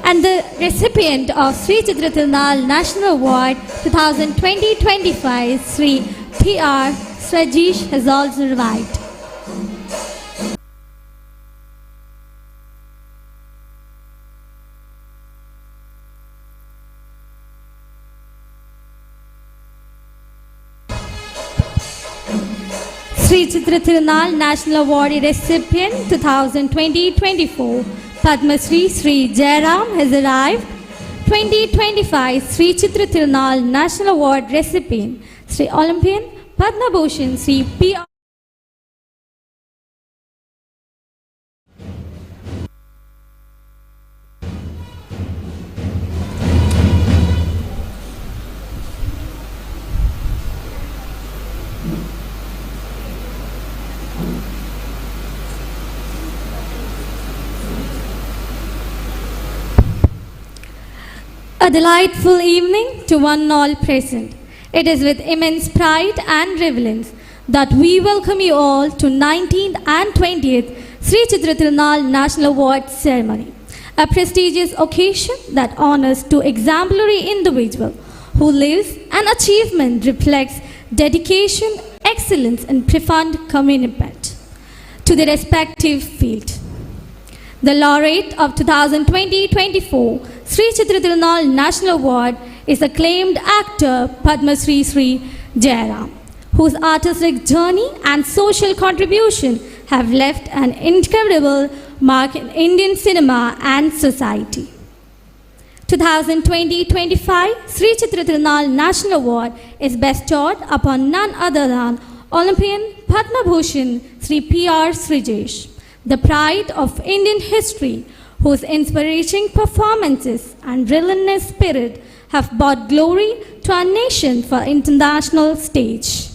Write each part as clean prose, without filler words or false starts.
And the recipient of Sree Thirunal National Award 2020-25, Sree P.R. Srajesh has also arrived. Sree Thirunal National Award recipient 2020-24, Padma Sree Sree Jairam has arrived. 2025 Sree Thirunal National Award recipient, Sree Olympian Padma Bhushan Sree P.R. A delightful evening to one and all present. It is with immense pride and reverence that we welcome you all to 19th and 20th Sree Thirunal National Award Ceremony, a prestigious occasion that honors two exemplary individuals whose lives and achievement reflects dedication, excellence, and profound commitment to their respective field. The laureate of 2020-24 Sree Thirunal National Award is acclaimed actor Padma Sree Sree Jairam, whose artistic journey and social contribution have left an incredible mark in Indian cinema and society. 2020-25 Sree Thirunal National Award is bestowed upon none other than Olympian Padma Bhushan Sree P.R. Srajesh, the pride of Indian history, whose inspiring performances and relentless spirit have brought glory to our nation for international stage.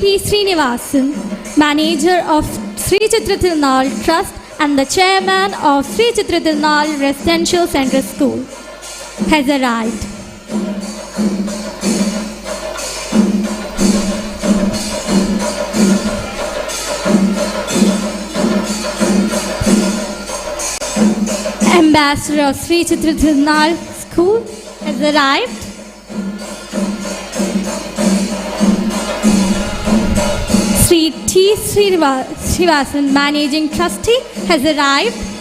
P. Srinivasan, Manager of Sree Thirunal Trust and the Chairman of Sree Thirunal Residential Center School, has arrived. Ambassador of Sree Thirunal School has arrived. Sree T. Srinivasan, Managing Trustee, has arrived.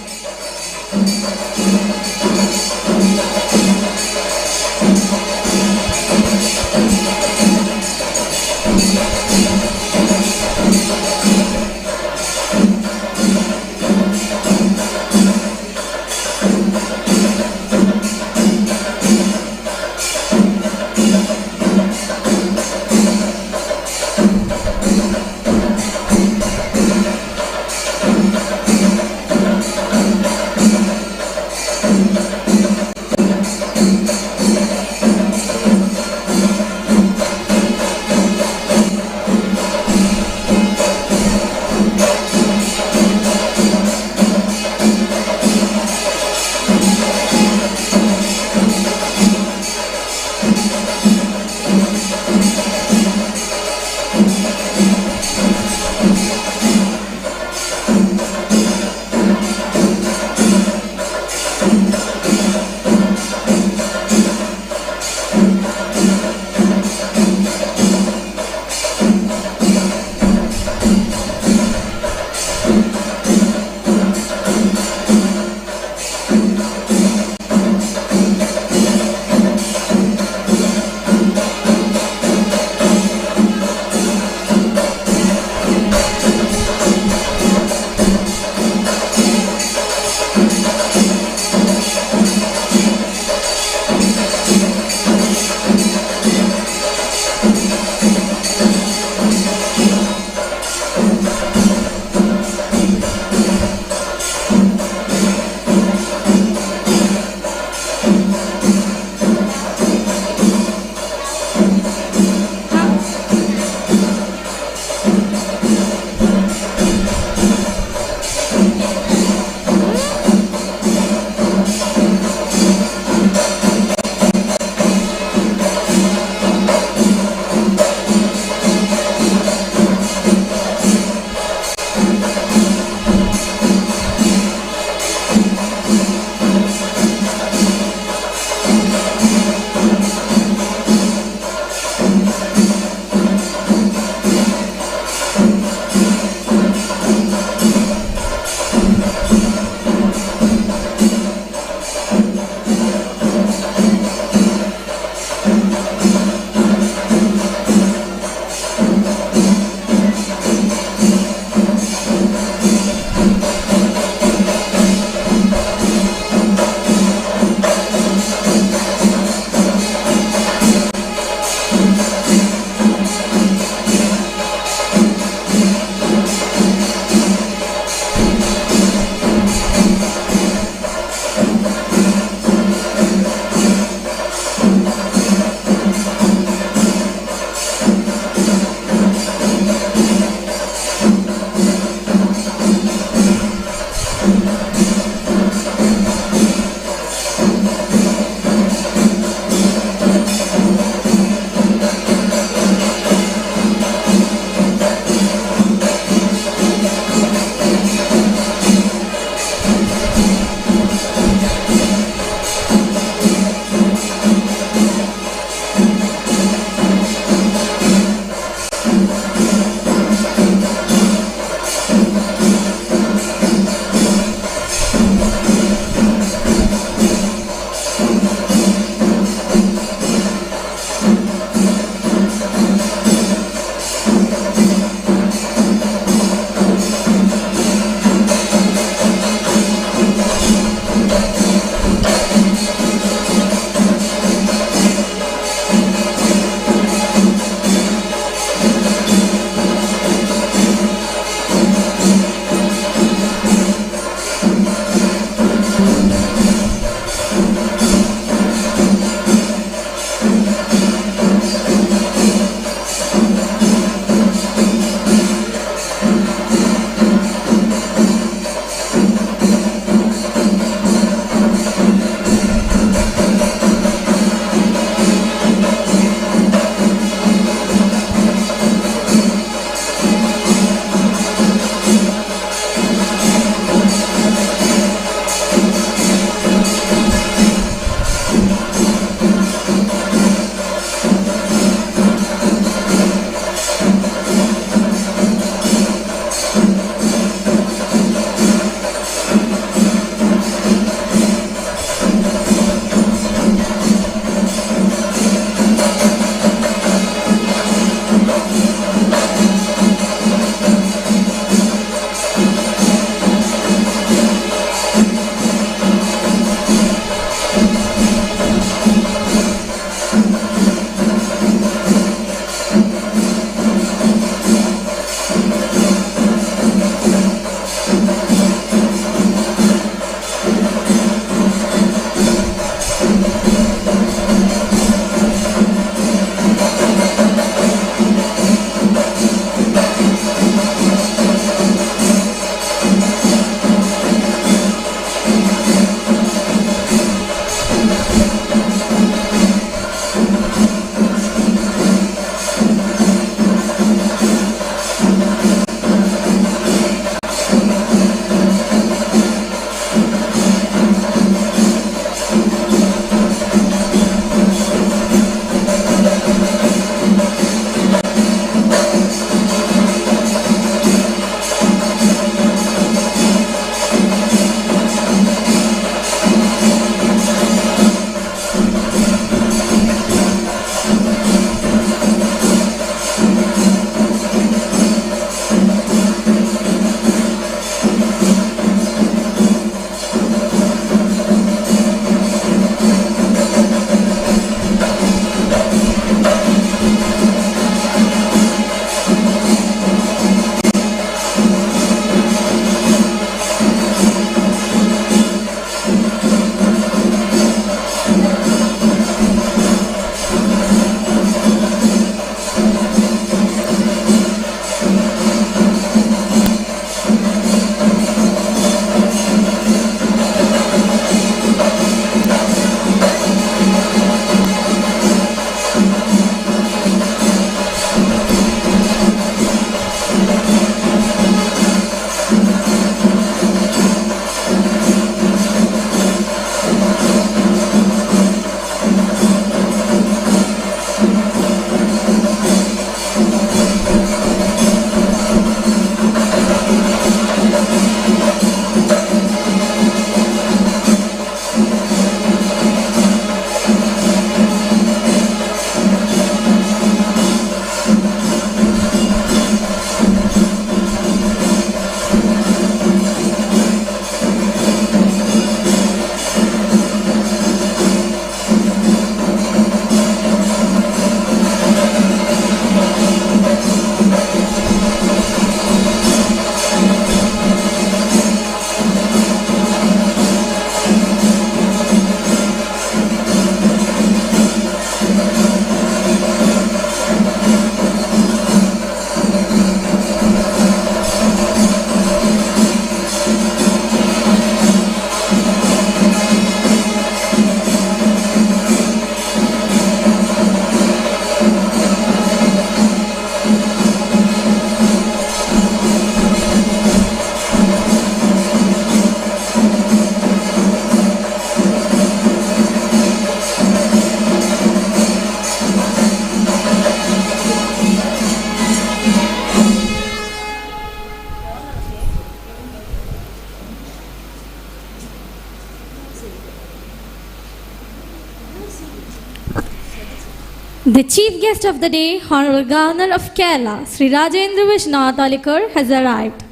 The chief guest of the day, Honorable Governor of Kerala, Sri Rajendra Vishnath Alikar, has arrived.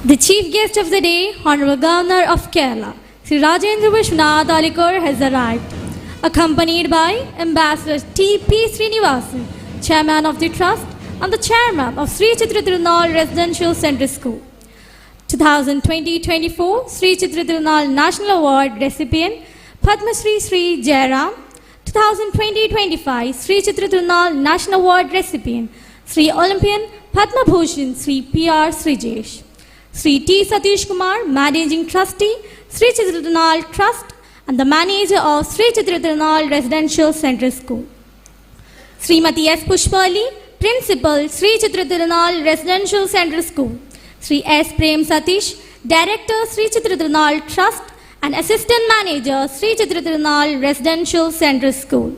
The chief guest of the day, Honorable Governor of Kerala, Sri Rajendra Vishnath Alikar, has arrived, accompanied by Ambassador T.P. Srinivasan, Chairman of the Trust and the Chairman of Sree Thirunal Residential Center School. 2020-24 Sree Thirunal National Award recipient, Padma Shri Sri Jairam. 2020-25 Sree Thirunal National Award recipient, Sri Olympian Padma Bhushan Sri P.R. Srijesh. Sri T. Satish Kumar, Managing Trustee, Sree Thirunal Trust and the Manager of Sree Thirunal Residential Center School. Srimati S. Pushpali, Principal, Sree Thirunal Residential Center School. Sri S. Prem Satish, Director, Sree Thirunal Trust and Assistant Manager, Sree Thirunal Residential Center School.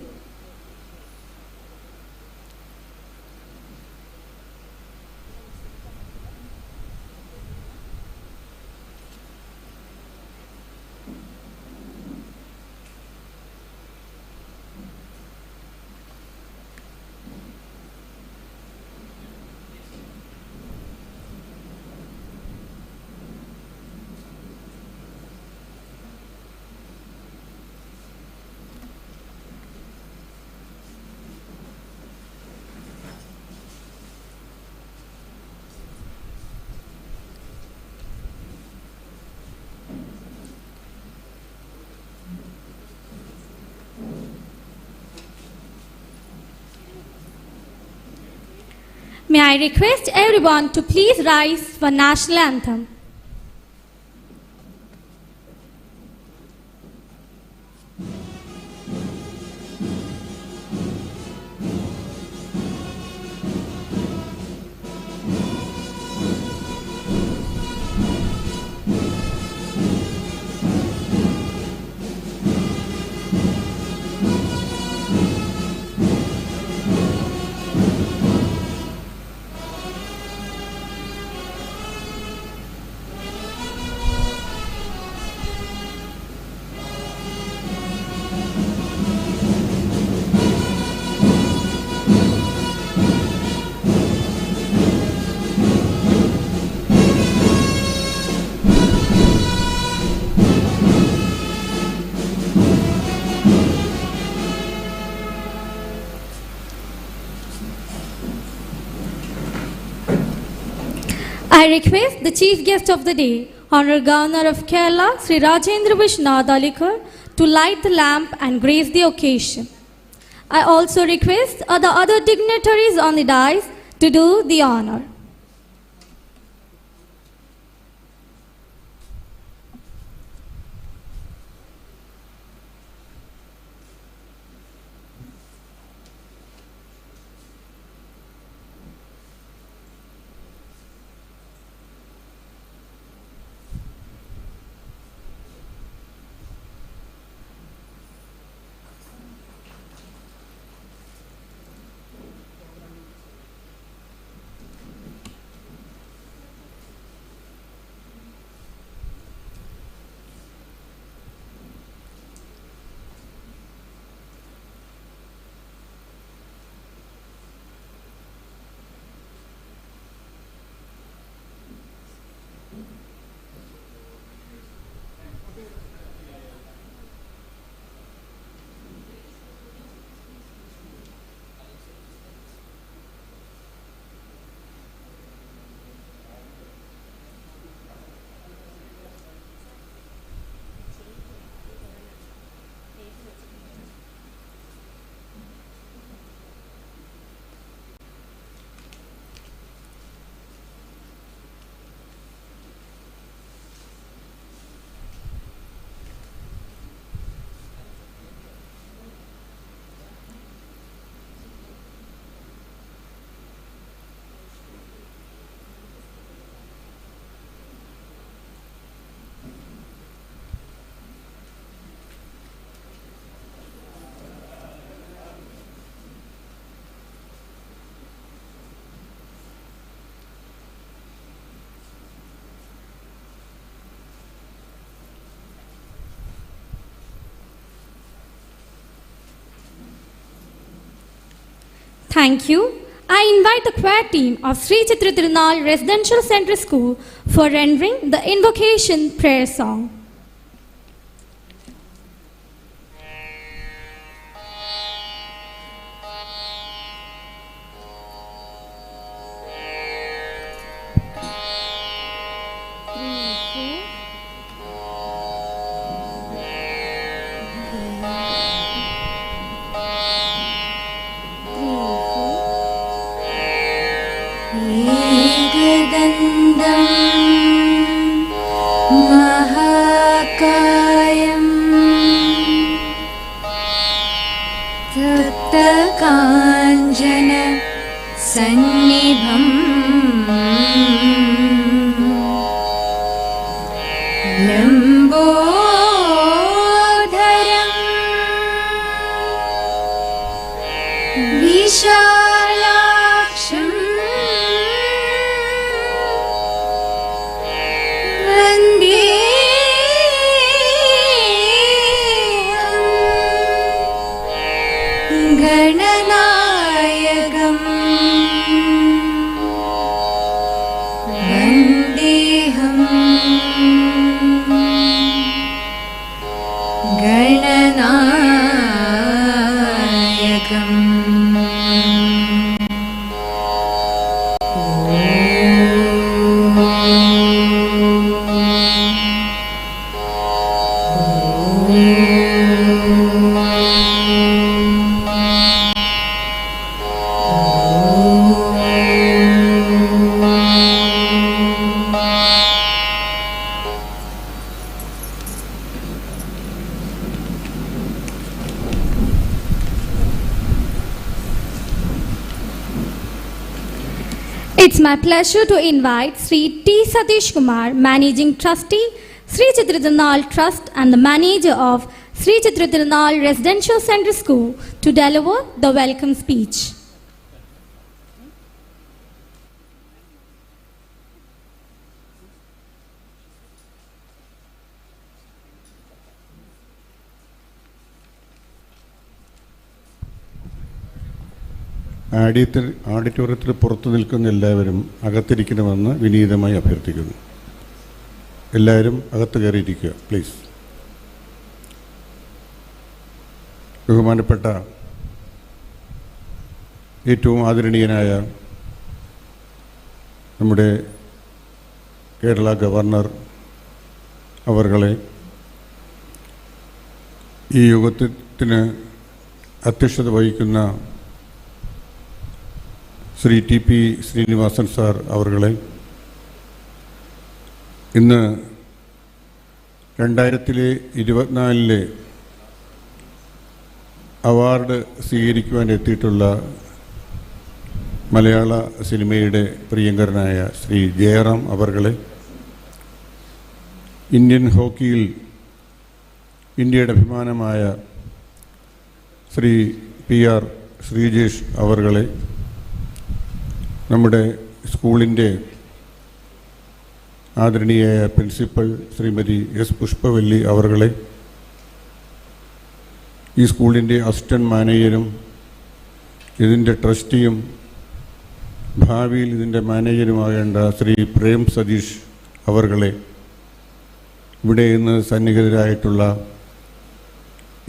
May I request everyone to please rise for National Anthem. I request the chief guest of the day, Honorable Governor of Kerala, Sri Rajendra Vishnath Alikar, to light the lamp and grace the occasion. I also request the other dignitaries on the dais to do the honor. Thank you. I invite the choir team of Sree Thirunal Residential Center School for rendering the invocation prayer song. महाकायं तप्तकाञ्चन सन्निभं लम्बोदरं विशालाक्षं गणनायकं वन्देऽहं गणनायकम् It's my pleasure to invite Sri T. Satish Kumar, Managing Trustee, Sree Thirunal Trust and the Manager of Sree Thirunal Residential Center School to deliver the welcome speech. ഓഡിറ്റോറിയത്തിൽ പുറത്തു നിൽക്കുന്ന എല്ലാവരും അകത്തിരിക്കണമെന്ന് വിനീതമായി അഭ്യർത്ഥിക്കുന്നു. എല്ലാവരും അകത്ത് കയറിയിരിക്കുക please. ബഹുമാനപ്പെട്ട ഏറ്റവും ആദരണീയനായ നമ്മുടെ കേരള ഗവർണർ അവർകളെ, ഈ യോഗത്തിന് അധ്യക്ഷത വഹിക്കുന്ന Shri T P Sreenivasan sir അവർകളെ, ഇന്ന് 2024 അവാർഡ് സ്വീകരിക്കുവാൻ എത്തിയിട്ടുള്ള മലയാള സിനിമയുടെ പ്രിയങ്കരനായ ശ്രീ ജയറാം അവർകളെ, ഇന്ത്യൻ ഹോക്കിയിൽ ഇന്ത്യയുടെ അഭിമാനമായ ശ്രീ PR ശ്രീജേഷ് അവർകളെ, നമ്മുടെ സ്കൂളിൻ്റെ ആദരണീയായ പ്രിൻസിപ്പൽ ശ്രീമതി S. പുഷ്പവല്ലി അവർകളെ, ഈ സ്കൂളിൻ്റെ അസിസ്റ്റൻറ്റ് മാനേജരും ഇതിൻ്റെ ട്രസ്റ്റിയും ഭാവിയിൽ ഇതിൻ്റെ മാനേജരുമാകേണ്ട ശ്രീ പ്രേം സതീഷ് അവർകളെ, ഇവിടെ ഇന്ന് സന്നിഹിതരായിട്ടുള്ള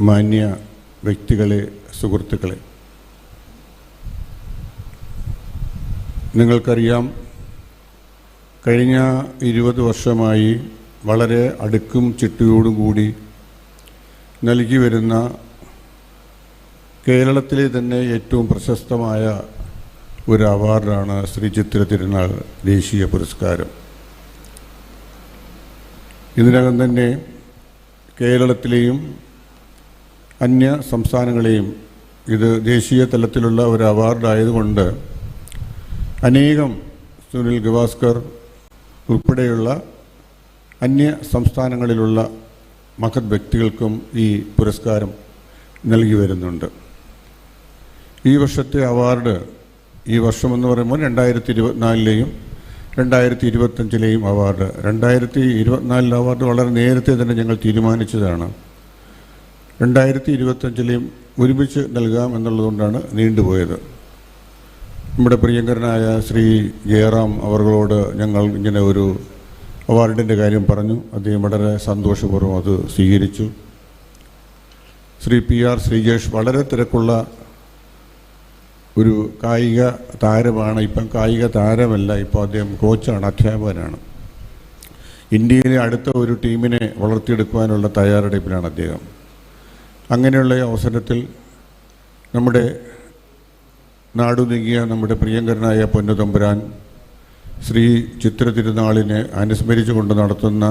മാന്യ വ്യക്തികളെ, സുഹൃത്തുക്കളെ, നിങ്ങൾക്കറിയാം, കഴിഞ്ഞ 20 വർഷമായി വളരെ അടുക്കും ചിട്ടയോടും കൂടി നൽകി വരുന്ന കേരളത്തിലെ തന്നെ ഏറ്റവും പ്രശസ്തമായ ഒരു അവാർഡാണ് ശ്രീ ചിത്തിര തിരുനാൾ ദേശീയ പുരസ്കാരം. ഇതിനകം തന്നെ കേരളത്തിലെയും അന്യ സംസ്ഥാനങ്ങളെയും ഇത് ദേശീയ തലത്തിലുള്ള ഒരു അവാർഡായതുകൊണ്ട് അനേകം സുനിൽ ഗവാസ്കർ ഉൾപ്പെടെയുള്ള അന്യ സംസ്ഥാനങ്ങളിലുള്ള മഹത് വ്യക്തികൾക്കും ഈ പുരസ്കാരം നൽകി വരുന്നുണ്ട്. ഈ വർഷത്തെ അവാർഡ്, ഈ വർഷമെന്ന് പറയുമ്പോൾ 2024 2025 അവാർഡ്, 2024 അവാർഡ് വളരെ നേരത്തെ തന്നെ ഞങ്ങൾ തീരുമാനിച്ചതാണ്. 2025 ഒരുമിച്ച് നൽകാം എന്നുള്ളതുകൊണ്ടാണ് നീണ്ടുപോയത്. നമ്മുടെ പ്രിയങ്കരനായ ശ്രീ ജയറാം അവர்களോട് ഞങ്ങൾ ഇങ്ങനെ ഒരു അവാർഡിൻ്റെ കാര്യം പറഞ്ഞു. അദ്ദേഹം വളരെ സന്തോഷപൂർവ്വം അത് സ്വീകരിച്ചു. ശ്രീ PR ശ്രീജേഷ് വളരെ തിരക്കുള്ള ഒരു കായിക താരമാണ്. ഇപ്പം കായിക താരമല്ല, ഇപ്പോൾ അദ്ദേഹം കോച്ചാണ്, അധ്യാപകനാണ്. ഇന്ത്യയിലെ അടുത്ത ഒരു ടീമിനെ വളർത്തിയെടുക്കുവാനുള്ള തയ്യാറെടുപ്പിലാണ് അദ്ദേഹം. അങ്ങനെയുള്ള അവസരത്തിൽ നമ്മുടെ നാടു നീങ്ങിയ നമ്മുടെ പ്രിയങ്കരനായ പൊന്നുതമ്പുരാൻ ശ്രീ ചിത്ര തിരുനാളിനെ അനുസ്മരിച്ചുകൊണ്ട് നടത്തുന്ന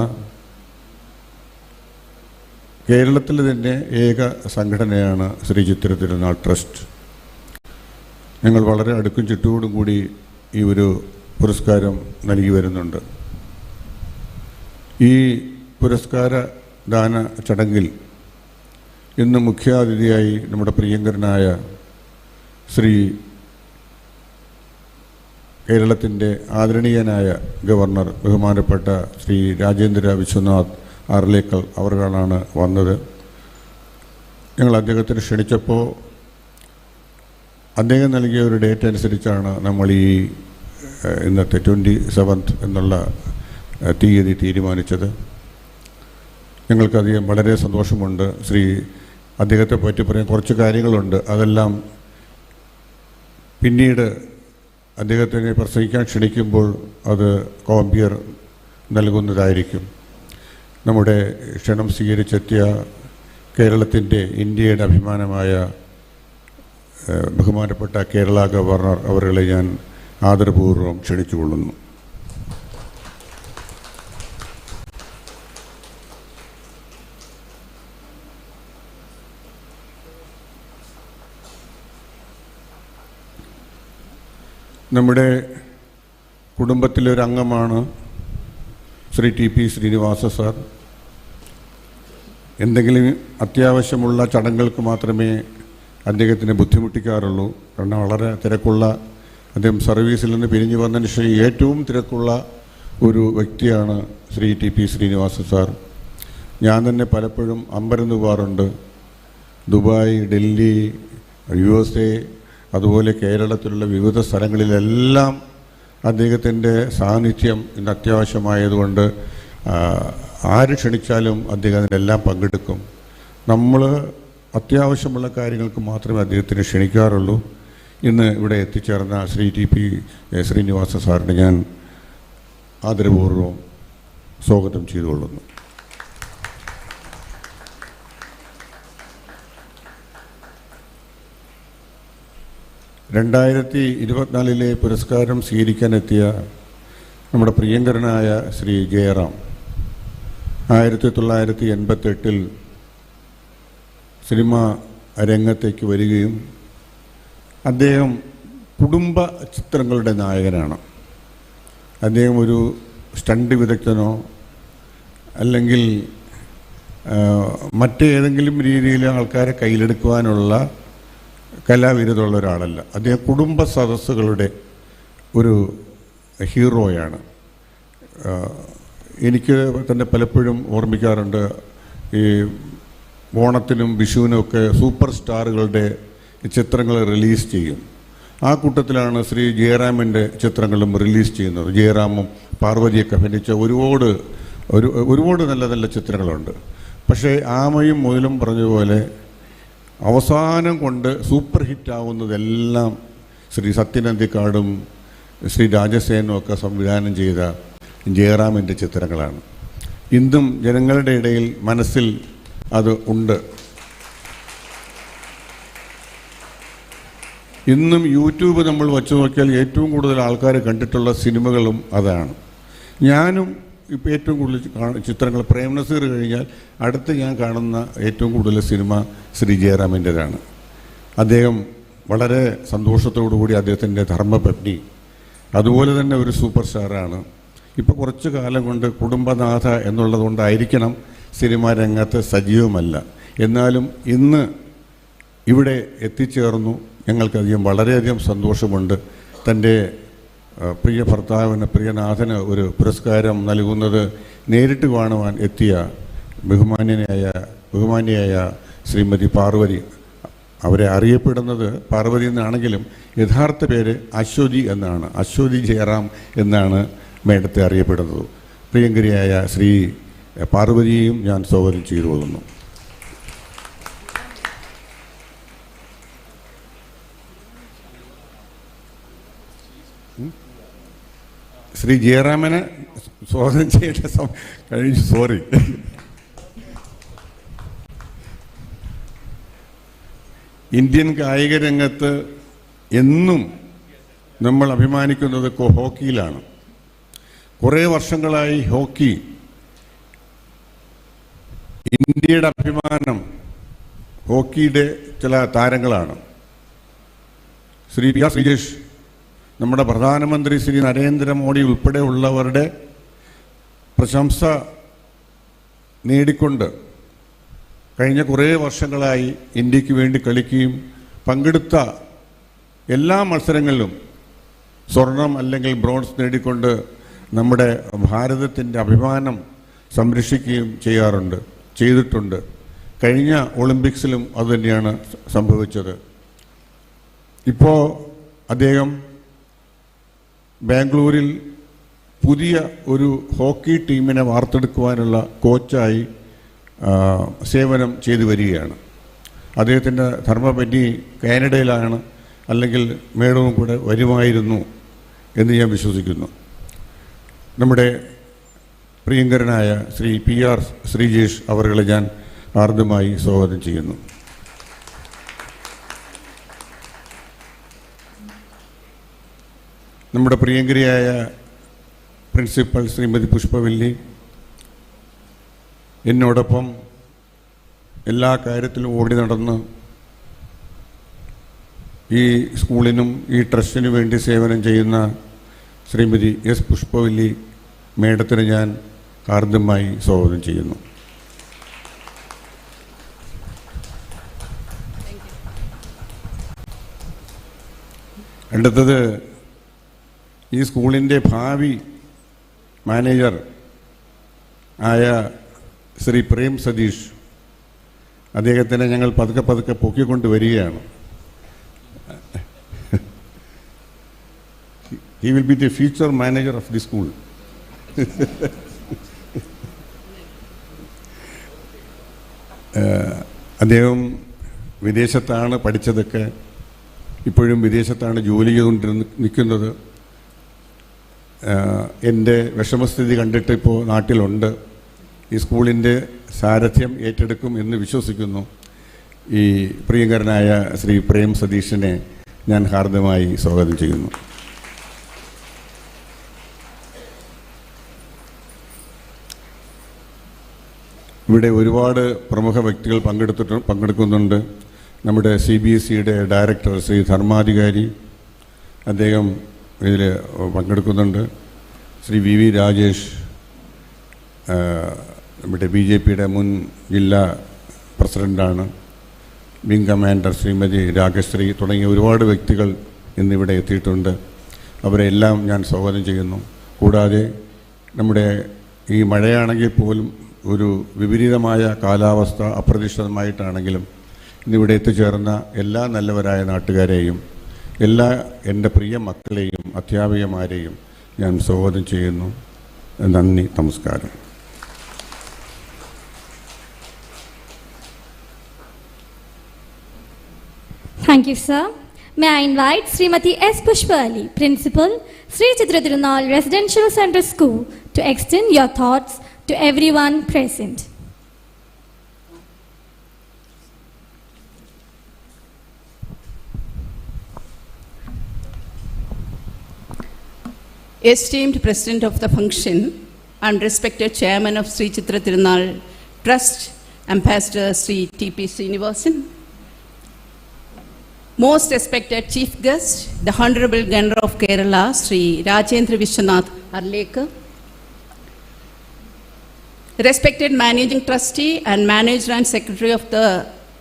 കേരളത്തിലെ തന്നെ ഏക സംഘടനയാണ് ശ്രീ ചിത്ര തിരുനാൾ ട്രസ്റ്റ്. ഞങ്ങൾ വളരെ അടുക്കും ചുറ്റോടും കൂടി ഈ ഒരു പുരസ്കാരം നൽകി വരുന്നുണ്ട്. ഈ പുരസ്കാര ദാന ചടങ്ങിൽ ഇന്ന് മുഖ്യാതിഥിയായി നമ്മുടെ പ്രിയങ്കരനായ ശ്രീ കേരളത്തിൻ്റെ ആദരണീയനായ ഗവർണർ ബഹുമാനപ്പെട്ട ശ്രീ രാജേന്ദ്ര വിശ്വനാഥ് ആർലേക്കൽ അവർകളാണ് വന്നത്. ഞങ്ങൾ അദ്ദേഹത്തിന് ക്ഷണിച്ചപ്പോൾ അദ്ദേഹം നൽകിയ ഒരു ഡേറ്റ് അനുസരിച്ചാണ് നമ്മൾ ഈ ഇന്നത്തെ 27 എന്നുള്ള തീയതി തീരുമാനിച്ചത്. ഞങ്ങൾക്കധികം വളരെ സന്തോഷമുണ്ട്. അദ്ദേഹത്തെ പറ്റി പറയാൻ കുറച്ച് കാര്യങ്ങളുണ്ട്. അതെല്ലാം പിന്നീട് അദ്ദേഹത്തിനെ പ്രസംഗിക്കാൻ ക്ഷണിക്കുമ്പോൾ അത് കോമ്പിയർ നൽകുന്നതായിരിക്കും. നമ്മുടെ ക്ഷണം സ്വീകരിച്ചെത്തിയ കേരളത്തിൻ്റെ ഇന്ത്യയുടെ അഭിമാനമായ ബഹുമാനപ്പെട്ട കേരള ഗവർണർ അവരെ ഞാൻ ആദരപൂർവ്വം ക്ഷണിച്ചുകൊള്ളുന്നു. നമ്മുടെ കുടുംബത്തിലൊരംഗമാണ് ശ്രീ TP ശ്രീനിവാസ സാർ. എന്തെങ്കിലും അത്യാവശ്യമുള്ള ചടങ്ങുകൾക്ക് മാത്രമേ അദ്ദേഹത്തിനെ ബുദ്ധിമുട്ടിക്കാറുള്ളൂ. കാരണം വളരെ തിരക്കുള്ള അദ്ദേഹം സർവീസിൽ നിന്ന് പിരിഞ്ഞു വന്നതിന് ശേഷം ഏറ്റവും തിരക്കുള്ള ഒരു വ്യക്തിയാണ് ശ്രീ TP ശ്രീനിവാസ സാർ. ഞാൻ തന്നെ പലപ്പോഴും അമ്പരന്ന് പോകാറുണ്ട്. ദുബായ്, ഡൽഹി, USA, അതുപോലെ കേരളത്തിലുള്ള വിവിധ സ്ഥലങ്ങളിലെല്ലാം അദ്ദേഹത്തിൻ്റെ സാന്നിധ്യം ഇന്ന് അത്യാവശ്യമായതുകൊണ്ട് ആര് ക്ഷണിച്ചാലും അദ്ദേഹം അതിനെല്ലാം പങ്കെടുക്കും. നമ്മൾ അത്യാവശ്യമുള്ള കാര്യങ്ങൾക്ക് മാത്രമേ അദ്ദേഹത്തിന് ക്ഷണിക്കാറുള്ളൂ. ഇന്ന് ഇവിടെ എത്തിച്ചേർന്ന ശ്രീ TP ശ്രീനിവാസ സാറിനെ ഞാൻ ആദരപൂർവ്വം സ്വാഗതം ചെയ്തുകൊള്ളുന്നു. (2024) പുരസ്കാരം സ്വീകരിക്കാനെത്തിയ നമ്മുടെ പ്രിയങ്കരനായ ശ്രീ ജയറാം 1988 സിനിമ രംഗത്തേക്ക് വരികയും അദ്ദേഹം കുടുംബ ചിത്രങ്ങളുടെ നായകനാണ്. അദ്ദേഹം ഒരു സ്റ്റണ്ട് വിദഗ്ധനോ അല്ലെങ്കിൽ മറ്റേതെങ്കിലും രീതിയിൽ ആൾക്കാരെ കയ്യിലെടുക്കുവാനുള്ള കലാവിരുദ്ധമുള്ള ഒരാളല്ല. അദ്ദേഹം കുടുംബ സദസ്സുകളുടെ ഒരു ഹീറോയാണ്. എനിക്ക് തന്നെ പലപ്പോഴും ഓർമ്മിക്കാറുണ്ട്, ഈ ഓണത്തിനും വിഷുവിനും ഒക്കെ സൂപ്പർ സ്റ്റാറുകളുടെ ചിത്രങ്ങൾ റിലീസ് ചെയ്യും. ആ കൂട്ടത്തിലാണ് ശ്രീ ജയറാമിൻ്റെ ചിത്രങ്ങളും റിലീസ് ചെയ്യുന്നത്. ജയറാമും പാർവതിയൊക്കെ അഭിനയിച്ച ഒരുപാട് നല്ല നല്ല ചിത്രങ്ങളുണ്ട്. പക്ഷേ ആമയും മുതലും പറഞ്ഞതുപോലെ അവസാനം കൊണ്ട് സൂപ്പർ ഹിറ്റാവുന്നതെല്ലാം ശ്രീ സത്യനന്ദിക്കാടും ശ്രീ രാജസേനും ഒക്കെ സംവിധാനം ചെയ്ത ജയറാമിൻ്റെ ചിത്രങ്ങളാണ്. ഇന്നും ജനങ്ങളുടെ ഇടയിൽ മനസ്സിൽ അത് ഉണ്ട്. ഇന്നും യൂട്യൂബ് നമ്മൾ വച്ചു നോക്കിയാൽ ഏറ്റവും കൂടുതൽ ആൾക്കാർ കണ്ടിട്ടുള്ള സിനിമകളും അതാണ്. ഞാനും ഇപ്പോൾ ഏറ്റവും കൂടുതൽ ചിത്രങ്ങൾ പ്രേംനസീർ കഴിഞ്ഞാൽ അടുത്ത് ഞാൻ കാണുന്ന ഏറ്റവും കൂടുതൽ സിനിമ ശ്രീ ജയറാമിൻ്റെതാണ്. അദ്ദേഹം വളരെ സന്തോഷത്തോടു കൂടി അദ്ദേഹത്തിൻ്റെ ധർമ്മപത്നി അതുപോലെ തന്നെ ഒരു സൂപ്പർ സ്റ്റാറാണ്. ഇപ്പോൾ കുറച്ചു കാലം കൊണ്ട് കുടുംബനാഥ എന്നുള്ളതുകൊണ്ടായിരിക്കണം സിനിമാ രംഗത്ത് സജീവമല്ല. എന്നാലും ഇന്ന് ഇവിടെ എത്തിച്ചേർന്നു. ഞങ്ങൾക്കധികം വളരെയധികം സന്തോഷമുണ്ട്. തൻ്റെ പ്രിയ ഭർത്താവിന്, പ്രിയനാഥന് ഒരു പുരസ്കാരം നൽകുന്നത് നേരിട്ട് കാണുവാൻ എത്തിയ ബഹുമാന്യയായ ശ്രീമതി പാർവതി അവരെ അറിയപ്പെടുന്നത് പാർവതി എന്നാണെങ്കിലും യഥാർത്ഥ പേര് അശ്വതി എന്നാണ്. അശ്വതി ജയറാം എന്നാണ് മേഡത്തെ അറിയപ്പെടുന്നത്. പ്രിയങ്കരിയായ ശ്രീ പാർവതിയെയും ഞാൻ സ്വാഗതം ചെയ്തു കൊള്ളുന്നു. ശ്രീ ജയറാമനെ സ്വാഗതം ചെയ്യേണ്ട കഴിഞ്ഞു, സോറി. ഇന്ത്യൻ കായിക രംഗത്ത് എന്നും നമ്മൾ അഭിമാനിക്കുന്നത് ഹോക്കിയിലാണ്. കുറേ വർഷങ്ങളായി ഹോക്കി ഇന്ത്യയുടെ അഭിമാനം. ഹോക്കിയുടെ ചില താരങ്ങളാണ്. ശ്രീ പി ആർ ശ്രീജേഷ്, നമ്മുടെ പ്രധാനമന്ത്രി ശ്രീ നരേന്ദ്രമോദി ഉൾപ്പെടെയുള്ളവരുടെ പ്രശംസ നേടിക്കൊണ്ട് കഴിഞ്ഞ കുറേ വർഷങ്ങളായി ഇന്ത്യക്ക് വേണ്ടി കളിക്കുകയും പങ്കെടുത്ത എല്ലാ മത്സരങ്ങളിലും സ്വർണം അല്ലെങ്കിൽ ബ്രോൺസ് നേടിക്കൊണ്ട് നമ്മുടെ ഭാരതത്തിൻ്റെ അഭിമാനം സംരക്ഷിക്കുകയും ചെയ്തിട്ടുണ്ട്. കഴിഞ്ഞ ഒളിമ്പിക്സിലും അതുതന്നെയാണ് സംഭവിച്ചത്. ഇപ്പോൾ അദ്ദേഹം ബാംഗ്ലൂരിൽ പുതിയ ഒരു ഹോക്കി ടീമിനെ വാർത്തെടുക്കുവാനുള്ള കോച്ചായി സേവനം ചെയ്തു വരികയാണ്. അദ്ദേഹത്തിൻ്റെ ധർമ്മപത്നി കാനഡയിലാണ്, അല്ലെങ്കിൽ മേഡവും കൂടെ വരുമായിരുന്നു എന്ന് ഞാൻ വിശ്വസിക്കുന്നു. നമ്മുടെ പ്രിയങ്കരനായ ശ്രീ പി ആർ ശ്രീജേഷ് അവരെ ഞാൻ ആർദ്രമായി സ്വാഗതം ചെയ്യുന്നു. നമ്മുടെ പ്രിയങ്കരിയായ പ്രിൻസിപ്പൽ ശ്രീമതി പുഷ്പവല്ലി എന്നോടൊപ്പം എല്ലാ കാര്യത്തിലും ഓടി നടന്ന് ഈ സ്കൂളിനും ഈ ട്രസ്റ്റിനു വേണ്ടി സേവനം ചെയ്യുന്ന ശ്രീമതി എസ് പുഷ്പവല്ലി മേഡത്തിന് ഞാൻ ഹാർദ്യമായി സ്വാഗതം ചെയ്യുന്നു. അടുത്തത് ഈ സ്കൂളിൻ്റെ ഭാവി മാനേജർ ആയ ശ്രീ പ്രേം സതീഷ്, അദ്ദേഹത്തിനെ ഞങ്ങൾ പതുക്കെ പൊക്കിക്കൊണ്ട് വരികയാണ്. He will be the future manager of the school. അദ്ദേഹം വിദേശത്താണ് പഠിച്ചതൊക്കെ, ഇപ്പോഴും വിദേശത്താണ് ജോലി ചെയ്തുകൊണ്ട് നിൽക്കുന്നത്. എൻ്റെ വിഷമസ്ഥിതി കണ്ടിട്ട് ഇപ്പോൾ നാട്ടിലുണ്ട്. ഈ സ്കൂളിൻ്റെ സാരഥ്യം ഏറ്റെടുക്കും എന്ന് വിശ്വസിക്കുന്നു. ഈ പ്രിയങ്കരനായ ശ്രീ പ്രേം സതീഷിനെ ഞാൻ ഹാർദമായി സ്വാഗതം ചെയ്യുന്നു. ഇവിടെ ഒരുപാട് പ്രമുഖ വ്യക്തികൾ പങ്കെടുക്കുന്നുണ്ട്. നമ്മുടെ CBSEയുടെ ഡയറക്ടർ ശ്രീ ധർമാധികാരി, അദ്ദേഹം ഇതിൽ പങ്കെടുക്കുന്നുണ്ട്. ശ്രീ VV രാജേഷ്, നമ്മുടെ BJPയുടെ മുൻ ജില്ലാ പ്രസിഡൻ്റാണ്. വിംഗ് കമാൻഡർ ശ്രീമതി രാഗശ്രീ തുടങ്ങിയ ഒരുപാട് വ്യക്തികൾ ഇന്നിവിടെ എത്തിയിട്ടുണ്ട്. അവരെല്ലാം ഞാൻ സ്വാഗതം ചെയ്യുന്നു. കൂടാതെ നമ്മുടെ ഈ മഴയാണെങ്കിൽ പോലും ഒരു വിപരീതമായ കാലാവസ്ഥ അപ്രതീക്ഷിതമായിട്ടാണെങ്കിലും ഇന്നിവിടെ എത്തിച്ചേർന്ന എല്ലാ നല്ലവരായ നാട്ടുകാരെയും എല്ലാ എൻ്റെ പ്രിയ മക്കളെയും അധ്യാപികമാരെയും ഞാൻ സ്വാഗതം ചെയ്യുന്നു. നന്ദി, നമസ്കാരം. Thank you, sir. May I invite Srimati S. Pushpali, Principal, Sree Chithira Thirunal Residential Center School, to extend your thoughts to everyone present. Esteemed President of the function and respected Chairman of Sree Chithira Thirunal Trust, Ambassador Sri T.P. Srinivasan, most respected Chief Guest, the Honorable Governor of Kerala, Sri Rajendra Vishwanath Arlekar, respected Managing Trustee and Manager and Secretary of the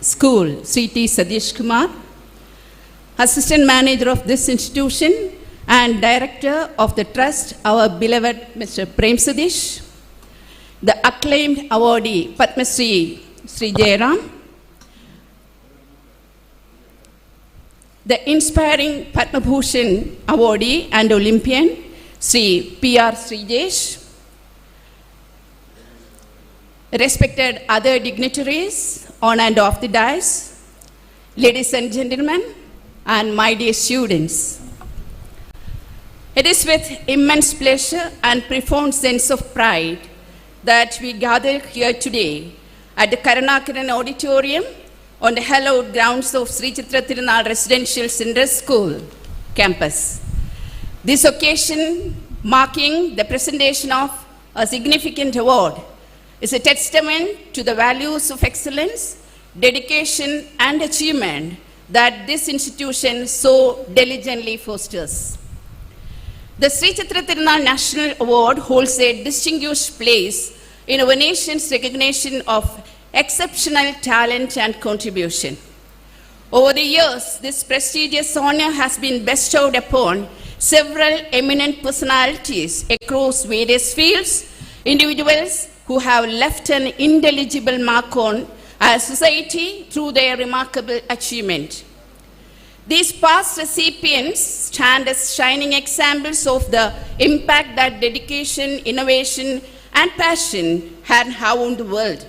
school, Sri T. Sadish Kumar, Assistant Manager of this institution and Director of the Trust, our beloved Mr. Prem Sadish, the acclaimed awardee Padma Sri Sri Jairam, the inspiring Padma Bhushan awardee and Olympian, Sree P.R. Sreejesh, respected other dignitaries on and off the dais, ladies and gentlemen, and my dear students. It is with immense pleasure and profound sense of pride that we gather here today at the Karunakaran Auditorium on the hallowed grounds of Sree Chithira Thirunal Residential Center School campus. This occasion, marking the presentation of a significant award, is a testament to the values of excellence, dedication, and achievement that this institution so diligently fosters. The Sree Chithira Thirunal National Award holds a distinguished place in our nation's recognition of exceptional talent and contribution. Over the years, this prestigious honor has been bestowed upon several eminent personalities across various fields, individuals who have left an indelible mark on our society through their remarkable achievement. These past recipients stand as shining examples of the impact that dedication, innovation, and passion had on the world.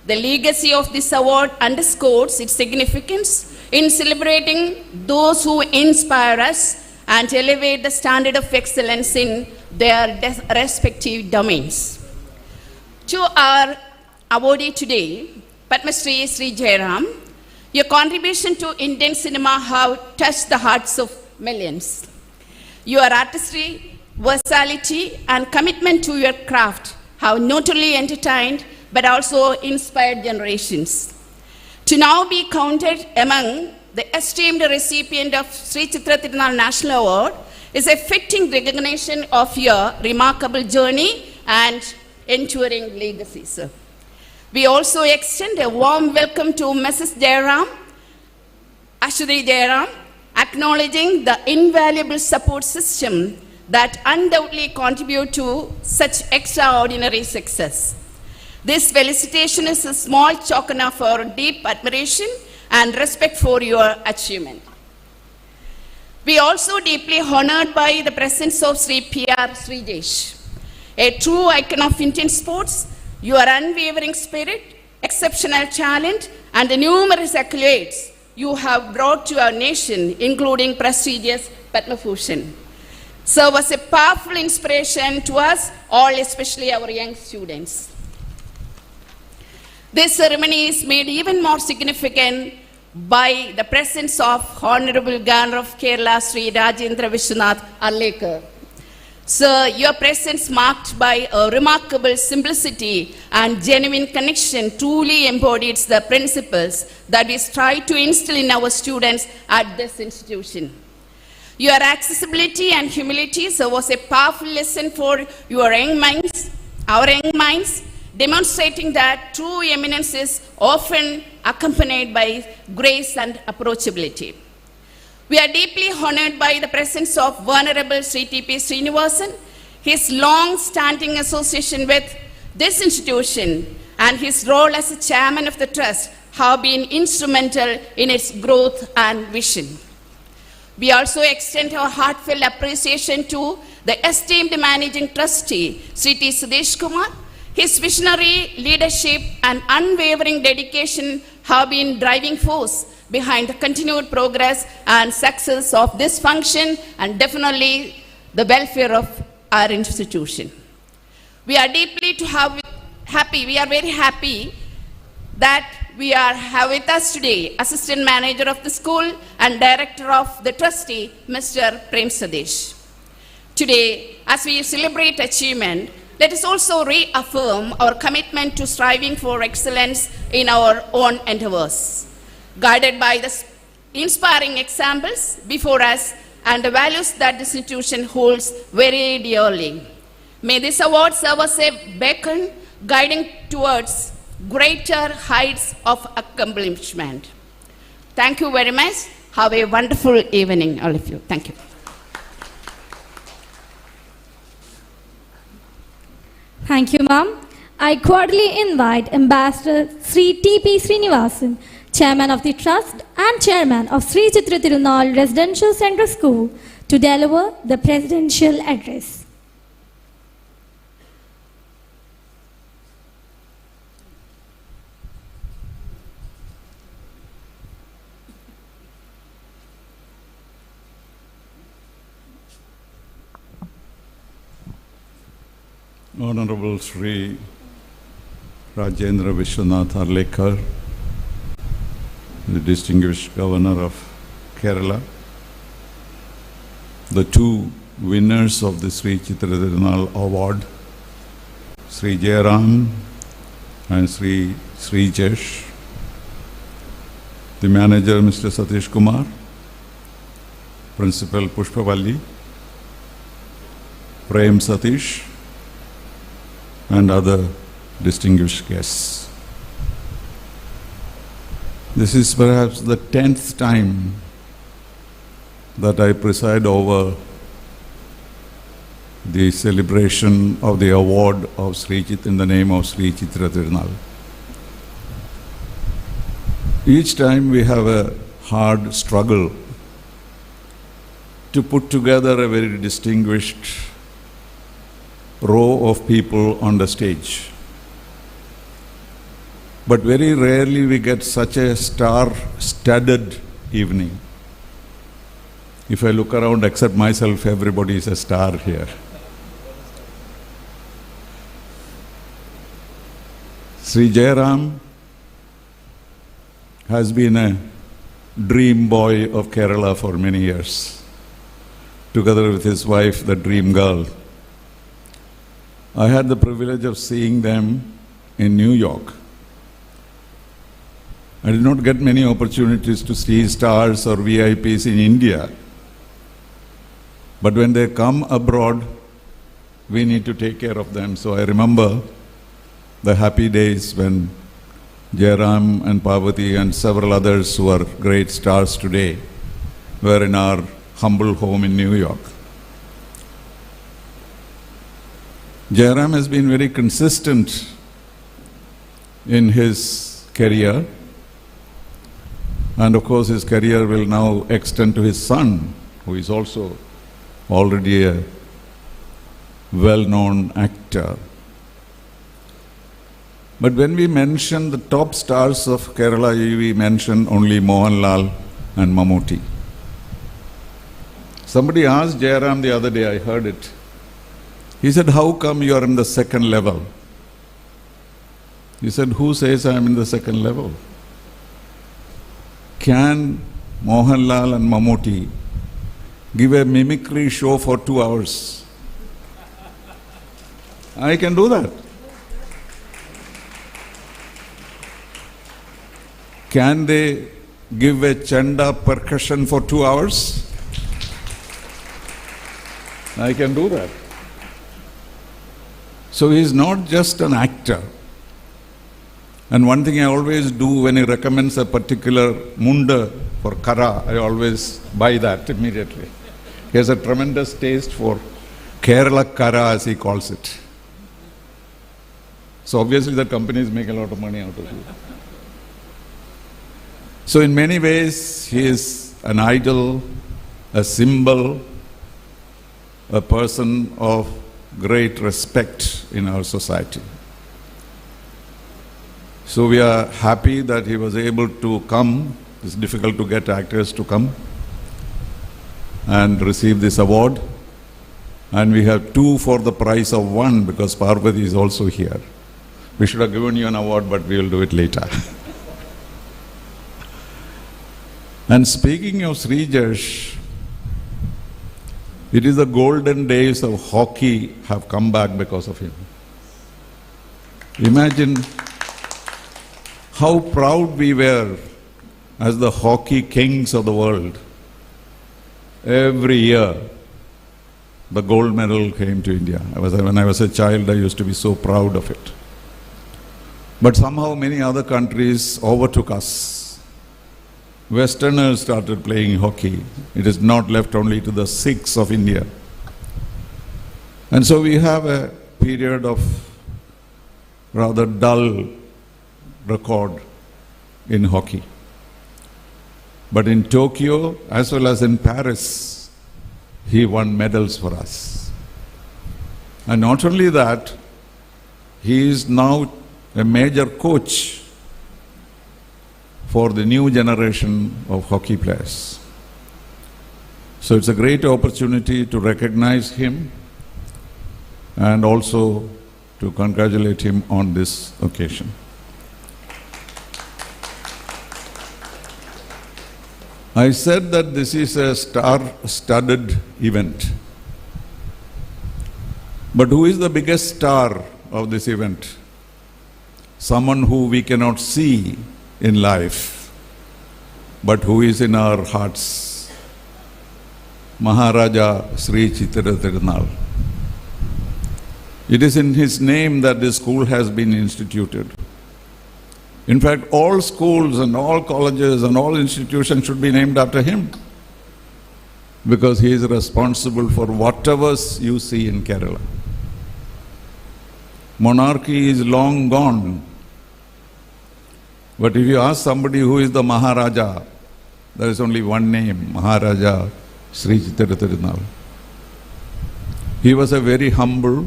The legacy of this award underscores its significance in celebrating those who inspire us and elevate the standard of excellence in their respective domains. To our awardee today, Padma Shri Sree Jairam, your contribution to Indian cinema have touched the hearts of millions. Your artistry, versatility, and commitment to your craft have not only entertained but also inspired generations. To now be counted among the esteemed recipient of Sree Chithira Thirunal National Award is a fitting recognition of your remarkable journey and enduring legacy, sir. We also extend a warm welcome to Mrs. Jairam, Ashwari Jairam, acknowledging the invaluable support system that undoubtedly contribute to such extraordinary success. This felicitation is a small token of our deep admiration and respect for your achievement. We are also deeply honored by the presence of Sree P.R. Sreejesh, a true icon of Indian sports. Your unwavering spirit, exceptional talent, and the numerous accolades you have brought to our nation, including prestigious Padma Bhushan, serve as a powerful inspiration to us all, especially our young students. This ceremony is made even more significant by the presence of Honorable Governor of Kerala, Sri Rajendra Vishwanath Arlekar. Sir, your presence marked by a remarkable simplicity and genuine connection truly embodies the principles that we strive to instill in our students at this institution. Your accessibility and humility was a powerful lesson for your young minds, our young minds, demonstrating that true eminence is often accompanied by grace and approachability. We are deeply honored by the presence of Venerable Sri T.P. Srinivasan. His long-standing association with this institution and his role as a chairman of the trust have been instrumental in its growth and vision. We also extend our heartfelt appreciation to the esteemed managing trustee, Sri T. Sudesh Kumar. His visionary leadership and unwavering dedication have been driving force behind the continued progress and success of this function and definitely the welfare of our institution. We are deeply we are very happy that we have with us today Assistant Manager of the school and Director of the Trustee, Mr. Prem Sadesh. Today, as we celebrate achievement, let us also reaffirm our commitment to striving for excellence in our own endeavors, guided by the inspiring examples before us and the values that this institution holds very dearly. May this award serve as a beacon guiding towards greater heights of accomplishment. Thank you very much. Have a wonderful evening, all of you. Thank you. Thank you, ma'am. I cordially invite Ambassador Sri T.P. Srinivasan, Chairman of the Trust and and Chairman of Sree Chithira Thirunal Residential Central School, to deliver the presidential address. Honorable Sri Rajendra Vishwanath Arlekar, the distinguished Governor of Kerala, the two winners of the Sree Chithira Thirunal Award, Sri Jairam and Sri Jesh, the manager Mr. Satish Kumar, Principal Pushpavalli, Prem Satish, and other distinguished guests. This is perhaps the 10th time that I preside over the celebration of the award of Sree Chithira in the name of Sree Chithira Thirunal. Each time we have a hard struggle to put together a very distinguished row of people on the stage. But very rarely we get such a star-studded evening. If I look around, except myself, everybody is a star here. Sri Jairam has been a dream boy of Kerala for many years, together with his wife, the dream girl. I had the privilege of seeing them in New York. I did not get many opportunities to see stars or VIPs in India. But when they come abroad, we need to take care of them. So I remember the happy days when Jairam and Parvati and several others who are great stars today were in our humble home in New York. Jairam has been very consistent in his career, and of course his career will now extend to his son, who is also already a well-known actor. But when we mention the top stars of Kerala, we mention only Mohanlal and Mammootty. Somebody asked Jairam the other day, I heard it. He said, how come you are in the second level? He said, who says I am in the second level? Can Mohanlal and Mammootty give a mimicry show for 2 hours? I can do that. Can they give a chanda percussion for 2 hours? I can do that. So he is not just an actor. And one thing I always do when he recommends a particular munda for kara, I always buy that immediately. He has a tremendous taste for Kerala kara, as he calls it. So obviously the companies make a lot of money out of it. So in many ways, he is an idol, a symbol, a person of great respect in our society. So we are happy that he was able to come. It's difficult to get actors to come and receive this award. And we have 2 for the price of 1 because Parvati is also here. We should have given you an award, but we will do it later. And speaking of Sri Jesh, it is the golden days of hockey have come back because of him. Imagine how proud we were as the hockey kings of the world. Every year, the gold medal came to India. When I was a child, I used to be so proud of it. But somehow many other countries overtook us. Westerners started playing hockey. It is not left only to the Sikhs of India. And so we have a period of rather dull record in hockey. But in Tokyo, as well as in Paris, he won medals for us. And not only that, he is now a major coach for the new generation of hockey players. So it's a great opportunity to recognize him and also to congratulate him on this occasion. I said that this is a star-studded event. But who is the biggest star of this event? Someone who we cannot see in life, but who is in our hearts. Maharaja Sree Chithira Thirunal. It is in his name that this school has been instituted. In fact, all schools and all colleges and all institutions should be named after him, because he is responsible for whatever you see in Kerala. Monarchy is long gone. But if you ask somebody who is the Maharaja, there is only one name, Maharaja Sree Chithira Thirunal. He was a very humble,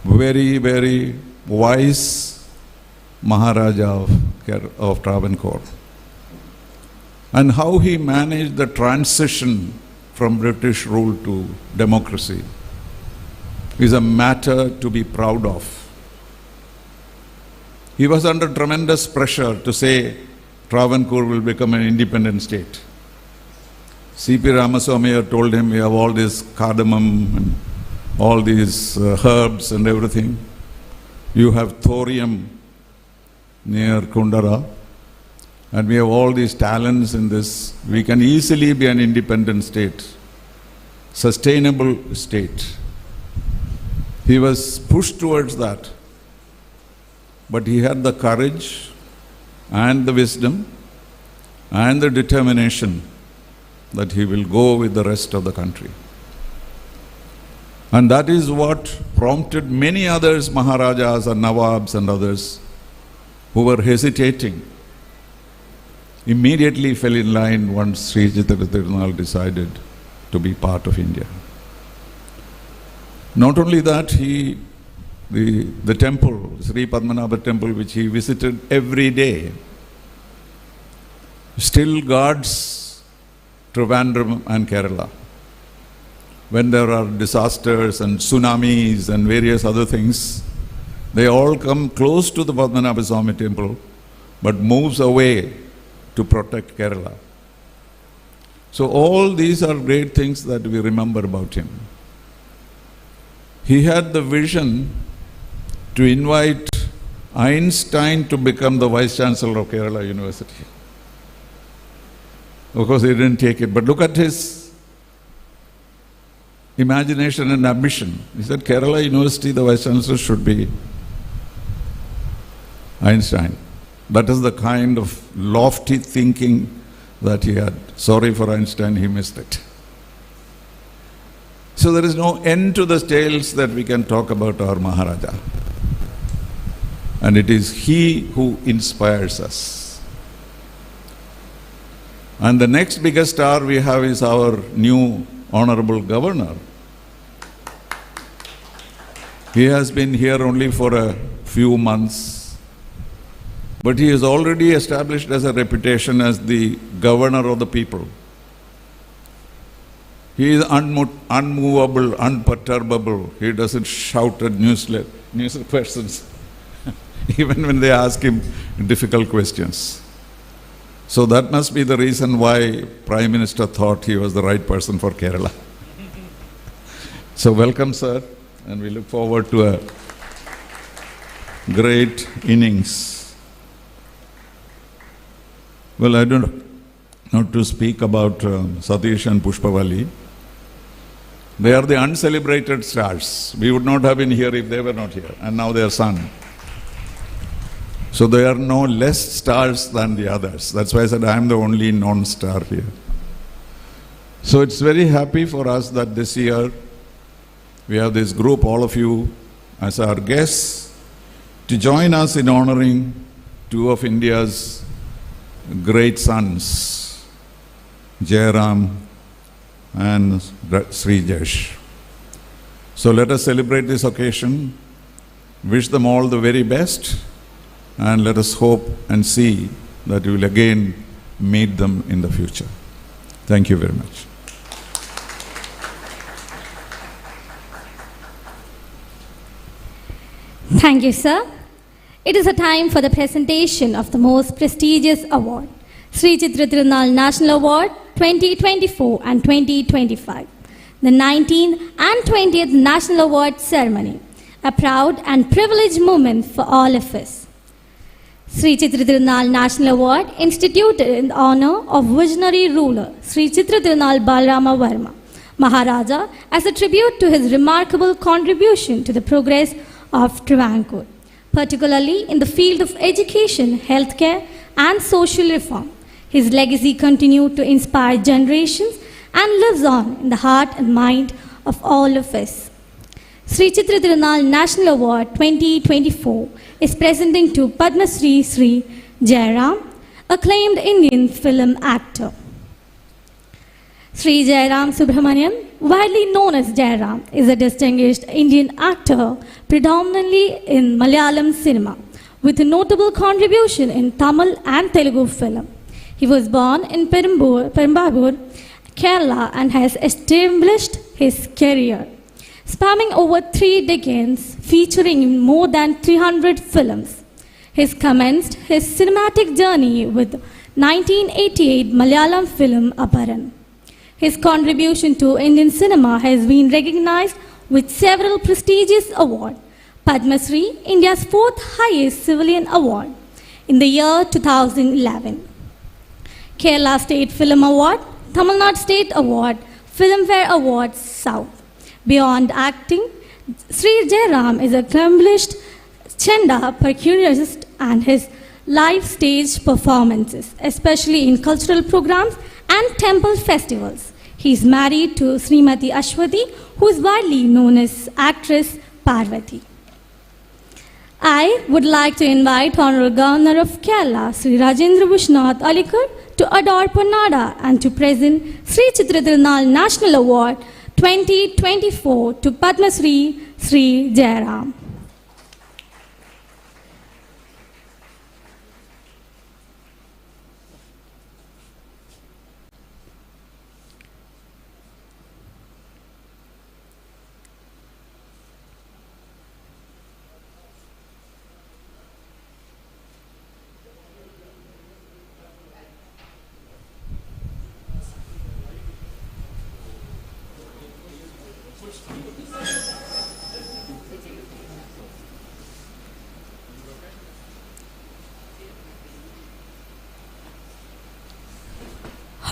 very, very wise Maharaja of Travancore. And how he managed the transition from British rule to democracy is a matter to be proud of. He was under tremendous pressure to say Travancore will become an independent state. C.P. Ramaswamy told him, we have all this cardamom and all these herbs and everything. You have thorium near Kundara, and we have all these talents in this. We can easily be an independent state, sustainable state. He was pushed towards that. But he had the courage and the wisdom and the determination that he will go with the rest of the country. And that is what prompted many others, Maharajas and Nawabs and others, who were hesitating, immediately fell in line once Sree Chithira Thirunal decided to be part of India. Not only that, the temple, Sri Padmanabha temple, which he visited every day, still guards Trivandrum and Kerala. When there are disasters and tsunamis and various other things, they all come close to the Padmanabha Swami temple, but moves away to protect Kerala. So all these are great things that we remember about him. He had the vision to invite Einstein to become the Vice Chancellor of Kerala University. Of course, he didn't take it, but look at his imagination and ambition. He said Kerala University, the Vice Chancellor should be Einstein. That is the kind of lofty thinking that he had. Sorry for Einstein, he missed it. So there is no end to the tales that we can talk about our Maharaja. And it is he who inspires us. And the next biggest star we have is our new Honorable Governor. He has been here only for a few months, but he has already established as a reputation as the governor of the people. He is unmovable, unperturbable. He doesn't shout at news persons, even when they ask him difficult questions. So that must be the reason why Prime Minister thought he was the right person for Kerala. So welcome, sir, and we look forward to a great innings. Well, I don't know to speak about Satish and Pushpavali. They are the uncelebrated stars. We would not have been here if they were not here, and now their son. So they are no less stars than the others. That's why I said I am the only non-star here. So it's very happy for us that this year we have this group, all of you, as our guests, to join us in honoring two of India's great sons, Jairam and Sree. So let us celebrate this occasion, wish them all the very best, and let us hope and see that we will again meet them in the future. Thank you very much. Thank you, sir. It is a time for the presentation of the most prestigious award, Sree Thirunal National Award 2024 and 2025, the 19th and 20th National Award Ceremony, a proud and privileged moment for all of us. Sree Thirunal National Award, instituted in honor of visionary ruler Sree Thirunal Balarama Varma, Maharaja, as a tribute to his remarkable contribution to the progress of Travancore, particularly in the field of education, healthcare, and social reform. His legacy continued to inspire generations and lives on in the heart and mind of all of us. Sree Thirunal National Award 2024 is presenting to Padma Sree Sree Jairam, acclaimed Indian film actor. Sree Jairam Subramaniam, widely known as Jairam, is a distinguished Indian actor predominantly in Malayalam cinema, with a notable contribution in Tamil and Telugu film. He was born in Perambur, Kerala, and has established his career, spanning over 3 decades, featuring in more than 300 films. He commenced his cinematic journey with 1988 Malayalam film Aparan. His contribution to Indian cinema has been recognized with several prestigious awards. Padma Sree, India's 4th highest civilian award, in the year 2011. Kerala State Film Award, Tamil Nadu State Award, Filmfare Awards South. Beyond acting, Sree Jairam is an accomplished Chenda percussionist, and his live stage performances, especially in cultural programs and temple festivals. He is married to Srimati Ashwati, who is widely known as actress Parvati. I would like to invite Honorable Governor of Kerala, Sri Rajendra Vishnath Alikar, to adore Ponnada and to present Sree Thirunal National Award 2024 to Padma Sree Sree Jairam.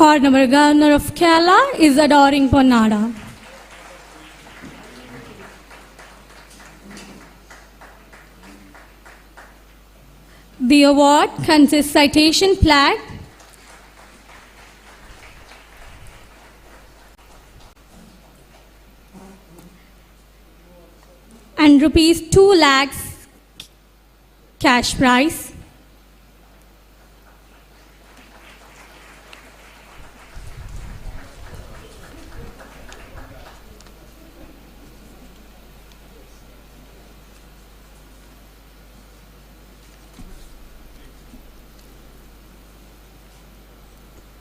Honorable Governor of Kerala is adoring Ponnada. The award consists citation plaque, and rupees 2 lakhs cash prize.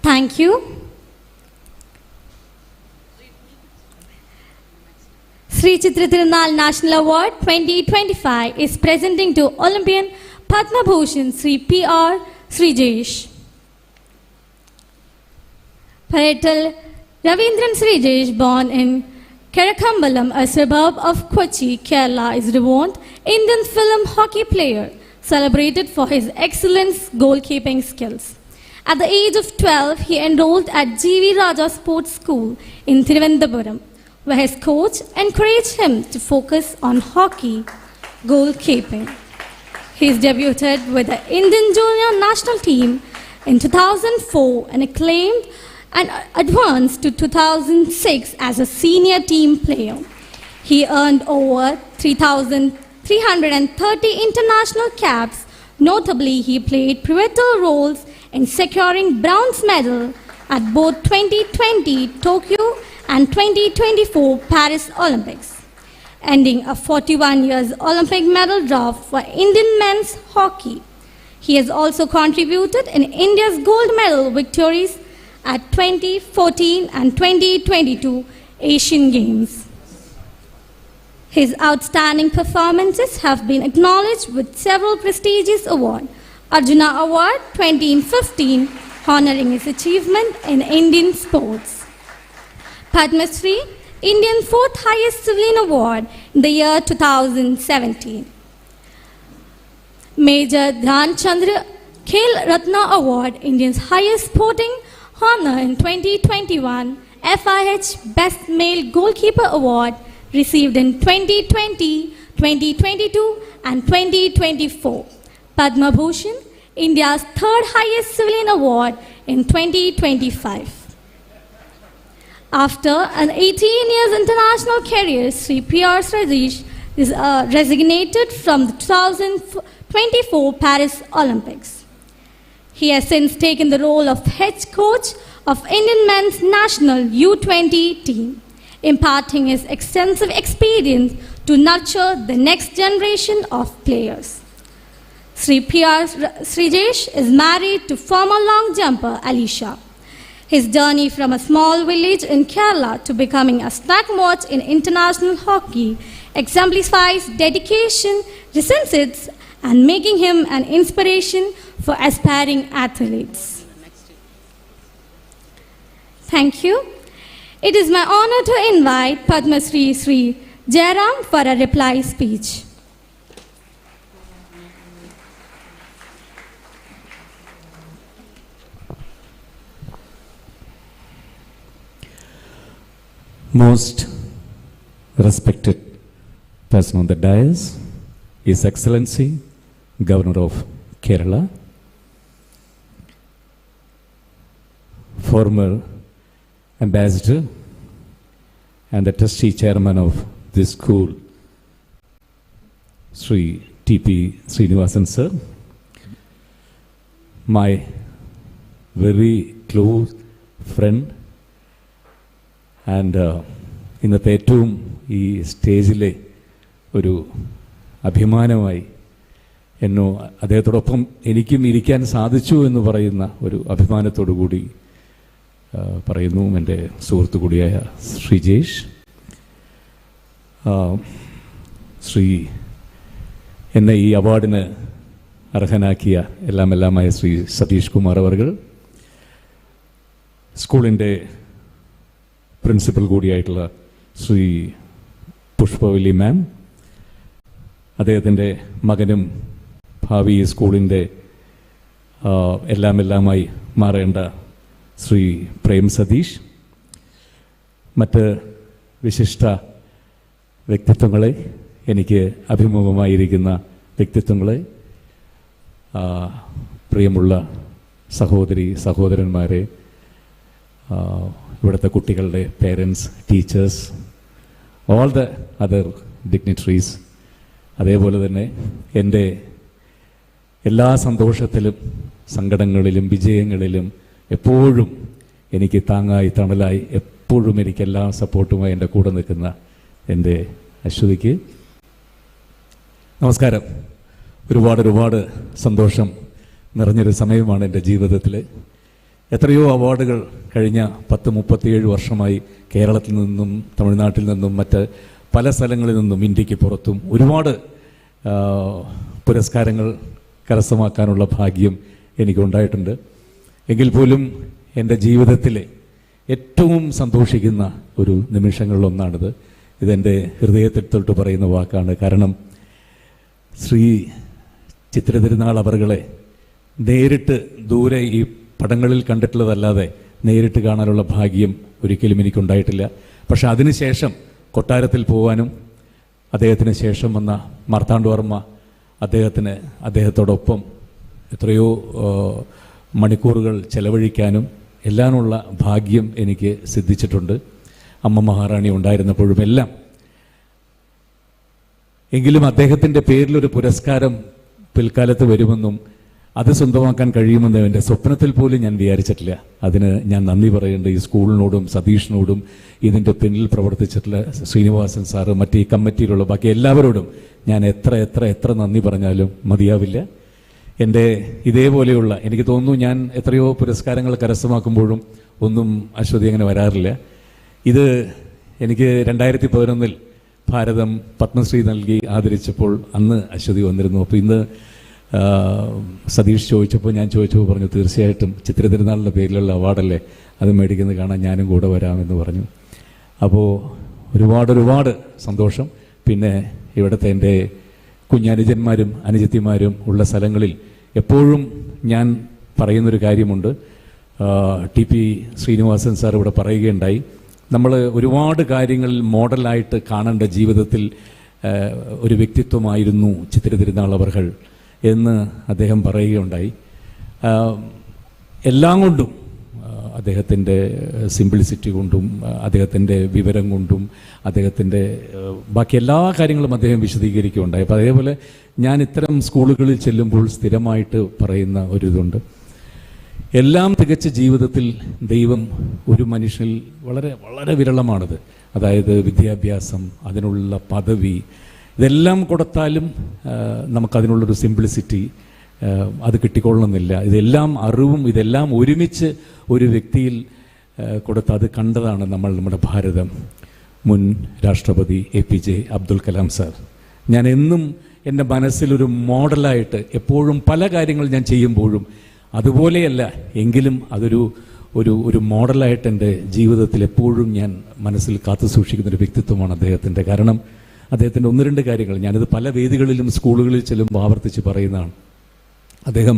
Thank you. Sree Thirunal National Award 2025 is presenting to Olympian Padma Bhushan Sri P.R. Sreejesh. Paretal Ravindran Sreejesh, born in Karakambalam, a suburb of Kochi, Kerala, is a renowned Indian film hockey player, celebrated for his excellent goalkeeping skills. At the age of 12, he enrolled at G.V. Raja Sports School in Thiruvananthapuram, where his coach encouraged him to focus on hockey goalkeeping. He debuted with the Indian junior national team in 2004 and acclaimed and advanced to 2006 as a senior team player. He earned over 3,330 international caps. Notably, he played pivotal roles in securing bronze medal at both 2020 Tokyo and 2024 Paris Olympics, ending a 41 years Olympic medal drought for Indian men's hockey. He has also contributed in India's gold medal victories at 2014 and 2022 Asian Games. His outstanding performances have been acknowledged with several prestigious awards. Arjuna Award 2015, honoring his achievement in Indian sports. Padma Sree, Indian fourth highest civilian award in the year 2017. Major Dhyan Chandra Khel Ratna Award, India's highest sporting honor in 2021. FIH Best Male Goalkeeper Award received in 2020, 2022 and 2024. Padma Bhushan, India's third highest civilian award in 2025. After an 18 years international career, Sree Sadish is resignated from the 2024 Paris Olympics. He has since taken the role of head coach of Indian men's national U20 team, imparting his extensive experience to nurture the next generation of players. Sree Srijesh is married to former long jumper Alisha. His journey from a small village in Kerala to becoming a stalwart in international hockey exemplifies dedication, resilience, and making him an inspiration for aspiring athletes. Thank you. It is my honor to invite Padma Sree Sree Jairam for a reply speech. Most respected person on the dais, His Excellency, Governor of Kerala, former Ambassador and the Trustee Chairman of this school, Sri T.P. Srinivasan Sir, my very close friend, and ഇന്നത്തെ ഏറ്റവും ഈ സ്റ്റേജിലെ ഒരു അഭിമാനമായി എന്നോ അദ്ദേഹത്തോടൊപ്പം എനിക്കും ഇരിക്കാൻ സാധിച്ചു എന്ന് പറയുന്ന ഒരു അഭിമാനത്തോടു കൂടി പറയുന്നു എൻ്റെ സുഹൃത്തു കൂടിയായ ശ്രീജേഷ്. ശ്രീ എന്നെ ഈ അവാർഡിന് അർഹനാക്കിയ എല്ലാമായ ശ്രീ സതീഷ് കുമാർ അവർകൾ, സ്കൂളിൻ്റെ പ്രിൻസിപ്പൽ കൂടിയായിട്ടുള്ള ശ്രീ പുഷ്പവല്ലി മാം, അദ്ദേഹത്തിൻ്റെ മകനും ഭാവി സ്കൂളിൻ്റെ എല്ലാമായി മാറേണ്ട ശ്രീ പ്രേം സതീഷ്, മറ്റ് വിശിഷ്ട വ്യക്തിത്വങ്ങളെ, എനിക്ക് അഭിമുഖമായിരിക്കുന്ന വ്യക്തിത്വങ്ങളെ, പ്രിയമുള്ള സഹോദരി സഹോദരന്മാരെ, ഇവിടുത്തെ കുട്ടികളുടെ parents, teachers, all the other dignitaries, അതേപോലെ തന്നെ എൻ്റെ എല്ലാ സന്തോഷത്തിലും സങ്കടങ്ങളിലും വിജയങ്ങളിലും എപ്പോഴും എനിക്ക് താങ്ങായി തണലായി എപ്പോഴും എനിക്ക് എല്ലാ സപ്പോർട്ടുമായി എൻ്റെ കൂടെ നിൽക്കുന്ന എൻ്റെ അശ്വതിക്ക് നമസ്കാരം. ഒരുപാട് സന്തോഷം നിറഞ്ഞൊരു സമയമാണ് എൻ്റെ ജീവിതത്തിൽ. എത്രയോ അവാർഡുകൾ കഴിഞ്ഞ 37 വർഷമായി കേരളത്തിൽ നിന്നും തമിഴ്നാട്ടിൽ നിന്നും മറ്റ് പല സ്ഥലങ്ങളിൽ നിന്നും ഇന്ത്യക്ക് പുറത്തും ഒരുപാട് പുരസ്കാരങ്ങൾ കരസ്ഥമാക്കാനുള്ള ഭാഗ്യം എനിക്കുണ്ടായിട്ടുണ്ട്. എങ്കിൽ പോലും എൻ്റെ ജീവിതത്തിലെ ഏറ്റവും സന്തോഷിക്കുന്ന ഒരു നിമിഷങ്ങളിലൊന്നാണിത്. ഇതെൻ്റെ ഹൃദയത്തിൽ തൊട്ട് പറയുന്ന വാക്കാണ്. കാരണം ശ്രീ ചിത്ര തിരുനാൾ അവറുകളെ നേരിട്ട് ദൂരെ ഈ പടങ്ങളിൽ കണ്ടിട്ടുള്ളതല്ലാതെ നേരിട്ട് കാണാനുള്ള ഭാഗ്യം ഒരിക്കലും എനിക്കുണ്ടായിട്ടില്ല. പക്ഷെ അതിനുശേഷം കൊട്ടാരത്തിൽ പോകാനും അദ്ദേഹത്തിന് ശേഷം വന്ന മാർത്താണ്ഡവർമ്മ അദ്ദേഹത്തോടൊപ്പം എത്രയോ മണിക്കൂറുകൾ ചെലവഴിക്കാനും എല്ലാനുള്ള ഭാഗ്യം എനിക്ക് സിദ്ധിച്ചിട്ടുണ്ട്. അമ്മ മഹാറാണി ഉണ്ടായിരുന്നപ്പോഴും എല്ലാം. എങ്കിലും അദ്ദേഹത്തിൻ്റെ പേരിലൊരു പുരസ്കാരം പിൽക്കാലത്ത് വരുമെന്നും അത് സ്വന്തമാക്കാൻ കഴിയുമെന്ന് എൻ്റെ സ്വപ്നത്തിൽ പോലും ഞാൻ വിചാരിച്ചിട്ടില്ല. അതിന് ഞാൻ നന്ദി പറയേണ്ട ഈ സ്കൂളിനോടും സതീഷിനോടും ഇതിൻ്റെ പിന്നിൽ പ്രവർത്തിച്ചിട്ടുള്ള ശ്രീനിവാസൻ സാറ്, മറ്റ് ഈ കമ്മിറ്റിയിലുള്ള ബാക്കി എല്ലാവരോടും ഞാൻ എത്ര നന്ദി പറഞ്ഞാലും മതിയാവില്ല. എൻ്റെ ഇതേപോലെയുള്ള, എനിക്ക് തോന്നുന്നു ഞാൻ എത്രയോ പുരസ്കാരങ്ങൾ കരസ്ഥമാക്കുമ്പോഴും ഒന്നും അശ്വതി അങ്ങനെ വരാറില്ല. ഇത് എനിക്ക് 2011 ഭാരതം പത്മശ്രീ നൽകി ആദരിച്ചപ്പോൾ അന്ന് അശ്വതി വന്നിരുന്നു. അപ്പോൾ ഇന്ന് സതീഷ് ചോദിച്ചപ്പോൾ ഞാൻ ചോദിച്ചപ്പോൾ പറഞ്ഞു, തീർച്ചയായിട്ടും ചിത്ര തിരുനാളിൻ്റെ പേരിലുള്ള അവാർഡല്ലേ, അത് മേടിക്കുന്നത് കാണാൻ ഞാനും കൂടെ വരാമെന്ന് പറഞ്ഞു. അപ്പോൾ ഒരുപാട് സന്തോഷം. പിന്നെ ഇവിടുത്തെ എൻ്റെ കുഞ്ഞനുജന്മാരും അനുജത്തിമാരും ഉള്ള സ്ഥലങ്ങളിൽ എപ്പോഴും ഞാൻ പറയുന്നൊരു കാര്യമുണ്ട്. TP ശ്രീനിവാസൻ സാർ ഇവിടെ പറയുകയുണ്ടായി, നമ്മൾ ഒരുപാട് കാര്യങ്ങളിൽ മോഡലായിട്ട് കാണേണ്ട ജീവിതത്തിൽ ഒരു വ്യക്തിത്വമായിരുന്നു ചിത്ര തിരുനാൾ അവർകൾ എന്ന് അദ്ദേഹം പറയുകയുണ്ടായി. എല്ലാം കൊണ്ടും, അദ്ദേഹത്തിൻ്റെ സിംപ്ലിസിറ്റി കൊണ്ടും അദ്ദേഹത്തിൻ്റെ വിവരം കൊണ്ടും അദ്ദേഹത്തിൻ്റെ ബാക്കി എല്ലാ കാര്യങ്ങളും അദ്ദേഹം വിശദീകരിക്കുകയുണ്ടായി. അപ്പോൾ അതേപോലെ ഞാൻ ഇത്തരം സ്കൂളുകളിൽ ചെല്ലുമ്പോൾ സ്ഥിരമായിട്ട് പറയുന്ന ഒരിതുണ്ട്, എല്ലാം തികച്ച ജീവിതത്തിൽ ദൈവം ഒരു മനുഷ്യനിൽ വളരെ വിരളമാണത്. അതായത് വിദ്യാഭ്യാസം, അതിനുള്ള പദവി, ഇതെല്ലാം കൊടുത്താലും നമുക്കതിനുള്ളൊരു സിംപ്ലിസിറ്റി അത് കിട്ടിക്കൊള്ളണമെന്നില്ല. ഇതെല്ലാം അറിവും ഇതെല്ലാം ഒരുമിച്ച് ഒരു വ്യക്തിയിൽ കൊടുത്ത് അത് കണ്ടതാണ് നമ്മുടെ ഭാരതം. മുൻ രാഷ്ട്രപതി APJ അബ്ദുൽ കലാം സാർ. ഞാൻ എന്നും എൻ്റെ മനസ്സിലൊരു മോഡലായിട്ട് എപ്പോഴും പല കാര്യങ്ങൾ ഞാൻ ചെയ്യുമ്പോഴും അതുപോലെയല്ല എങ്കിലും ഒരു മോഡലായിട്ട് എൻ്റെ ജീവിതത്തിൽ എപ്പോഴും ഞാൻ മനസ്സിൽ കാത്തു സൂക്ഷിക്കുന്നൊരു വ്യക്തിത്വമാണ് അദ്ദേഹത്തിൻ്റെ. കാരണം അദ്ദേഹത്തിൻ്റെ 1-2 കാര്യങ്ങൾ ഞാനിത് പല വേദികളിലും സ്കൂളുകളിൽ ചെല്ലുമ്പോൾ ആവർത്തിച്ച് പറയുന്നതാണ്. അദ്ദേഹം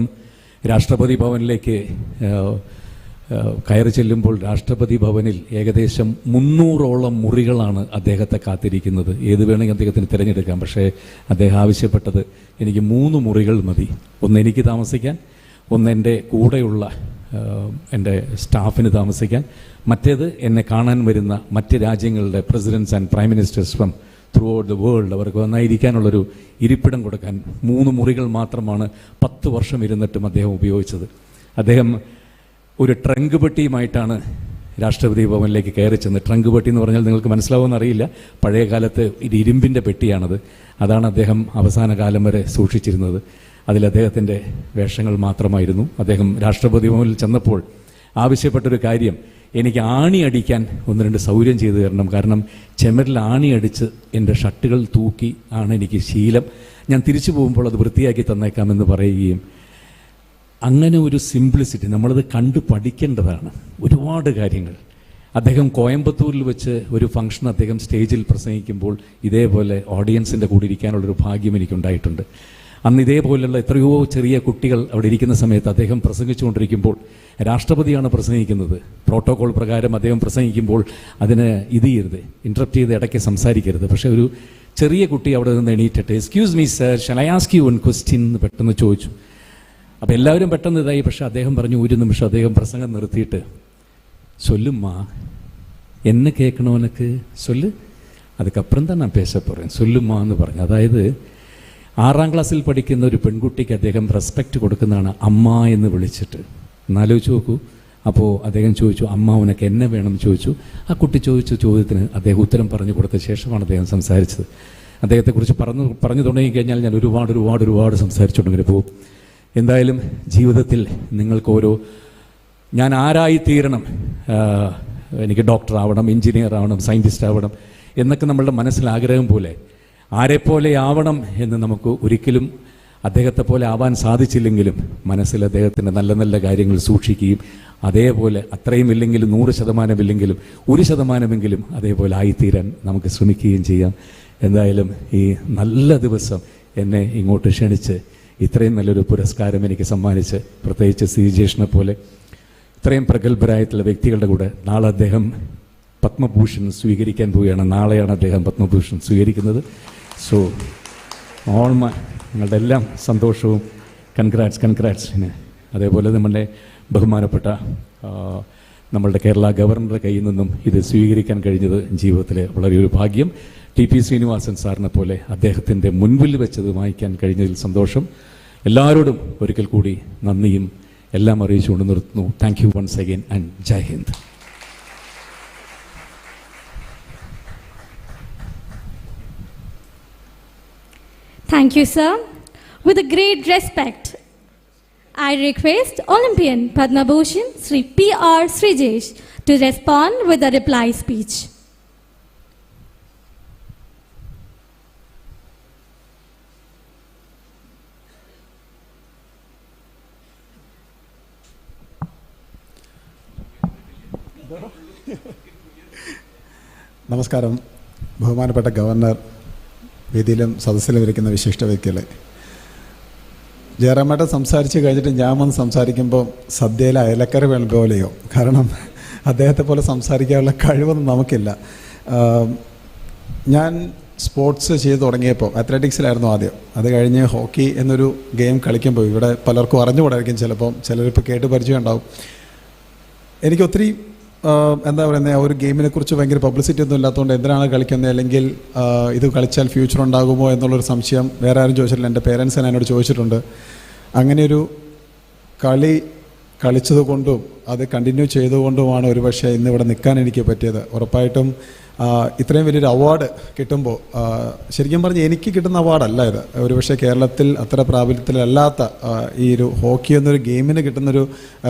രാഷ്ട്രപതി ഭവനിലേക്ക് കയറി ചെല്ലുമ്പോൾ രാഷ്ട്രപതി ഭവനിൽ ഏകദേശം 300ഓളം മുറികളാണ് അദ്ദേഹത്തെ കാത്തിരിക്കുന്നത്. ഏത് വേണമെങ്കിൽ അദ്ദേഹത്തിന് തിരഞ്ഞെടുക്കാം. പക്ഷേ അദ്ദേഹം ആവശ്യപ്പെട്ടത്, എനിക്ക് 3 മുറികൾ മതി. ഒന്ന് എനിക്ക് താമസിക്കാൻ, ഒന്ന് എൻ്റെ കൂടെയുള്ള എൻ്റെ സ്റ്റാഫിന് താമസിക്കാൻ, മറ്റേത് എന്നെ കാണാൻ വരുന്ന മറ്റ് രാജ്യങ്ങളുടെ presidents and prime ministers from throughout the world അവർക്ക് വന്നായിരിക്കാനുള്ളൊരു ഇരിപ്പിടം കൊടുക്കാൻ 3 മുറികൾ മാത്രമാണ് 10 വർഷം ഇരുന്നിട്ടും അദ്ദേഹം ഉപയോഗിച്ചത്. അദ്ദേഹം ഒരു ട്രങ്ക് പെട്ടിയുമായിട്ടാണ് രാഷ്ട്രപതി ഭവനിലേക്ക് കയറി ചെന്നത്. ട്രങ്ക് പെട്ടി എന്ന് പറഞ്ഞാൽ നിങ്ങൾക്ക് മനസ്സിലാവുമെന്ന് അറിയില്ല. പഴയ കാലത്ത് ഇത് ഇരുമ്പിൻ്റെ പെട്ടിയാണത്. അതാണ് അദ്ദേഹം അവസാന കാലം വരെ സൂക്ഷിച്ചിരുന്നത്. അതിൽ അദ്ദേഹത്തിൻ്റെ വേഷങ്ങൾ മാത്രമായിരുന്നു. അദ്ദേഹം രാഷ്ട്രപതി ഭവനിൽ ചെന്നപ്പോൾ ആവശ്യപ്പെട്ടൊരു കാര്യം, എനിക്ക് ആണി അടിക്കാൻ 1-2 സൗകര്യം ചെയ്തു തരണം. കാരണം ചെമരിൽ ആണി അടിച്ച് എൻ്റെ ഷർട്ടുകൾ തൂക്കി ആണ് എനിക്ക് ശീലം. ഞാൻ തിരിച്ചു പോകുമ്പോൾ അത് വൃത്തിയാക്കി തന്നേക്കാമെന്ന് പറയുകയും, അങ്ങനെ ഒരു സിംപ്ലിസിറ്റി നമ്മളത് കണ്ടു പഠിക്കേണ്ടതാണ്. ഒരുപാട് കാര്യങ്ങൾ. അദ്ദേഹം കോയമ്പത്തൂരിൽ വെച്ച് ഒരു ഫംഗ്ഷൻ അദ്ദേഹം സ്റ്റേജിൽ പ്രസംഗിക്കുമ്പോൾ ഇതേപോലെ ഓഡിയൻസിൻ്റെ കൂടെ ഇരിക്കാനുള്ളൊരു ഭാഗ്യം എനിക്കുണ്ടായിട്ടുണ്ട്. അന്ന് ഇതേപോലെയുള്ള എത്രയോ ചെറിയ കുട്ടികൾ അവിടെ ഇരിക്കുന്ന സമയത്ത് അദ്ദേഹം പ്രസംഗിച്ചുകൊണ്ടിരിക്കുമ്പോൾ, രാഷ്ട്രപതിയാണ് പ്രസംഗിക്കുന്നത്, പ്രോട്ടോകോൾ പ്രകാരം അദ്ദേഹം പ്രസംഗിക്കുമ്പോൾ അതിന് ഇത് ചെയ്യരുത്, ഇൻറ്ററപ്റ്റ് ചെയ്ത് ഇടയ്ക്ക് സംസാരിക്കരുത്. പക്ഷേ ഒരു ചെറിയ കുട്ടി അവിടെ നിന്ന് എണീറ്റിട്ട്, excuse me sir, shall I ask you one question എന്ന് പെട്ടെന്ന് ചോദിച്ചു. അപ്പോൾ എല്ലാവരും പെട്ടെന്ന് ഇതായി. പക്ഷേ അദ്ദേഹം പറഞ്ഞു, ഒരു നിമിഷം അദ്ദേഹം പ്രസംഗം നിർത്തിയിട്ട്, சொல்லுமா എന്നെ കേൾക്കണവനക്ക് சொல்லு, அதுக்கப்புறம் தான் நான் பேச போகிறேன், சொல்லுமா എന്ന് പറഞ്ഞു. അതായത് 6ാം ക്ലാസ്സിൽ പഠിക്കുന്ന ഒരു പെൺകുട്ടിക്ക് അദ്ദേഹം റെസ്പെക്റ്റ് കൊടുക്കുന്നതാണ് അമ്മ എന്ന് വിളിച്ചിട്ട്. എന്നാലോചിച്ച് നോക്കൂ. അപ്പോൾ അദ്ദേഹം ചോദിച്ചു, അമ്മ ഉനക്ക് എന്നെ വേണം ചോദിച്ചു. ആ കുട്ടി ചോദിച്ച ചോദ്യത്തിന് അദ്ദേഹം ഉത്തരം പറഞ്ഞു കൊടുത്ത ശേഷമാണ് അദ്ദേഹം സംസാരിച്ചത്. അദ്ദേഹത്തെക്കുറിച്ച് പറഞ്ഞു തുടങ്ങിക്കഴിഞ്ഞാൽ ഞാൻ ഒരുപാട് സംസാരിച്ചുകൊണ്ടിങ്ങനെ പോകും. എന്തായാലും ജീവിതത്തിൽ നിങ്ങൾക്ക് ഞാൻ ആരായിത്തീരണം, എനിക്ക് ഡോക്ടർ ആവണം, എഞ്ചിനീയർ ആവണം, സയൻറ്റിസ്റ്റ് ആവണം എന്നൊക്കെ നമ്മളുടെ മനസ്സിൽ ആഗ്രഹം പോലെ ആരെപ്പോലെ ആവണം എന്ന് നമുക്ക് ഒരിക്കലും അദ്ദേഹത്തെ പോലെ ആവാൻ സാധിച്ചില്ലെങ്കിലും മനസ്സിൽ അദ്ദേഹത്തിൻ്റെ നല്ല നല്ല കാര്യങ്ങൾ സൂക്ഷിക്കുകയും അതേപോലെ അത്രയും ഇല്ലെങ്കിലും 100% ഇല്ലെങ്കിലും 1% അതേപോലെ ആയിത്തീരാൻ നമുക്ക് ശ്രമിക്കുകയും ചെയ്യാം. എന്തായാലും ഈ നല്ല ദിവസം എന്നെ ഇങ്ങോട്ട് ക്ഷണിച്ച് ഇത്രയും നല്ലൊരു പുരസ്കാരം എനിക്ക് സമ്മാനിച്ച്, പ്രത്യേകിച്ച് ശ്രീജേഷിനെ പോലെ ഇത്രയും പ്രഗത്ഭരായിട്ടുള്ള വ്യക്തികളുടെ കൂടെ നാളെ അദ്ദേഹം പത്മഭൂഷൺ സ്വീകരിക്കാൻ പോവുകയാണ്. നാളെയാണ് അദ്ദേഹം പത്മഭൂഷൺ സ്വീകരിക്കുന്നത്. സോ നിങ്ങളുടെ എല്ലാം സന്തോഷവും കൺഗ്രാറ്റ്സ്. അതേപോലെ നമ്മളുടെ ബഹുമാനപ്പെട്ട നമ്മളുടെ കേരള ഗവർണറുടെ കയ്യിൽ നിന്നും ഇത് സ്വീകരിക്കാൻ കഴിഞ്ഞത് ജീവിതത്തിലെ വളരെ ഒരു ഭാഗ്യം. TP ശ്രീനിവാസൻ സാറിനെ പോലെ അദ്ദേഹത്തിൻ്റെ മുൻപിൽ വെച്ചത് വായിക്കാൻ കഴിഞ്ഞതിൽ സന്തോഷം. എല്ലാവരോടും ഒരിക്കൽ കൂടി നന്ദിയും എല്ലാം അറിയിച്ചുകൊണ്ട് നിർത്തുന്നു. Thank you once again and Jai Hind. Thank you, sir. With a great respect, I request Olympian Padma Bhushan Sri P.R. Srijesh to respond with a reply speech. നമസ്കാരം. ബഹുമാനപ്പെട്ട ഗവർണർ, വേദിയിലും സദസ്സിലും ഇരിക്കുന്ന വിശിഷ്ട വ്യക്തികളെ, ജയറാമേട്ടൻ സംസാരിച്ച് കഴിഞ്ഞിട്ട് ഞാൻ വന്ന് സംസാരിക്കുമ്പോൾ സദ്യയിലെ അയലക്കറി പോലെയോ, കാരണം അദ്ദേഹത്തെ പോലെ സംസാരിക്കാനുള്ള കഴിവൊന്നും നമുക്കില്ല. ഞാൻ സ്പോർട്സ് ചെയ്ത് തുടങ്ങിയപ്പോൾ അത്ലറ്റിക്സിലായിരുന്നു ആദ്യം. അത് കഴിഞ്ഞ് ഹോക്കി എന്നൊരു ഗെയിം കളിക്കുമ്പോൾ ഇവിടെ പലർക്കും അറിഞ്ഞുകൂടായിരിക്കും, ചിലരിപ്പോൾ കേട്ട് പരിചയം ഉണ്ടാവും. എനിക്കൊത്തിരി എന്താ പറയുന്നത്, ഒരു ഗെയിമിനെ കുറിച്ച് ഭയങ്കര പബ്ലിസിറ്റി ഒന്നും ഇല്ലാത്തതുകൊണ്ട് എന്തിനാണ് കളിക്കുന്നത്, അല്ലെങ്കിൽ ഇത് കളിച്ചാൽ ഫ്യൂച്ചർ ഉണ്ടാകുമോ എന്നുള്ളൊരു സംശയം വേറെ ആരും ചോദിച്ചിട്ടില്ല. എൻ്റെ പേരൻസ് എന്നോട് ചോദിച്ചിട്ടുണ്ട്. അങ്ങനെയൊരു കളിച്ചതുകൊണ്ടും അത് കണ്ടിന്യൂ ചെയ്തുകൊണ്ടുമാണ് ഒരുപക്ഷെ ഇന്നിവിടെ നിൽക്കാൻ എനിക്ക് പറ്റിയത്. ഉറപ്പായിട്ടും ഇത്രയും വലിയൊരു അവാർഡ് കിട്ടുമ്പോൾ, ശരിക്കും പറഞ്ഞ് എനിക്ക് കിട്ടുന്ന അവാർഡല്ല ഇത്. ഒരുപക്ഷെ കേരളത്തിൽ അത്ര പ്രാബല്യത്തിലല്ലാത്ത ഈ ഒരു ഹോക്കി എന്നൊരു ഗെയിമിന് കിട്ടുന്നൊരു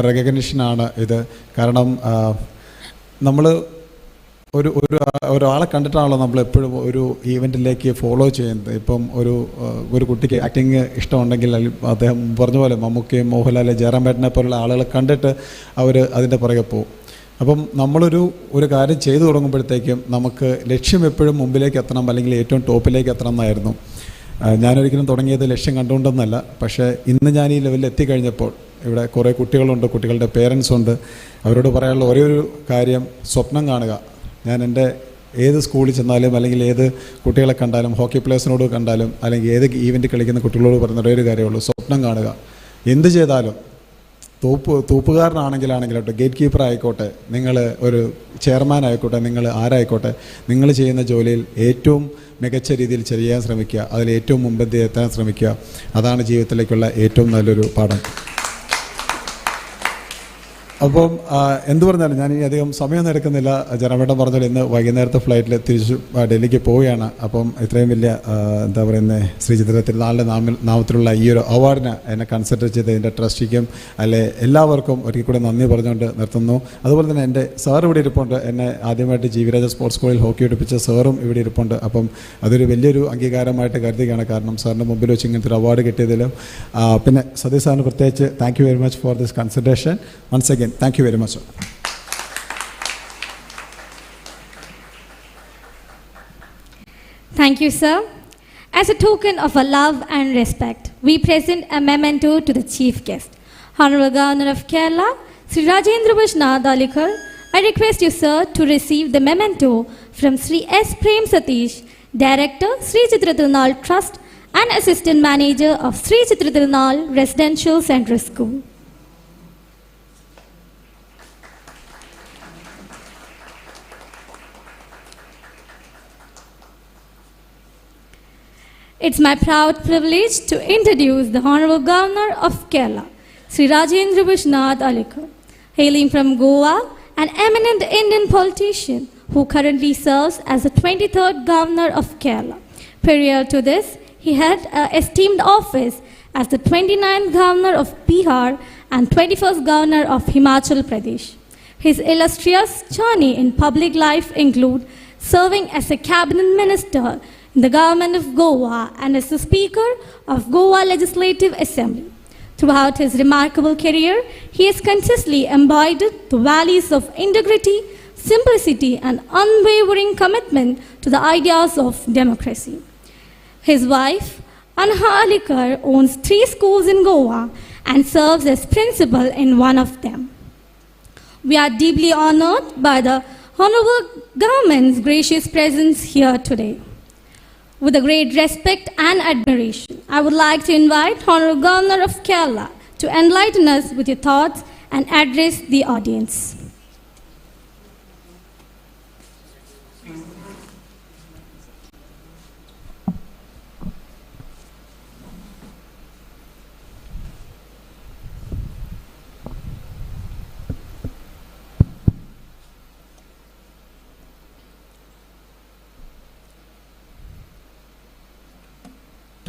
റെക്കഗ്നിഷനാണ് ഇത്. കാരണം നമ്മൾ ഒരാളെ കണ്ടിട്ടാണല്ലോ നമ്മൾ എപ്പോഴും ഒരു ഈവൻറ്റിലേക്ക് ഫോളോ ചെയ്യുന്നത്. ഇപ്പം ഒരു കുട്ടിക്ക് ആക്ടിങ് ഇഷ്ടമുണ്ടെങ്കിൽ അദ്ദേഹം പറഞ്ഞ പോലെ മമ്മൂക്കയും മോഹൻലാൽ, ജയറാമേട്ടനെ പോലുള്ള ആളുകളെ കണ്ടിട്ട് അവർ അതിൻ്റെ പുറകെ പോകും. അപ്പം നമ്മളൊരു കാര്യം ചെയ്തു തുടങ്ങുമ്പോഴത്തേക്കും നമുക്ക് ലക്ഷ്യം എപ്പോഴും മുമ്പിലേക്ക് എത്തണം, അല്ലെങ്കിൽ ഏറ്റവും ടോപ്പിലേക്ക് എത്തണം എന്നായിരുന്നു. ഞാനൊരിക്കലും തുടങ്ങിയത് ലക്ഷ്യം കണ്ടുകൊണ്ടെന്നല്ല. പക്ഷേ ഇന്ന് ഞാൻ ഈ ലെവലിൽ എത്തിക്കഴിഞ്ഞപ്പോൾ ഇവിടെ കുറേ കുട്ടികളുണ്ട്, കുട്ടികളുടെ പേരൻസ് ഉണ്ട്. അവരോട് പറയാനുള്ള ഒരേ ഒരു കാര്യം, സ്വപ്നം കാണുക. ഞാൻ എൻ്റെ ഏത് സ്കൂളിൽ ചെന്നാലും, അല്ലെങ്കിൽ ഏത് കുട്ടികളെ കണ്ടാലും, ഹോക്കി പ്ലേയേഴ്സിനോട് കണ്ടാലും, അല്ലെങ്കിൽ ഏത് ഈവൻറ്റ് കളിക്കുന്ന കുട്ടികളോട് പറയുന്ന ഒരേ ഒരു കാര്യമുള്ളൂ, സ്വപ്നം കാണുക. എന്ത് ചെയ്താലും, തൂപ്പുകാരനാണെങ്കിലാണെങ്കിലോട്ടെ, ഗേറ്റ് കീപ്പർ ആയിക്കോട്ടെ, നിങ്ങൾ ഒരു ചെയർമാൻ ആയിക്കോട്ടെ, നിങ്ങൾ ആരായിക്കോട്ടെ, നിങ്ങൾ ചെയ്യുന്ന ജോലിയിൽ ഏറ്റവും മികച്ച രീതിയിൽ ചെയ്യാൻ ശ്രമിക്കുക, അതിൽ ഏറ്റവും മുമ്പന്തി എത്താൻ ശ്രമിക്കുക. അതാണ് ജീവിതത്തിലേക്കുള്ള ഏറ്റവും നല്ലൊരു പാഠം. അപ്പം എന്ത് പറഞ്ഞാലും ഞാൻ ഇനി അധികം സമയമൊന്നും എടുക്കുന്നില്ല. ജയറാമേട്ടൻ പറഞ്ഞാൽ ഇന്ന് വൈകുന്നേരത്തെ ഫ്ലൈറ്റിൽ തിരിച്ചു ഡൽഹിക്ക് പോവുകയാണ്. അപ്പം ഇത്രയും വലിയ എന്താ പറയുന്നത്, ശ്രീ ചിത്ര തിരുനാളിൻ്റെ നാമത്തിലുള്ള ഈ ഒരു അവാർഡിന് എന്നെ കൺസിഡർ ചെയ്ത് എൻ്റെ ട്രസ്റ്റിക്കും എല്ലാവർക്കും ഒരിക്കൽ കൂടെ നന്ദി പറഞ്ഞുകൊണ്ട് നിർത്തുന്നു. അതുപോലെ തന്നെ എൻ്റെ സാർ ഇവിടെ ഇരിപ്പുണ്ട്. എന്നെ ആദ്യമായിട്ട് ജീവിരാജ സ്പോർട്സ് സ്കൂളിൽ ഹോക്കി പഠിപ്പിച്ച സാറും ഇവിടെ ഇരിപ്പുണ്ട്. അപ്പം അതൊരു വലിയൊരു അംഗീകാരമായിട്ട് കരുതുകയാണ്. കാരണം സാറിൻ്റെ മുമ്പിൽ വെച്ച് ഇങ്ങനത്തെ ഒരു അവാർഡ് കിട്ടിയതിലും പിന്നെ സതീഷ് സാറിന് പ്രത്യേകിച്ച് thank you very much for this consideration. Once again thank you very much, sir. Thank you, sir. As a token of our love and respect, we present a memento to the chief guest, Honorable Governor of Kerala, Sri Rajendra Vishnath Alikar. I request you, sir, to receive the memento from Sri S. Prem Satish, Director, Sri Chithira Thirunal Trust and Assistant Manager of Sri Chithira Thirunal Residential Central School. It's my proud privilege to introduce the Honorable Governor of Kerala, Sri Rajendra Vishnath Alikar. Hailing from Goa, an eminent Indian politician who currently serves as the 23rd Governor of Kerala. Prior to this, he had an esteemed office as the 29th Governor of Bihar and 21st Governor of Himachal Pradesh. His illustrious journey in public life include serving as a cabinet minister in the government of Goa and as the Speaker of Goa Legislative Assembly. Throughout his remarkable career, he has consistently embodied the values of integrity, simplicity, and unwavering commitment to the ideas of democracy. His wife, Anha Alikar, owns 3 schools in Goa and serves as principal in one of them. We are deeply honored by the Honorable Government's gracious presence here today. With a great respect and admiration, I would like to invite Honorable Governor of Kerala to enlighten us with your thoughts and address the audience.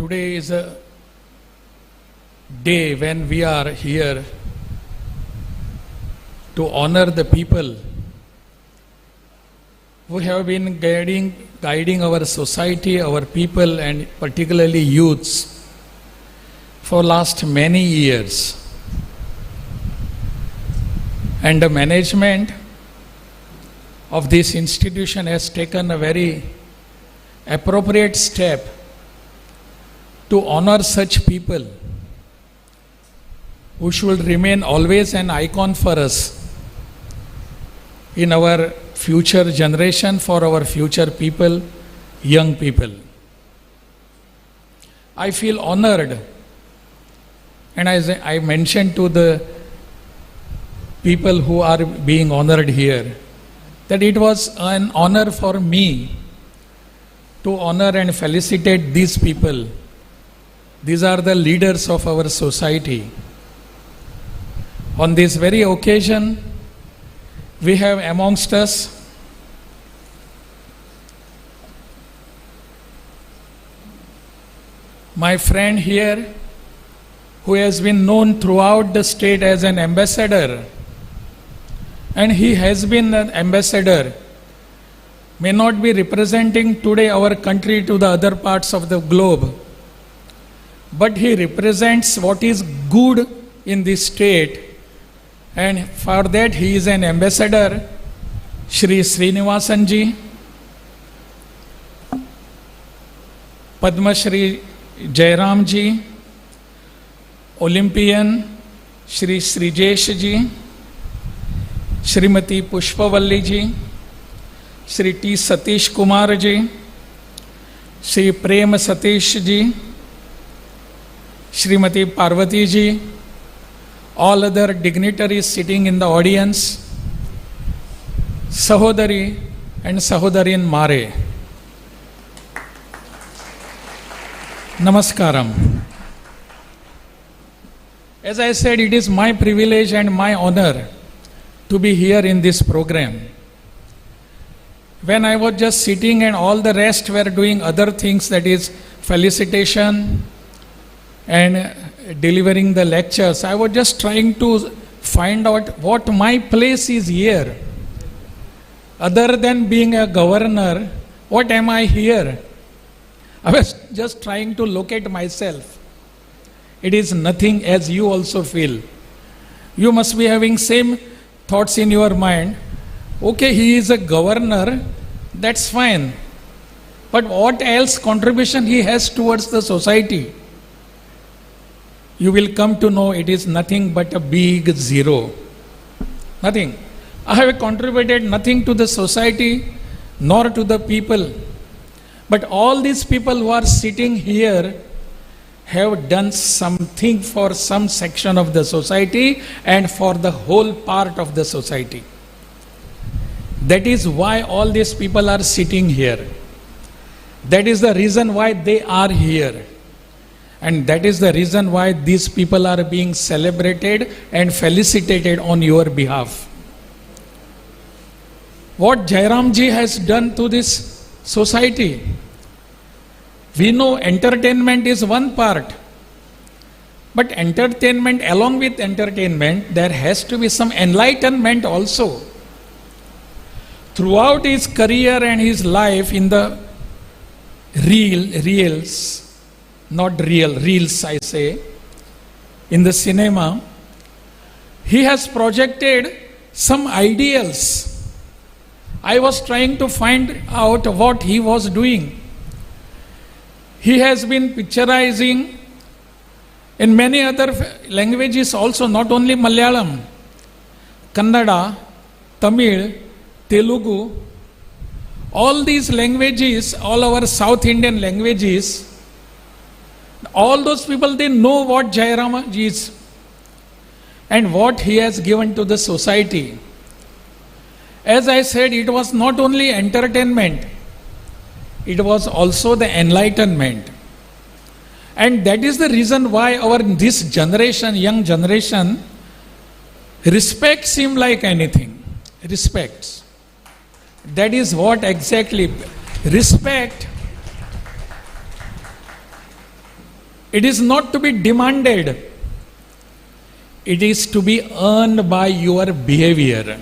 today is a day when we are here to honor the people who have been guiding our society, our people, and particularly youths for last many years. And the management of this institution has taken a very appropriate step to honor such people who should remain always an icon for us in our future generation, for our future people, young people. I feel honored, and as I mentioned to the people who are being honored here, that it was an honor for me to honor and felicitate these people. These are the leaders of our society. On this very occasion, we have amongst us my friend here, who has been known throughout the state as an ambassador, and he has been an ambassador, may not be representing today our country to the other parts of the globe, but he represents what is good in this state, and for that he is an ambassador, Sri Srinivasanji, Padma Shri Jairamji, Olympian Shri Srijeshji, Srimati Pushpavalli ji, Shri T. Satish Kumar ji, Shri Prem Satish ji, Srimati Parvati ji, all other dignitaries sitting in the audience, Sahodari and Sahodarin Mare. Namaskaram. As I said, it is my privilege and my honor to be here in this program. When I was just sitting and all the rest were doing other things, that is felicitation and delivering the lectures, I was just trying to find out what my place is here. Other than being a governor, what am I here? I was just trying to locate myself. It is nothing, as you also feel. You must be having same thoughts in your mind. Okay, he is a governor, that's fine. But what else contribution he has towards the society? You will come to know it is nothing but a big zero. Nothing. I have contributed nothing to the society nor to the people. But all these people who are sitting here have done something for some section of the society and for the whole part of the society. That is why all these people are sitting here. That is the reason why they are here. And that is the reason why these people are being celebrated and felicitated on your behalf. What Jairamji has done to this society, we know entertainment is one part. But entertainment, along with entertainment, there has to be some enlightenment also. Throughout his career and his life in the reels, I say, in the cinema, he has projected some ideals. I was trying to find out what he was doing. He has been picturizing in many other languages also, not only Malayalam, Kannada, Tamil, Telugu, all these languages, all our South Indian languages, all those people, they know what Jairam is and what he has given to the society. As I said, it was not only entertainment, it was also the enlightenment. And that is the reason why this generation, young generation, respects him like anything. Respects. That is what exactly. Respect It is not to be demanded. It is to be earned by your behavior.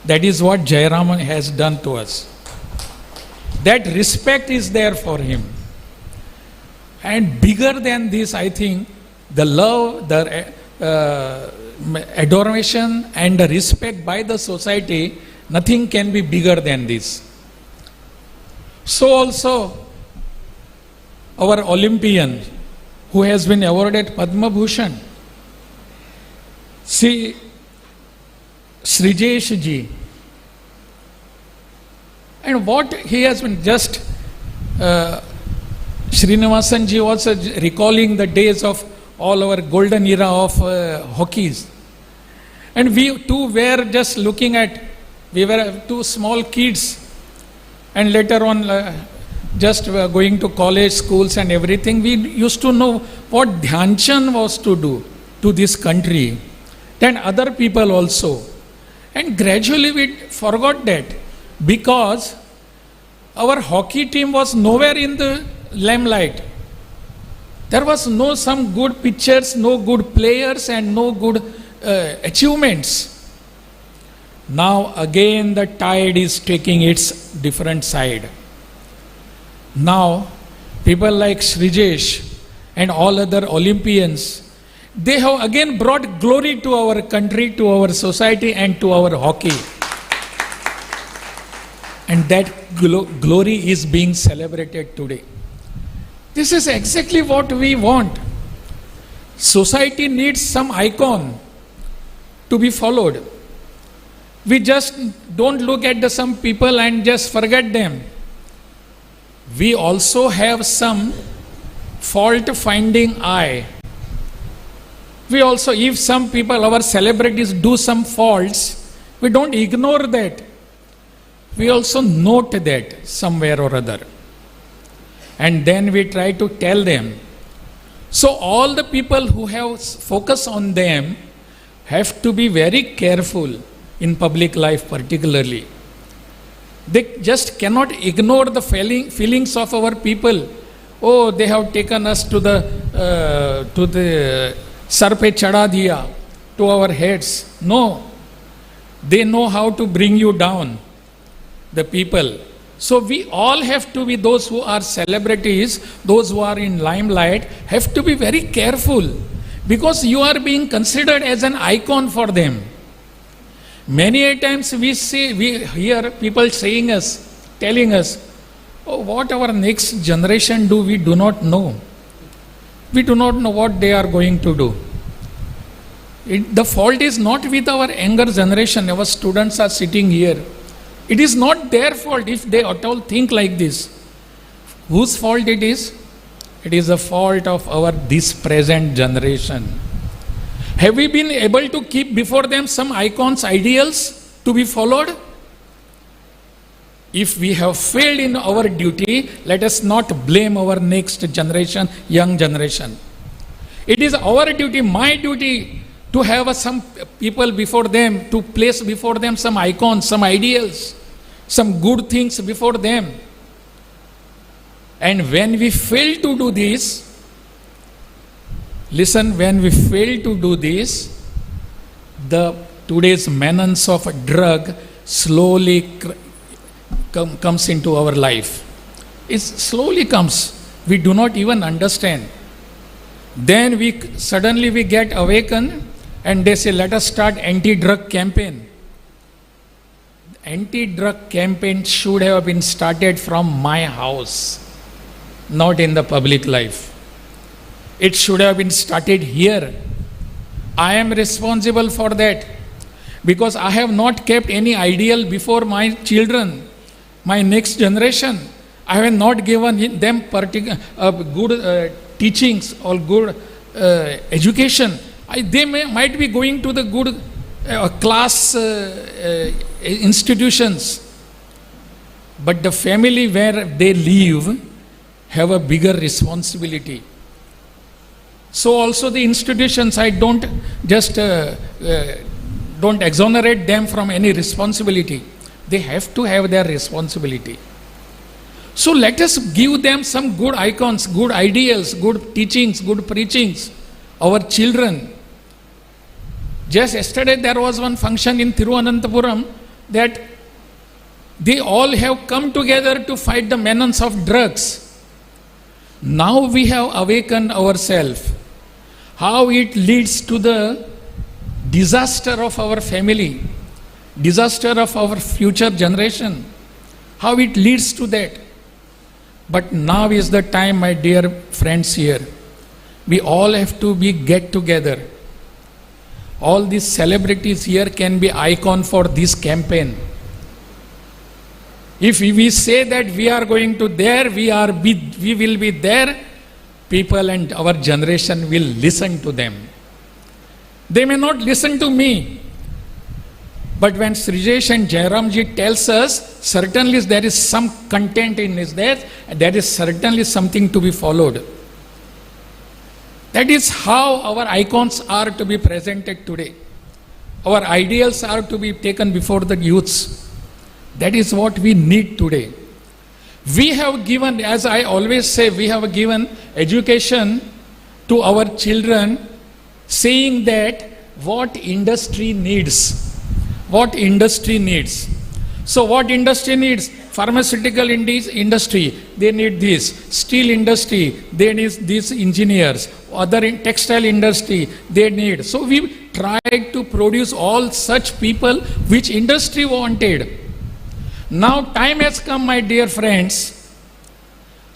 That is what Jayaraman has done to us. That respect is there for him. And bigger than this, I think, the love, the adoration and the respect by the society, nothing can be bigger than this. So also, our Olympian who has been awarded Padma Bhushan, see, Sree ji, and what he has been just, Srinivasan ji was recalling the days of all our golden era of hockeys. And we too were just looking at, we were two small kids, and later on just going to college, schools and everything, we used to know what Dhyan Chand was to do to this country, then other people also. And gradually we forgot that, because our hockey team was nowhere in the limelight. There was no some good pictures, no good players and no good achievements. Now again the tide is taking its different side. Now people like Srijesh and all other Olympians, they have again brought glory to our country, to our society and to our hockey. And that glory is being celebrated today. This is exactly what we want. Society needs some icon to be followed. We just don't look at some people and just forget them. We also have some fault-finding eye. We also, if some people, our celebrities do some faults, we don't ignore that. We also note that somewhere or other. And then we try to tell them. So all the people who have focus on them have to be very careful in public life particularly. They just cannot ignore the feelings of our people. Oh, they have taken us to the sar pe chada diya, to our heads. No, they know how to bring you down, the people. So we all have to be, those who are celebrities, those who are in limelight, have to be very careful, because you are being considered as an icon for them. Many a times we hear people saying us, telling us, oh, what our next generation do, we do not know. We do not know what they are going to do. The fault is not with our younger generation. Our students are sitting here. It is not their fault if they at all think like this. Whose fault it is? It is the fault of this present generation. Have we been able to keep before them some icons, ideals to be followed? If we have failed in our duty, let us not blame our next generation, young generation. It is our duty, my duty, to have some people before them, to place before them some icons, some ideals, some good things before them. And when we fail to do this, listen, when we fail to do this, today's menace of a drug slowly comes into our life. It slowly comes. We do not even understand. Then suddenly we get awakened and they say, let us start anti-drug campaign. Anti-drug campaign should have been started from my house, not in the public life. It should have been started here. I am responsible for that, because I have not kept any ideal before my children, my next generation. I have not given them good teachings or good education. They might be going to the good class institutions, but the family where they live have a bigger responsibility. So also the institutions, I don't just don't exonerate them from any responsibility. They have to have their responsibility. So let us give them some good icons, good ideals, good teachings, good preachings. Our children. Just yesterday there was one function in Thiruvananthapuram that they all have come together to fight the menace of drugs. Now we have awakened ourselves. How it leads to the disaster of our family, disaster of our future generation. How it leads to that. But now is the time, my dear friends here. We all have to get together. All these celebrities here can be icon for this campaign. If we say that we are going to there, we will be there, people and our generation will listen to them. They may not listen to me. But when Srijesh and Jairamji tells us, certainly there is some content in this, there is certainly something to be followed. That is how our icons are to be presented today. Our ideals are to be taken before the youths. That is what we need today. We have given, as I always say, we have given education to our children, saying that what industry needs. What industry needs. So what industry needs? Pharmaceutical industry, they need this. Steel industry, they need these engineers. Other textile industry, they need. So we tried to produce all such people which industry wanted. Now time has come, my dear friends.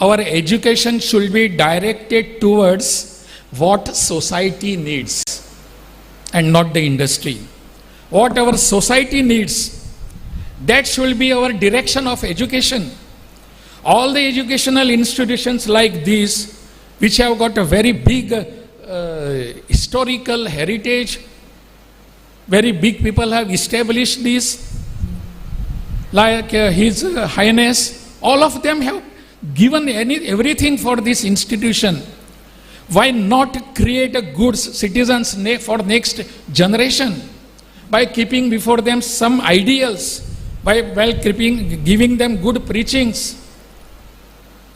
Our education should be directed towards what society needs and not the industry. What our society needs, that should be our direction of education. All the educational institutions like these, which have got a very big historical heritage, very big people have established this, like His Highness, all of them have given everything for this institution. Why not create a good citizens for next generation? By keeping before them some ideals, while giving them good preachings.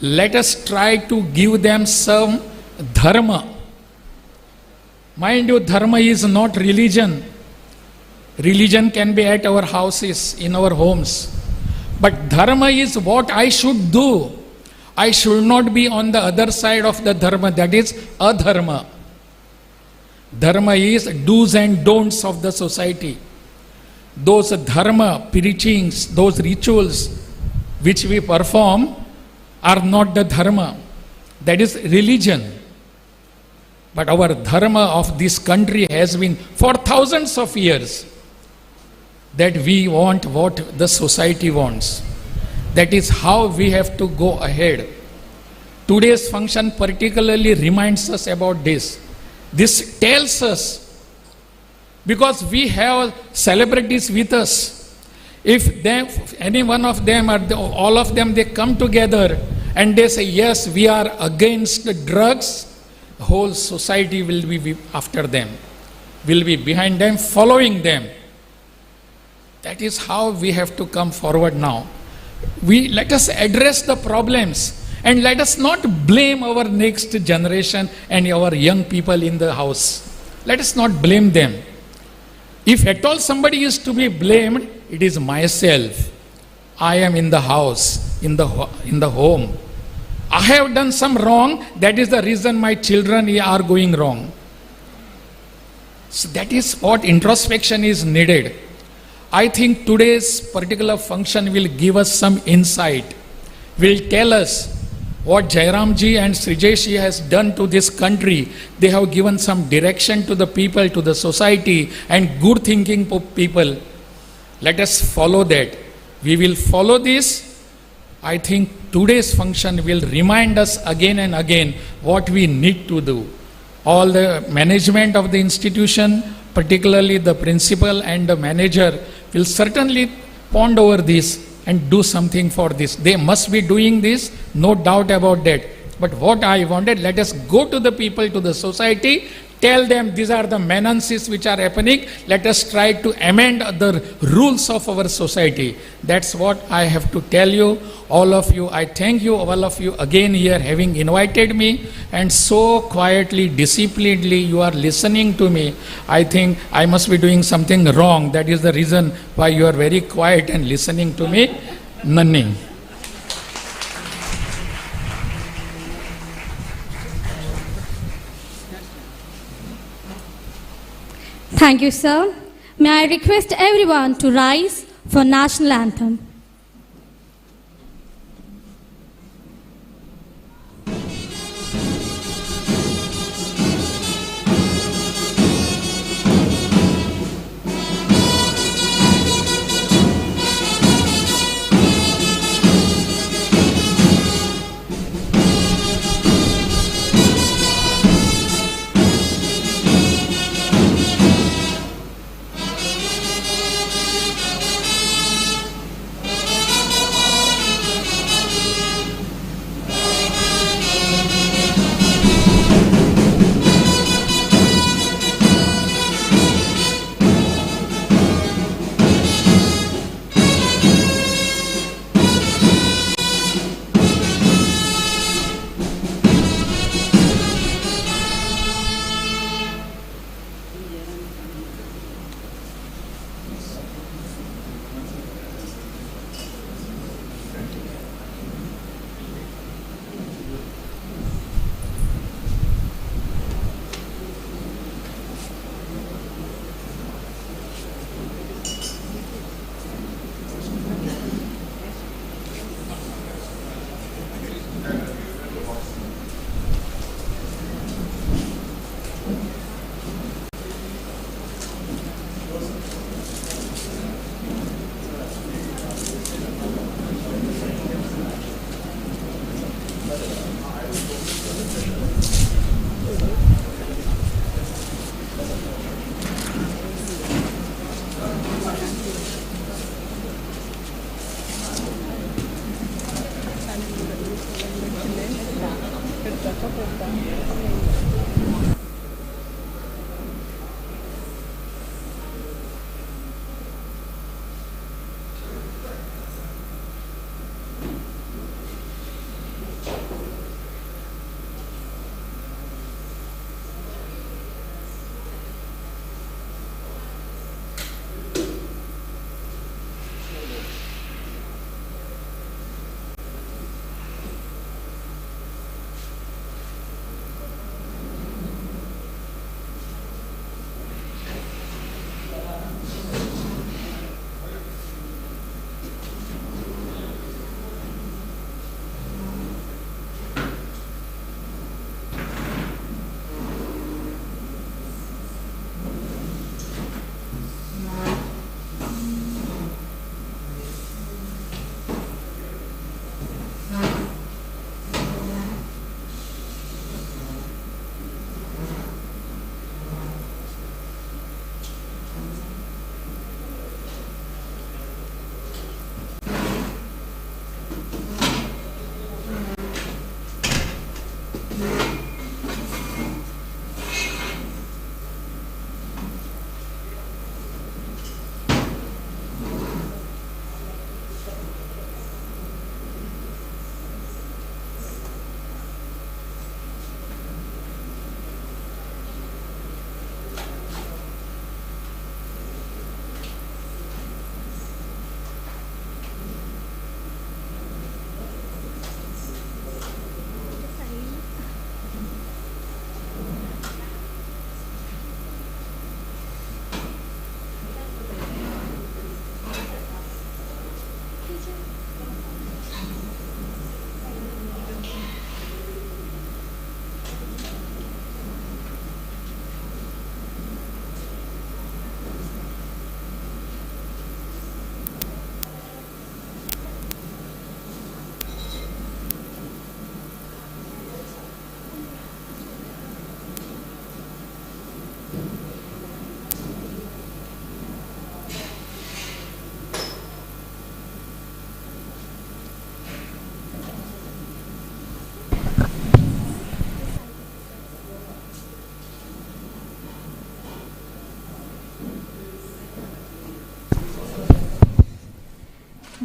Let us try to give them some dharma. Mind you, dharma is not religion. Religion can be at our houses, in our homes. But dharma is what I should do. I should not be on the other side of the dharma, that is adharma. Dharma is do's and don'ts of the society. Those dharma, preachings, those rituals which we perform are not the dharma. That is religion. But our dharma of this country has been for thousands of years that we want what the society wants. That is how we have to go ahead. Today's function particularly reminds us about this. This tells us, because we have celebrities with us. If any one of them or all of them, they come together and they say, yes, we are against the drugs, the whole society will be after them, will be behind them, following them. That is how we have to come forward now. Let us address the problems. And let us not blame our next generation and our young people in the house. Let us not blame them. If at all somebody is to be blamed, it is myself. I am in the house, in the home. I have done some wrong, that is the reason my children are going wrong. So that is what introspection is needed. I think today's particular function will give us some insight, will tell us what Jairamji and Srijesh has done to this country. They have given some direction to the people, to the society, and good thinking people. Let us follow that. We will follow this. I think today's function will remind us again and again what we need to do. All the management of the institution, particularly the principal and the manager, will certainly ponder over this and do something for this. They must be doing this, no doubt about that. But what I wanted, let us go to the people, to the society, tell them these are the menaces which are happening. Let us try to amend the rules of our society. That's what I have to tell you. All of you, I thank you, all of you again here having invited me, and so quietly, disciplinedly you are listening to me. I think I must be doing something wrong. That is the reason why you are very quiet and listening to me. Nanni. Thank you, sir. May I request everyone to rise for national anthem.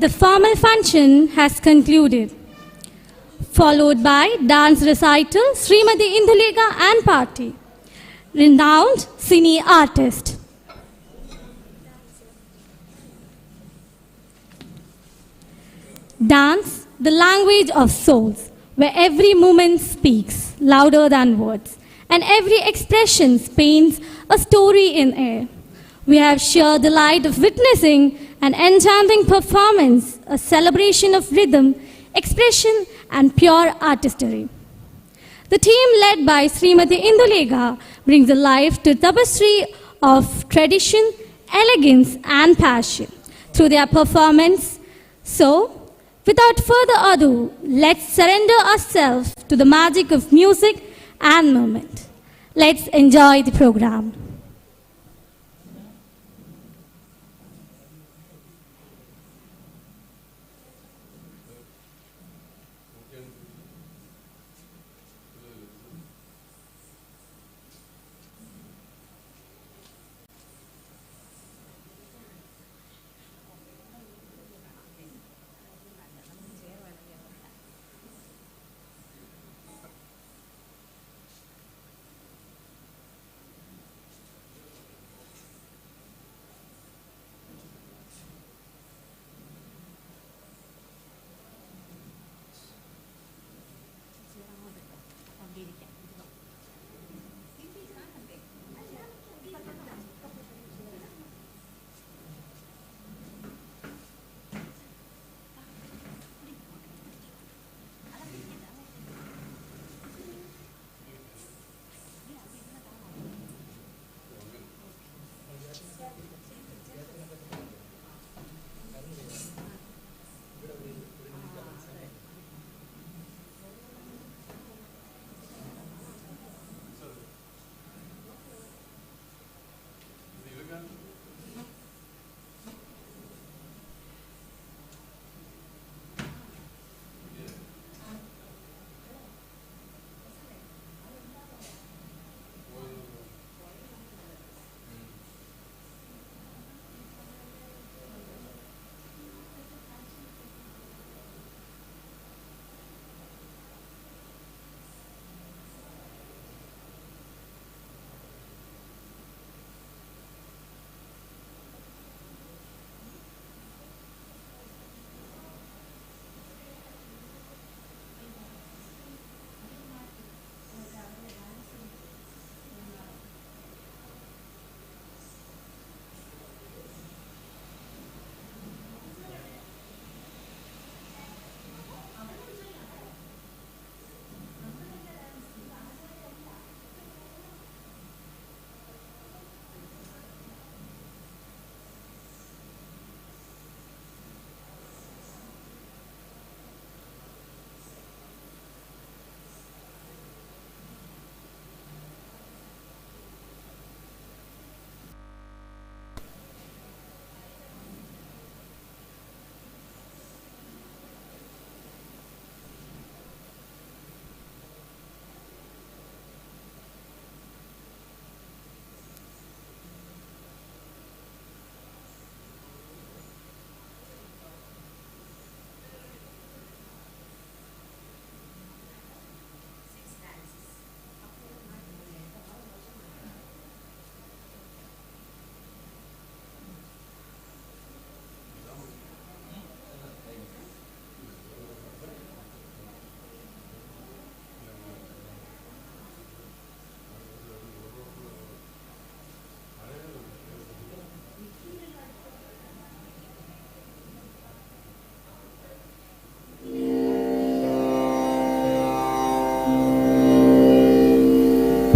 the formal function has concluded, followed by dance recital Srimati Indulekha and party, renowned cine artist. Dance, the language of souls, where every movement speaks louder than words, and every expression paints a story in air. We have sheer delight of witnessing an enchanting performance, a celebration of rhythm, expression, and pure artistry. The team led by Srimati Indulekha brings a life to tapestry of tradition, elegance, and passion through their performance. So, without further ado, let's surrender ourselves to the magic of music and movement. Let's enjoy the program.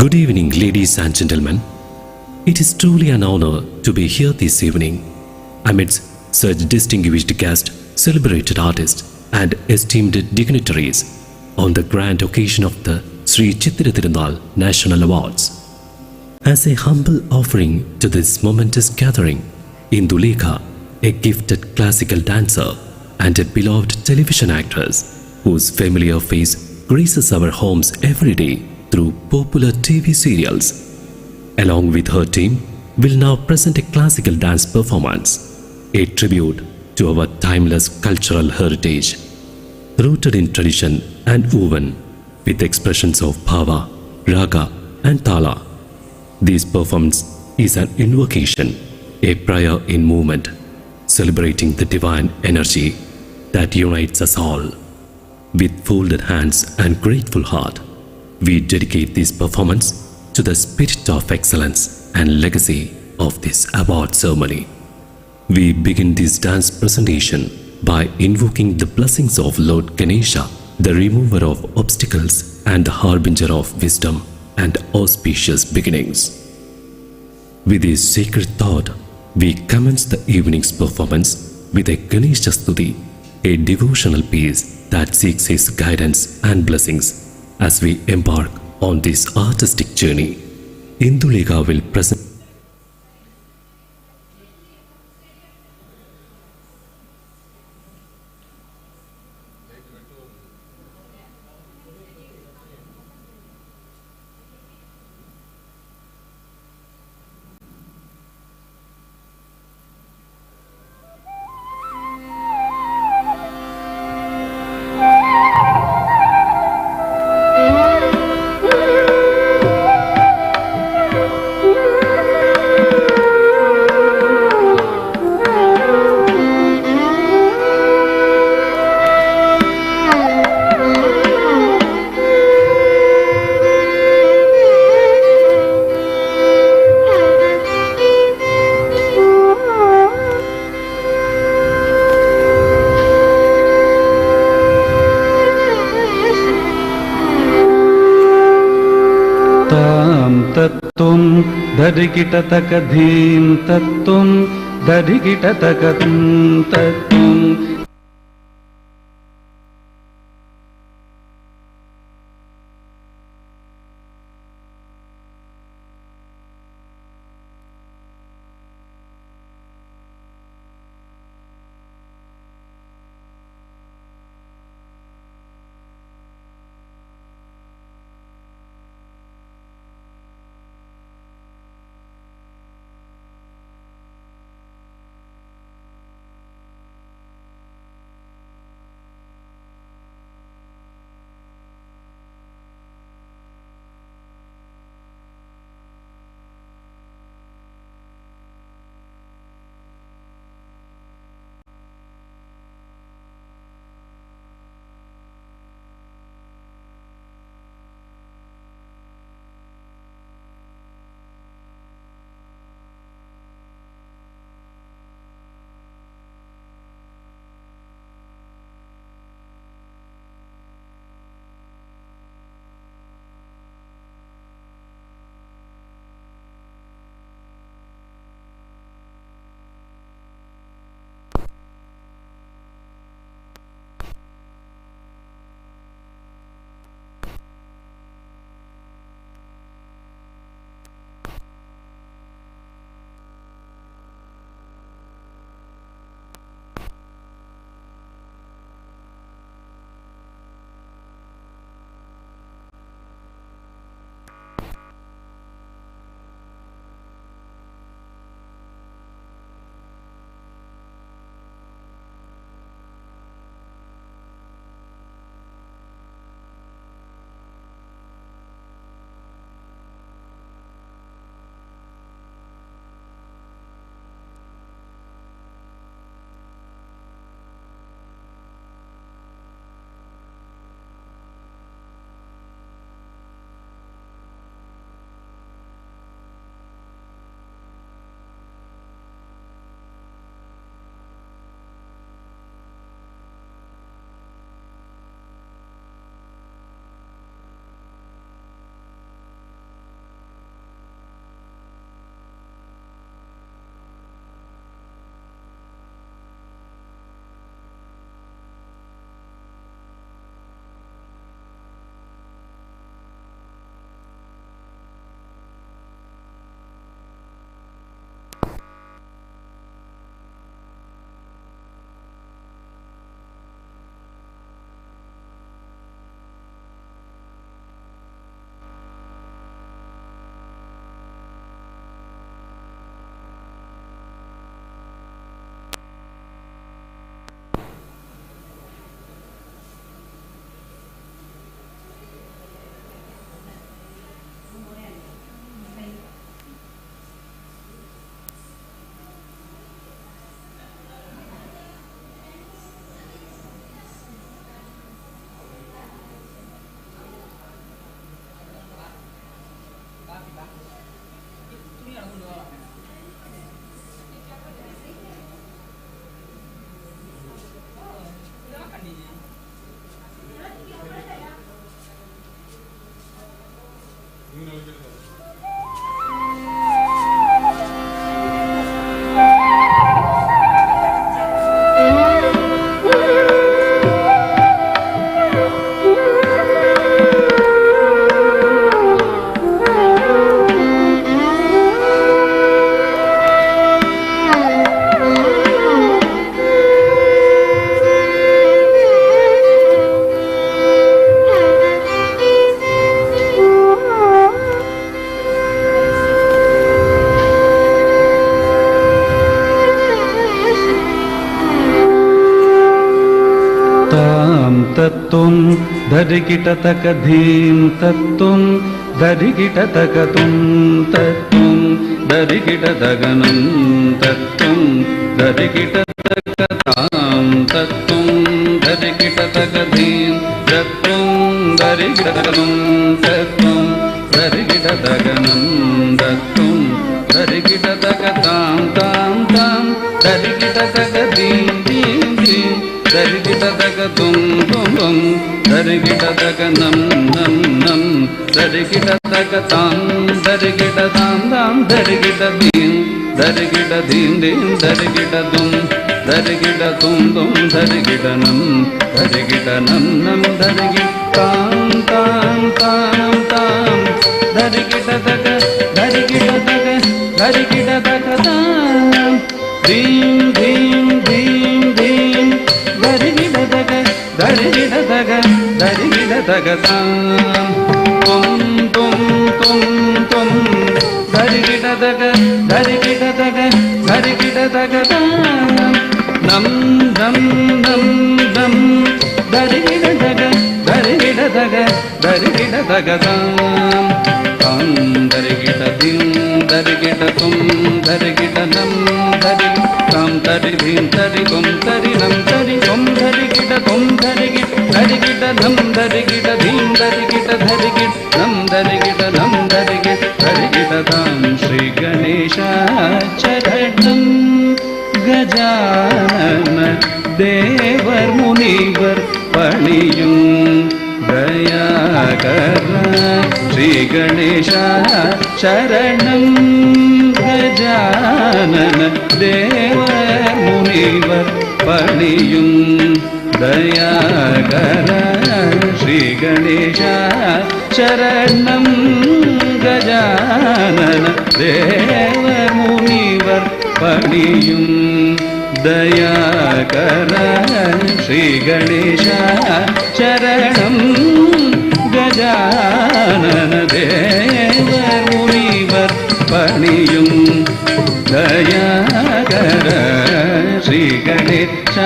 Good evening, ladies and gentlemen. It is truly an honor to be here this evening amidst such distinguished guests, celebrated artists, and esteemed dignitaries on the grand occasion of the Sree Thirunal National Awards. As a humble offering to this momentous gathering, Indulekha, a gifted classical dancer and a beloved television actress whose familiar face graces our homes every day through popular TV serials, along with her team, will now present a classical dance performance, a tribute to our timeless cultural heritage, rooted in tradition and woven with expressions of bhava, raga, and tala. This performance is an invocation, a prayer in movement, celebrating the divine energy that unites us all. With folded hands and grateful heart, we dedicate this performance to the spirit of excellence and legacy of this award ceremony. We begin this dance presentation by invoking the blessings of Lord Ganesha, the remover of obstacles and the harbinger of wisdom and auspicious beginnings. With this sacred thought, we commence the evening's performance with a Ganesha Stuti, a devotional piece that seeks his guidance and blessings as we embark on this artistic journey. Indulika will present तत्त्वं धरिकिटतकधीं तत्त्वं धरिकिटतकं तत्त्वं तत्त्वं धरिकिटतकधीं तत्त्वं धरिकिटतकतुं तत्त्वं धरिकिटतगनं तत्त्वं धरिकिटतकतां तत्त्वं धरिकिटतकधीं तत्त्वं धरिकिटतकं तत्त्वं धरिकिटतगनं तत्त्वं धरिकिटतकतां तां तां धरिकिटतकधीं धीं धीं धरिकिटतकतुं तुं तुं धरिकिटतकनं नं नं धरिकिटतकतां धरिकिटतां तां धरिकिटधीं धरिकिटधीं धीं धरिकिटतुं धरिकिटतुं तुं धरिकिटनं धरिकिटनं नं धरिकिटां तां तां तां धरिकिटतक धरिकिटतक धरिकिटतकतां धीं धीं धीं धीं धरिकिटतक धरिकिटतक धरिकिटतकतां तुं तुं तुं तुं धरिकिटतक धरिकिटतक धरिकिटतकतां नं नं नं नं धरिकिटतक धरिकिटतक धरिकिटतकतां तां धरिकिटधिं धरिकिटतुं धरिकिटनं धरिकिटां धरिधिं धरितुं धरिनं धरितुं धरिकिटतुं धरिकिटधं धरिकिटधिं धरिकिटधरिकिटनं धरिकिटनं धरिकिटतां श्रीगणेशाचरणं गजानन देवर मुनिवर पणियुं दयाकर श्रीगणेशाचरणं गजानन देवर मुनिवर पणियुं दयाकर श्रीगणेशाचरणं गजानन देवर मुनिवर पणियुं दयाकर श्रीगणेशाचरणं गजानन देवर मुनिवर पणियुं दयाकर श्रीगणेशाचरणं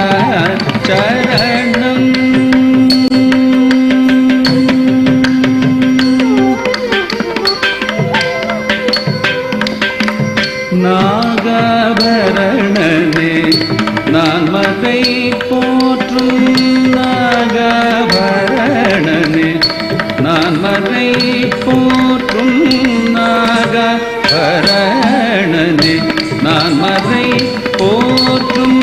நாகாபரணனே நான் மகை போற்றும் நாகாபரணனே நான் மகை போற்றும் நாகாபரணனே நான் மகை போற்றும்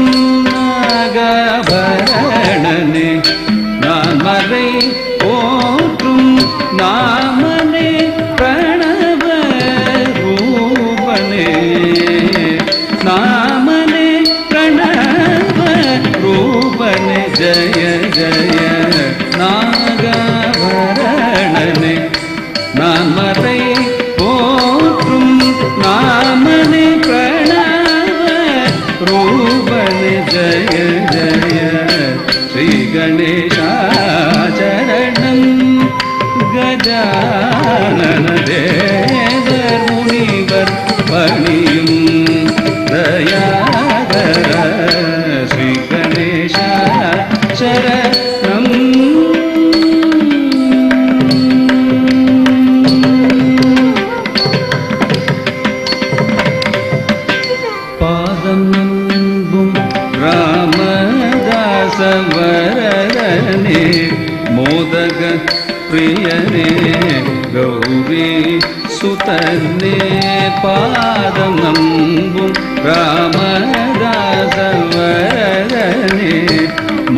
நாகாபரணனே நான் மகை போற்றும் நாமனே பிரணவ ரூபனே नामने प्रणव रूपने जय जय नागाभरणने नामरै पोற்றும் नामने प्रणव रूपने जय जय श्रीगणेशाचरणं गजानन देवर मुनिवर पणियुं दयाकर श्रीगणेशाचरणं पादं नम्बुं रामदासवरदने मोदक प्रियने गौरी सुतने पादं नम्बुं रामदासवरदने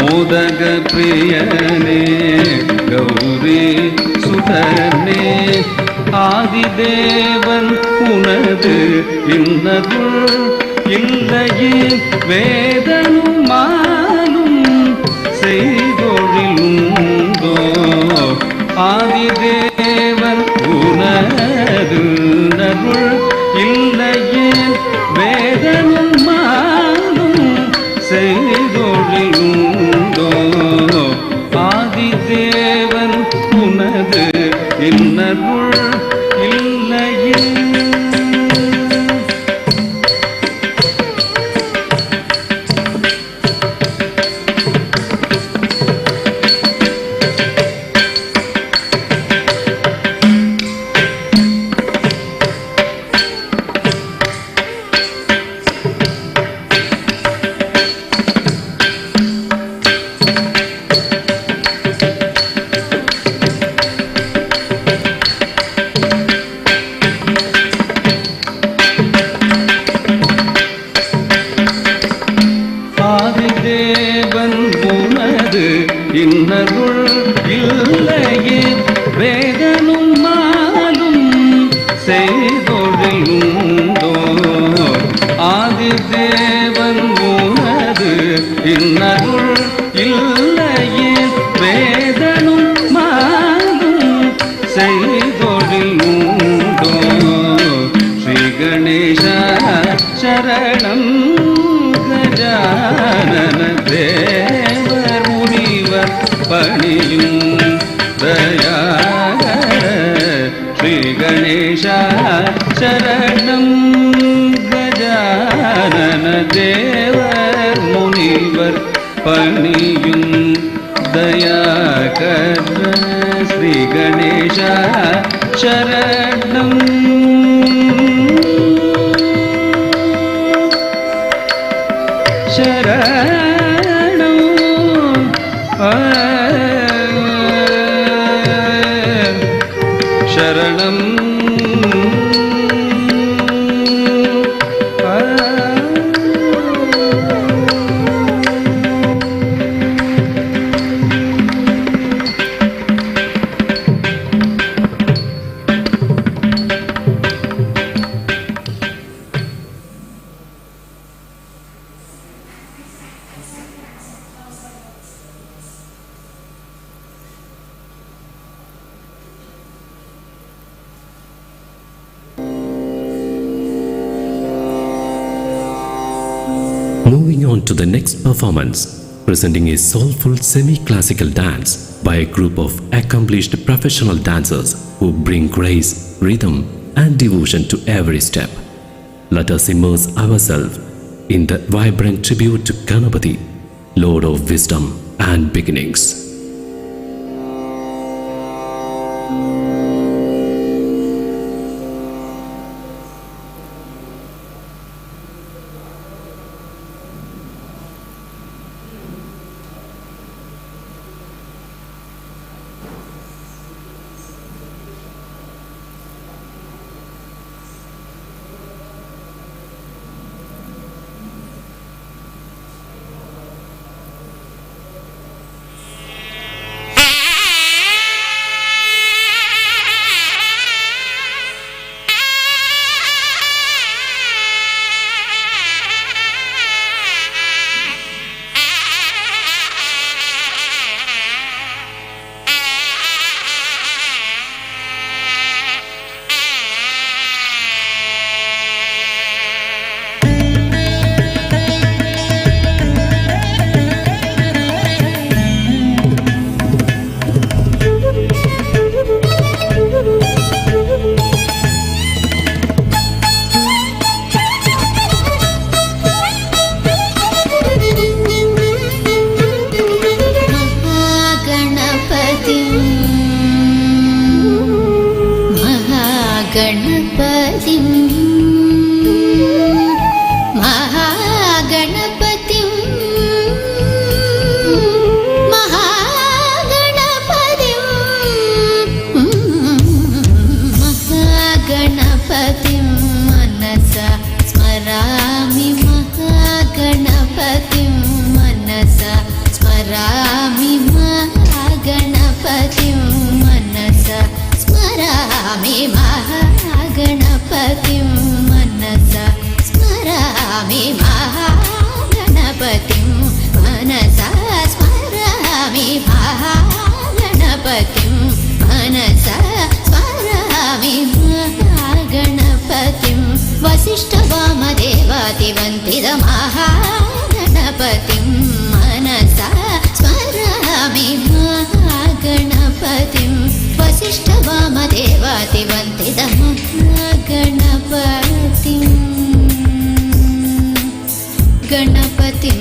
मोदक प्रियने गौरी सुतने आग ஆதிதேவன் உனது இன்னருள் இல்லையே வேதனும் மாலும் செய்தொழிலுண்டோ ஆதிதேவன் உனது இன்னருள் இல்லையே வேதனும் மாலும் செய்தொழிலுண்டோ ஆதிதேவன் உனது இன்னருள் இல்லையே. ஆதிதேவன் உனது இன்னருள் இல்லையே வேதனும் மாலும் செய்தொழிலுண்டோ ஆதிதேவன் உனது இன்னருள் இல்லையே வேதனும் மாலும் செய்தொழிலுண்டோ ஸ்ரீ கணேச சரணம் கஜானன தேவர் முனிவர் பணியும் தயாகர ஸ்ரீ கணேச சரணம் கஜானன தேவர் முனிவர் பணியும் தயாகர ஸ்ரீ கணேச சரணம் சரணம் சரணம் Moving on to the next performance, presenting a soulful semi-classical dance by a group of accomplished professional dancers who bring grace, rhythm and devotion to every step. Let us immerse ourselves in the vibrant tribute to Ganapati, Lord of Wisdom and Beginnings. स्मरामि महागणपतिं मनसा स्मरामि स्मरामि महागणपतिं मनसा स्मरामि महागणपतिं मनसा स्मरामि महागणपतिं मनसा स्मरामि महागणपतिं वसिष्ठवामदेवातिवन्दितमहागणपतिं मनसा स्मरामि महागणपतिं वसिष्ठवामदेवातिवन्दितमहागणपतिं गणपतिं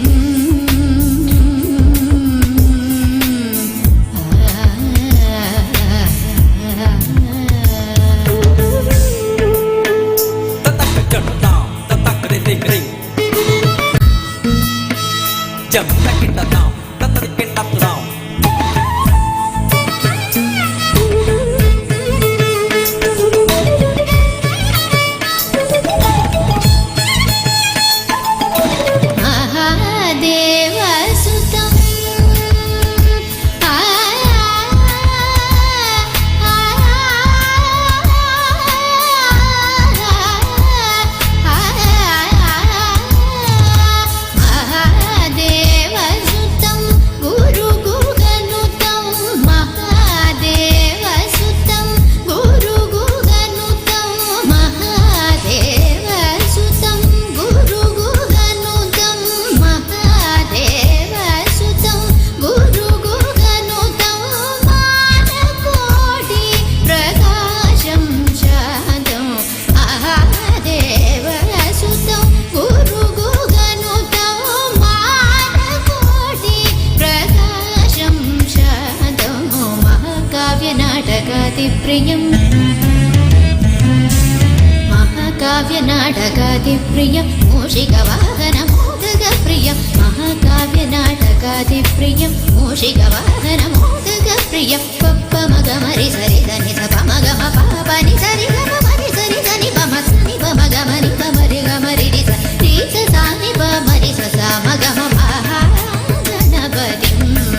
महाकाव्यनाटकादिप्रियं मूषिकवाहनमोदकप्रियं महाकाव्यनाटकादिप्रियं मूषिकवाहनमोदकप्रियं पप्पमगमरि सरिदनि सपमगम पापनि सरिगमरि सरिदनि पमसनि पमगमनि पमरि गमरि रिस रीस सानि पमरि ससामगम महागणपतिं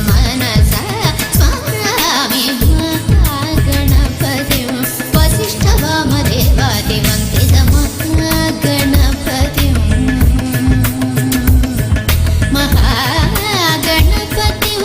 मनसा स्मरामि महागणपतिं वसिष्ठवामदेवातिवन्दितमहागणपतिं महागणपतिं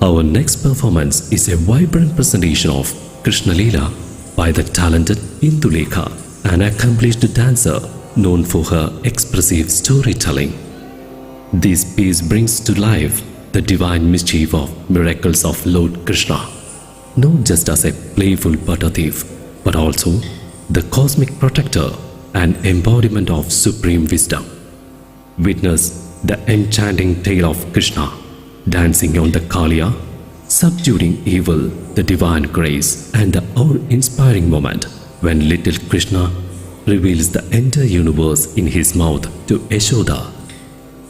Our next performance is a vibrant presentation of Krishna Leela by the talented Indulekha, an accomplished dancer known for her expressive storytelling. This piece brings to life the divine mischief of miracles of Lord Krishna, not just as a playful butter thief, but also the cosmic protector and embodiment of supreme wisdom. Witness the enchanting tale of Krishna dancing on the Kaliya, subduing evil, the divine grace, and the awe-inspiring moment when little Krishna reveals the entire universe in his mouth to Yashoda.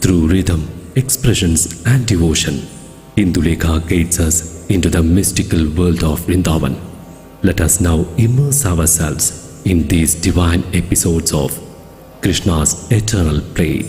Through rhythm, expressions, and devotion, Indulekha guides us into the mystical world of Vrindavan. Let us now immerse ourselves in these divine episodes of Krishna's eternal play.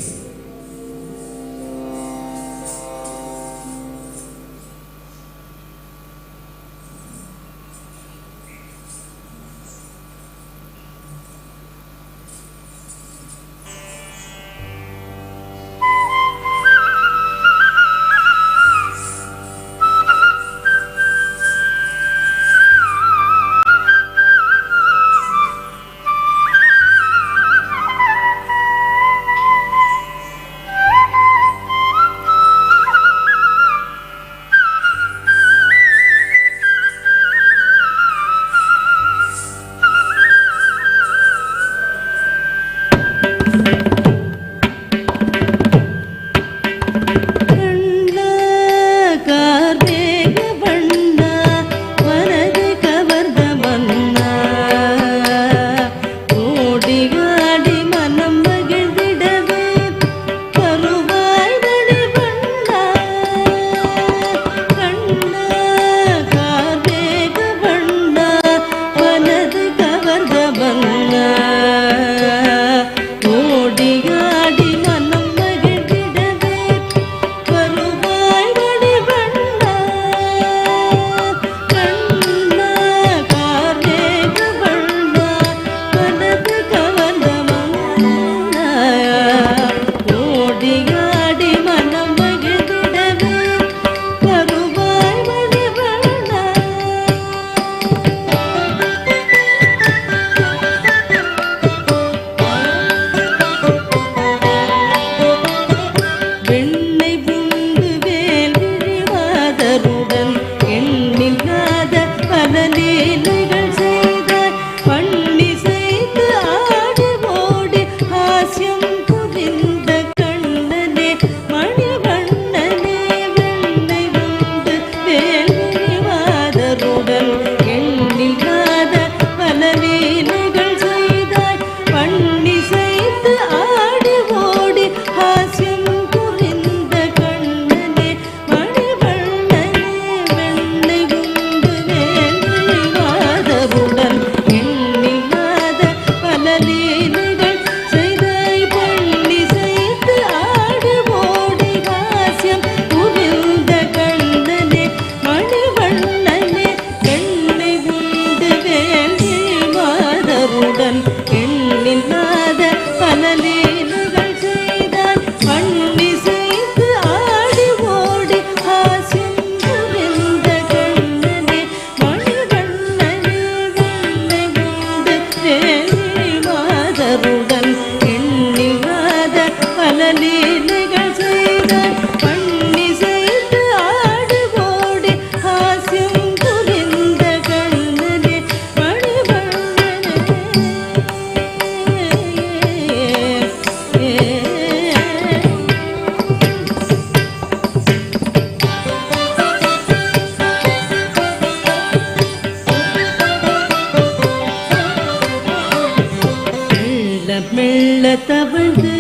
தவழ்ந்து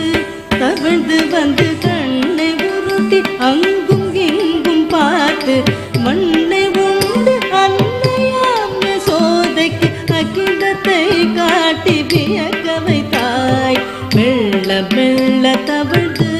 தவழ்ந்து வந்து கண்ணை உருட்டி அங்கும் இங்கும் பார்த்து மண்ணை உண்டு அன்னையாம் யசோதைக்கு அகிலத்தை காட்டி வியக்க வைத்தாய். மெல்ல மெல்ல தவழ்ந்து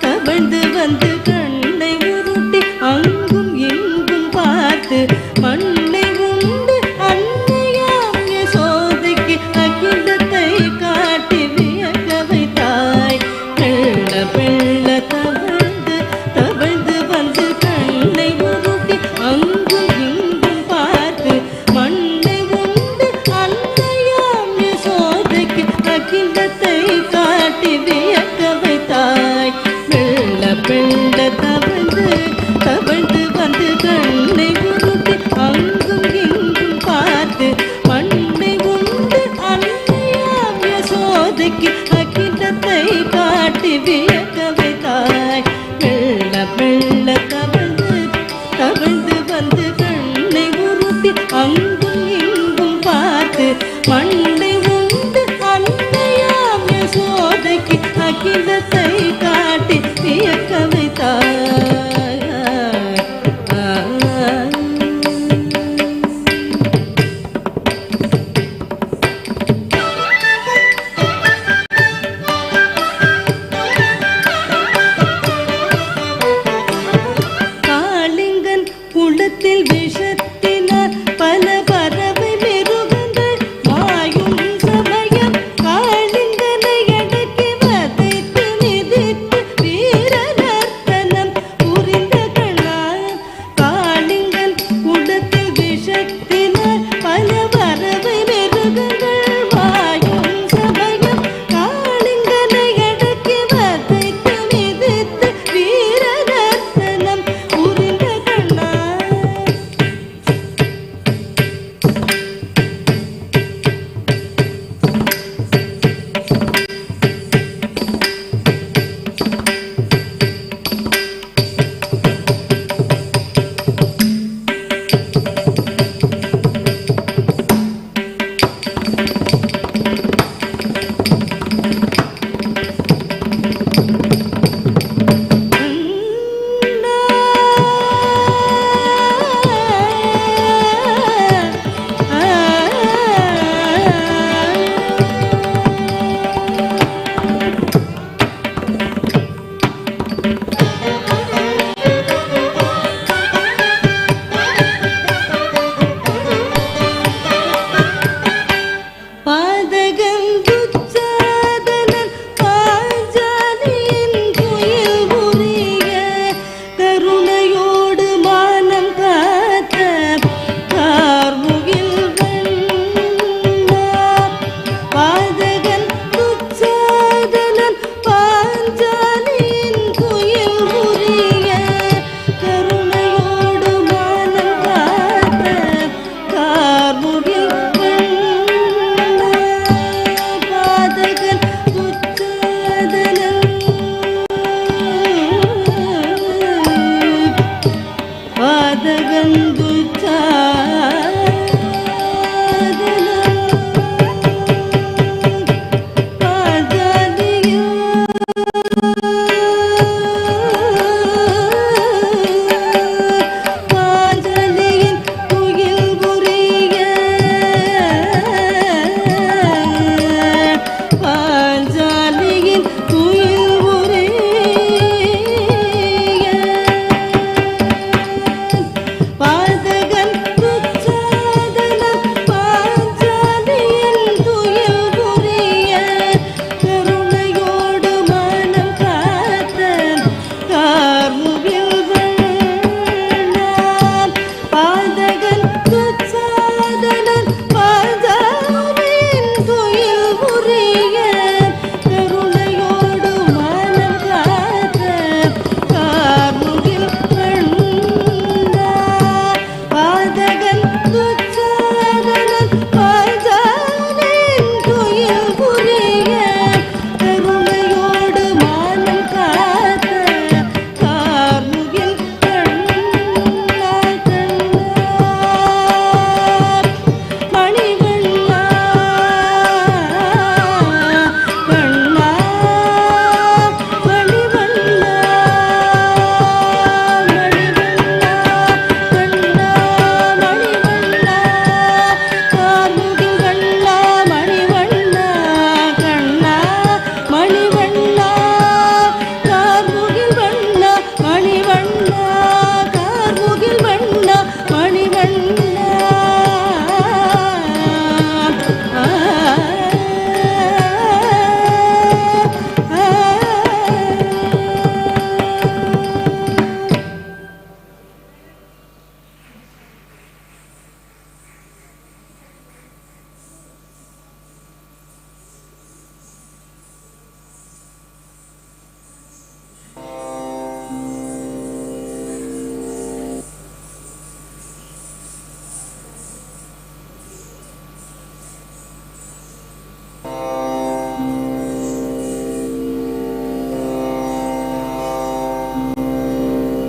தவழ்ந்து வந்து கண்ணை உருட்டி அங்கும் இங்கும் பார்த்து மண்ணை உண்டு அன்னையாம் யசோதைக்கு அகிலத்தை காட்டி வியக்க வைத்தாய். மெல்ல மெல்ல தவழ்ந்து தவழ்ந்து வந்து கண்ணை உருட்டி அங்கும் இங்கும் பார்த்து மண்ணை உண்டு அன்னையாம் யசோதைக்கு அகிலத்தை காட்டி வியக்க வைத்தாய். மெல்ல மெல்ல தவழ்ந்து தவழ்ந்து வந்து கண்ணை உருட்டி அங்கும் இங்கும் பார்த்து மண்ணை உண்டு அன்னையாம் யசோதைக்கு அகிலத்தை காட்டி வியக்க வைத்தாய். மெல்ல மெல்ல தவழ்ந்து தவழ்ந்து வந்து கண்ணை உருட்டி அங்கும் இங்கும் பார்த்து மண்ணை உண்டு அன்னையாம் யசோதைக்கு அகிலத்தை காட்டி வியக்க வைத்தாய். காளிங்கன் குளத்தில் விஷத்தினார் பல பறவை மிருகங்கள் மாயும்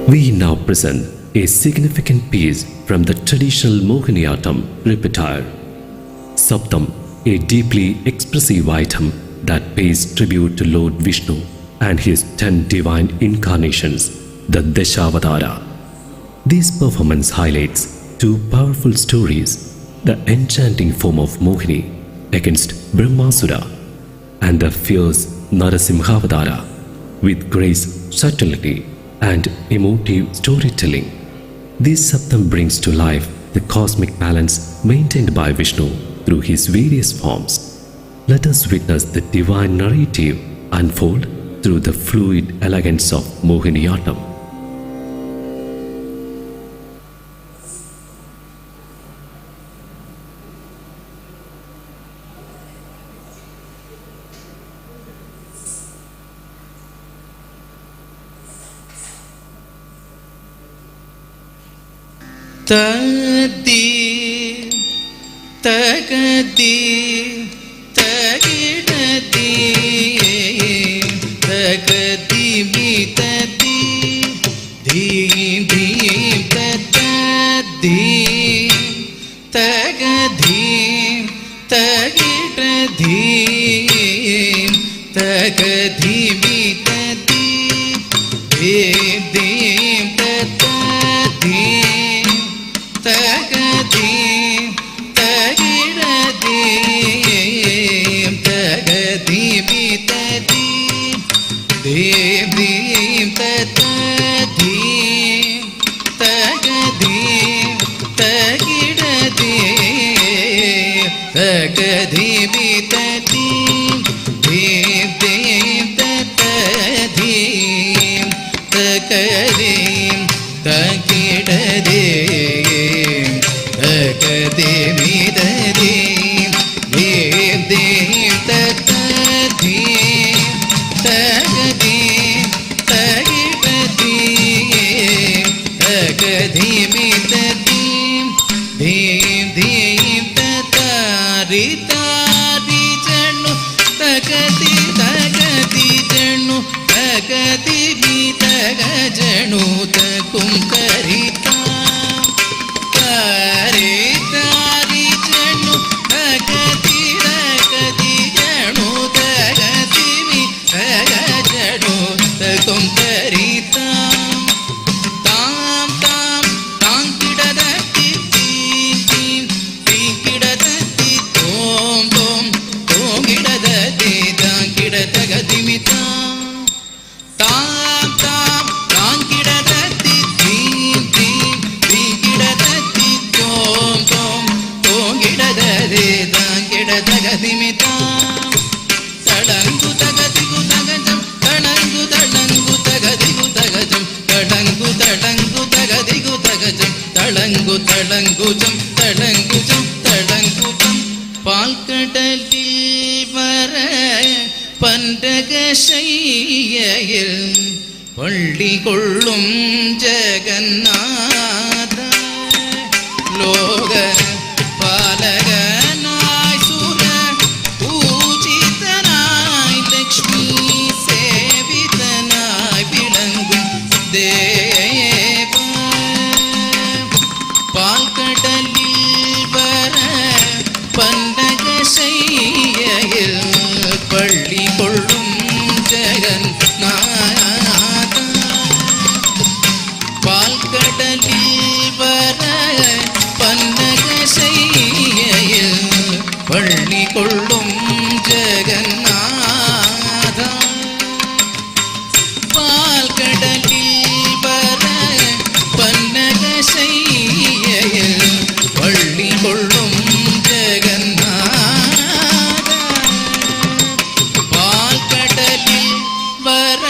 We now present a significant piece from the traditional Mohiniyattam repertoire. Saptam, a deeply expressive item that pays tribute to Lord Vishnu and his 10 divine incarnations, the Dashavatara. This performance highlights 2 powerful stories: the enchanting form of Mohini against Brahmasura and the fierce Narasimhavadara with grace, subtlety and emotive storytelling. This Saptam brings to life the cosmic balance maintained by Vishnu through his various forms. Let us witness the divine narrative unfold through the fluid elegance of Mohiniyattam. ததி தகதி தகிடதி தகதி மிததி தீம் தீம் ததி தகதி தகிடதி தகதி மிததி தீம் தீம் ததி தகதீம் தகிடதீம் தகதீம் ததீம் தீம் தீம் ததீம் தகதீம் தகிடதீம் தகதீம் ததீம் தீம் தீம் ததீம் தகதீம் தகிடதீம் தகதீம் ததீம் தீம் தீம் ததீம் தகதீம் தகிடதீம் தகதீம் ததீம் தீம் தீம் ததாரி தாரி ஜனு தகதி தகதி ஜனு தகதி தக ஜனு தகும் கரிதா கரி தாரி ஜனு தகதி தகதி ஜனு தகதி தக ஜனு தகும் கரிதா தாம் தாம் தாங்கிடதத்தி தீம் தீம் தீங்கிடதத்தி தோம் தோம் தோங்கிடதத்தி தாங்கிடதகதிமிதா தாம் தாம் தாங்கிடதத்தி தீம் தீம் தீங்கிடதத்தி தோம் தோம் தோங்கிடததி தாங்கிடதகதிமிதா தடங்கு தகதிகு தகஜம் தடங்கு தடங்கு தகதிகு தகஜம் தடங்கு தடங்கு தகதிகு தகஜம் தடங்கு தடங்குஜம் தடங்குஜம் தடங்குஜம் பால்கடலில் வர பண்டக செய்யில் பள்ளி கொள்ளும் ஜெகநாத லோக பாலகனாய் சுர பூஜிதனாய் லக்ஷ்மி சேவிதனாய் விளங்கும் தேவ பால்கடலில் வர பண்டக செய்யில் பள்ளி கொள்ளும் ஜெகநாத பால்கடலில் வர பண்டக செய்யில் பள்ளி கொள்ளும் ஜெகநாத பால்கடலில் வர பண்டக செய்யில் பள்ளி கொள்ளும் ஜெகநாத பால்கடலில் வர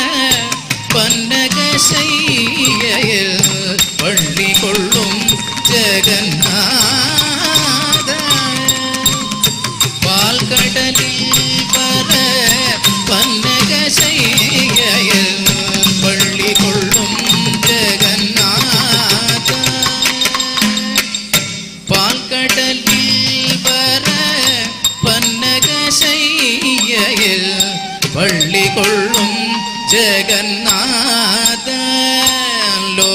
பண்டக செய்யில் பள்ளி கொள்ளும் ஜெகநாத பால்கடலில் வர பண்டக செய்யில் பள்ளி கொள்ளும் ஜெகநாத பால்கடலில் வர பன்னக செய்யில் பள்ளி கொள்ளும் ஜெகநாத லோ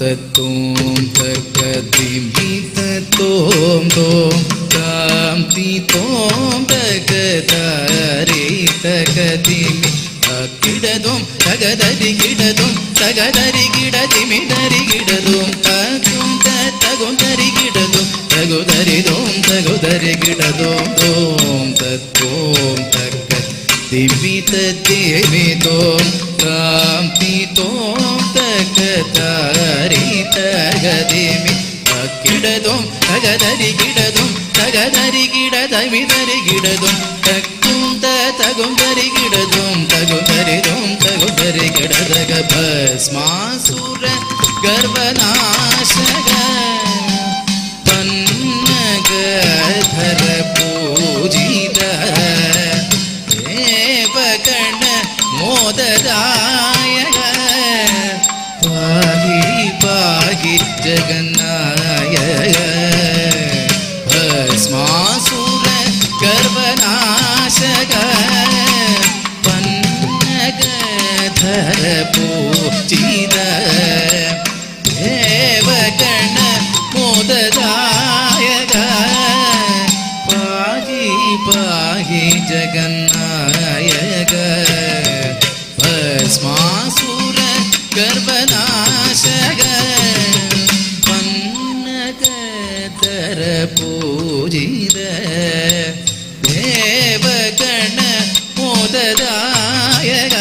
तत्तोम तकदिमि तत्तोम तोम ताम ती तोम तकदारे तकदिमि किडदोम तगदरि किडदोम तगदरि किडदिमि दरि किडदोम तगुम तगुम दरि किडदोम तगुदरि दोम तगुदरि किडदोम तोम तत्तोम तकदिमि तद्दिमि तोम ताम ती तोम तकदारे तगदिमि किडदोम तगदरि किडदोम तगदरि किडदमि दरि किडदोम तगुम तगुम दरि किडदोम तगुदरि दोम तगुदरि किडदग भस्मासुर गर्वनाशक पन्नगधर पूजित देवगण मोददायक पाहि पाहि जगन्नायक भस्मासुर गर्वनाशक पन्नगधर पूजित देवगण मोददायक पाहि पाहि जगन्नायक भस्मासुर गर्वनाशक पन्नगधर पूजित देवगण मोददायक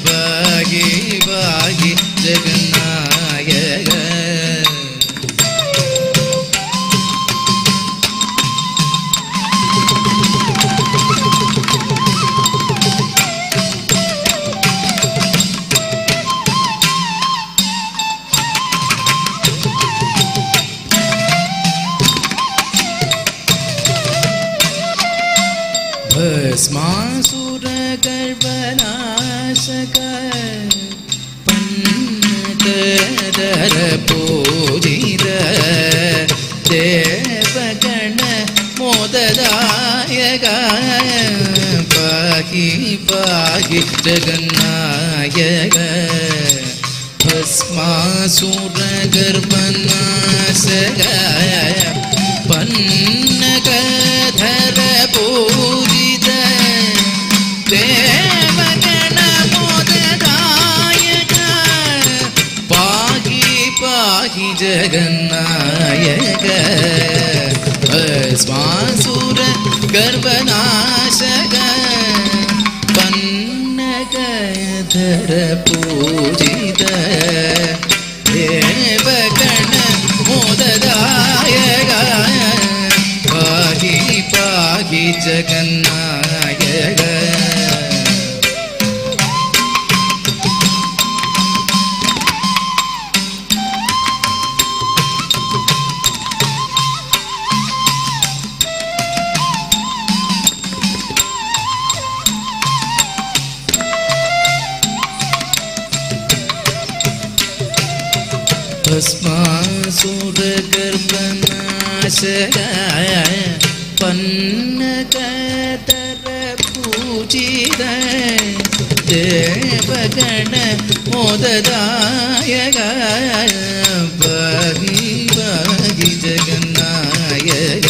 पाहि पाहि जगन्नायक भस्मासुर गर्वनाशक पन्नगधर पूजित देवगण मोददायक पाहि पाहि जगन्नायक भस्मासुर गर्वनाशक पन्नगधर पूजित देवगण मोददायक पाहि पाहि जगन्नायक भस्मासुर गर्वनाशक पन्नगधर पूजित देवगण मोददायक पाहि पाहि जगन्नायक भस्मासुर गर्वनाशक पन्नगधर पूजित देवगण मोददायक पाहि पाहि जगन्नायक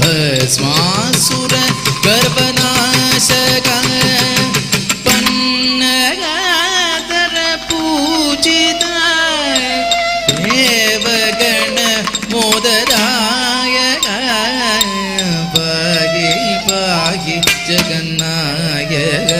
भस्मासुर गर्वनाशक पन्नगधर पूजित देवगण मोददायक पाहि पाहि जगन्नायक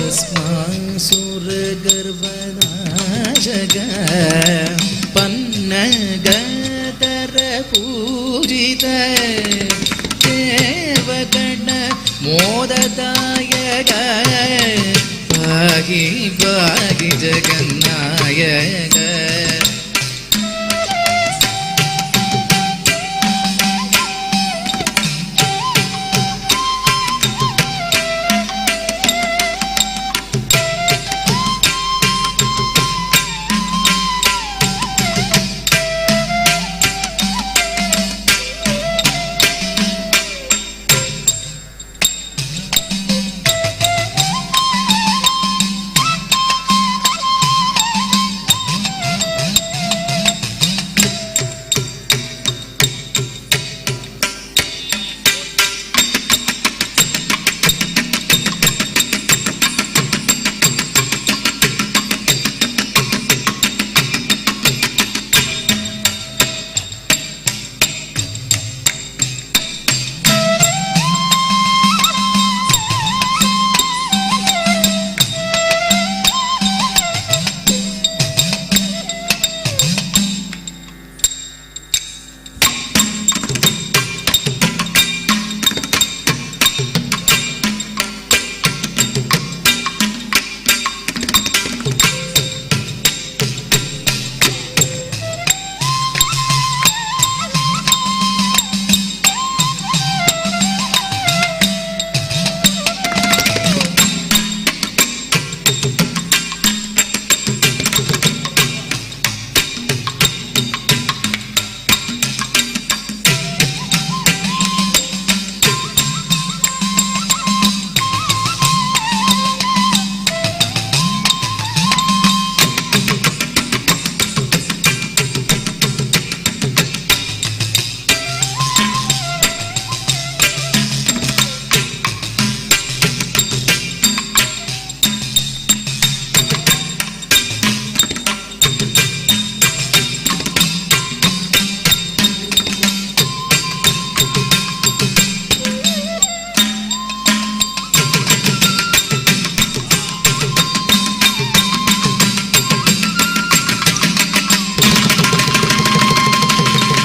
भस्मासुर गर्वनाशक पन्नगधर पूजित देवगण मोददायक पाहि पाहि जगन्नायक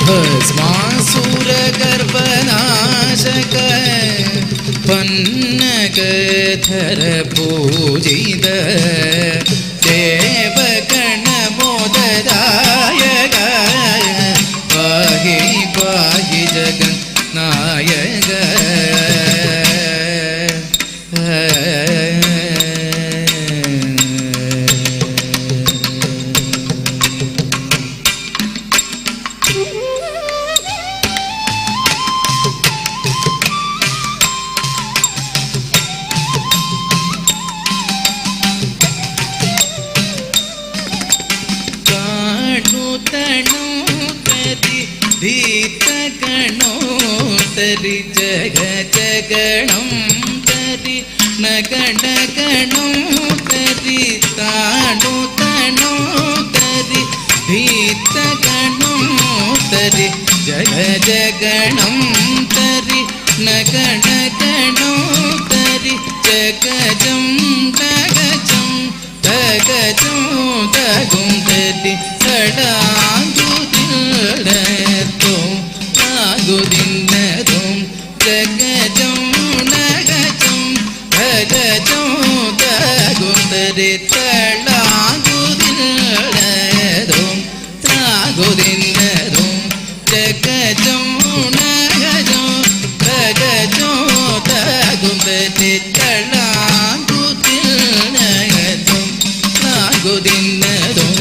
भस्मासुरगर्भनाशक पन्नगधर पूजित देवगणमोददायक पाहि पाहि जगन्नायक तरि जग जगणं तरि नगणगणं तरि ताडु तणो तरि भीतगणं तरि जग जगणं तरि नगणगणं तरि जगजं दगजं दगजं दगुं तरि सडागुदिल्लतो आगुदिन्नदुं जगजं नगजं दगजं दगुं तरि तडागुदिल्लदुं तागुदिन्नदुं जगजं नगजं दगजं दगुं तरि तडागुदिल्लदुं तागुदिन्नदुं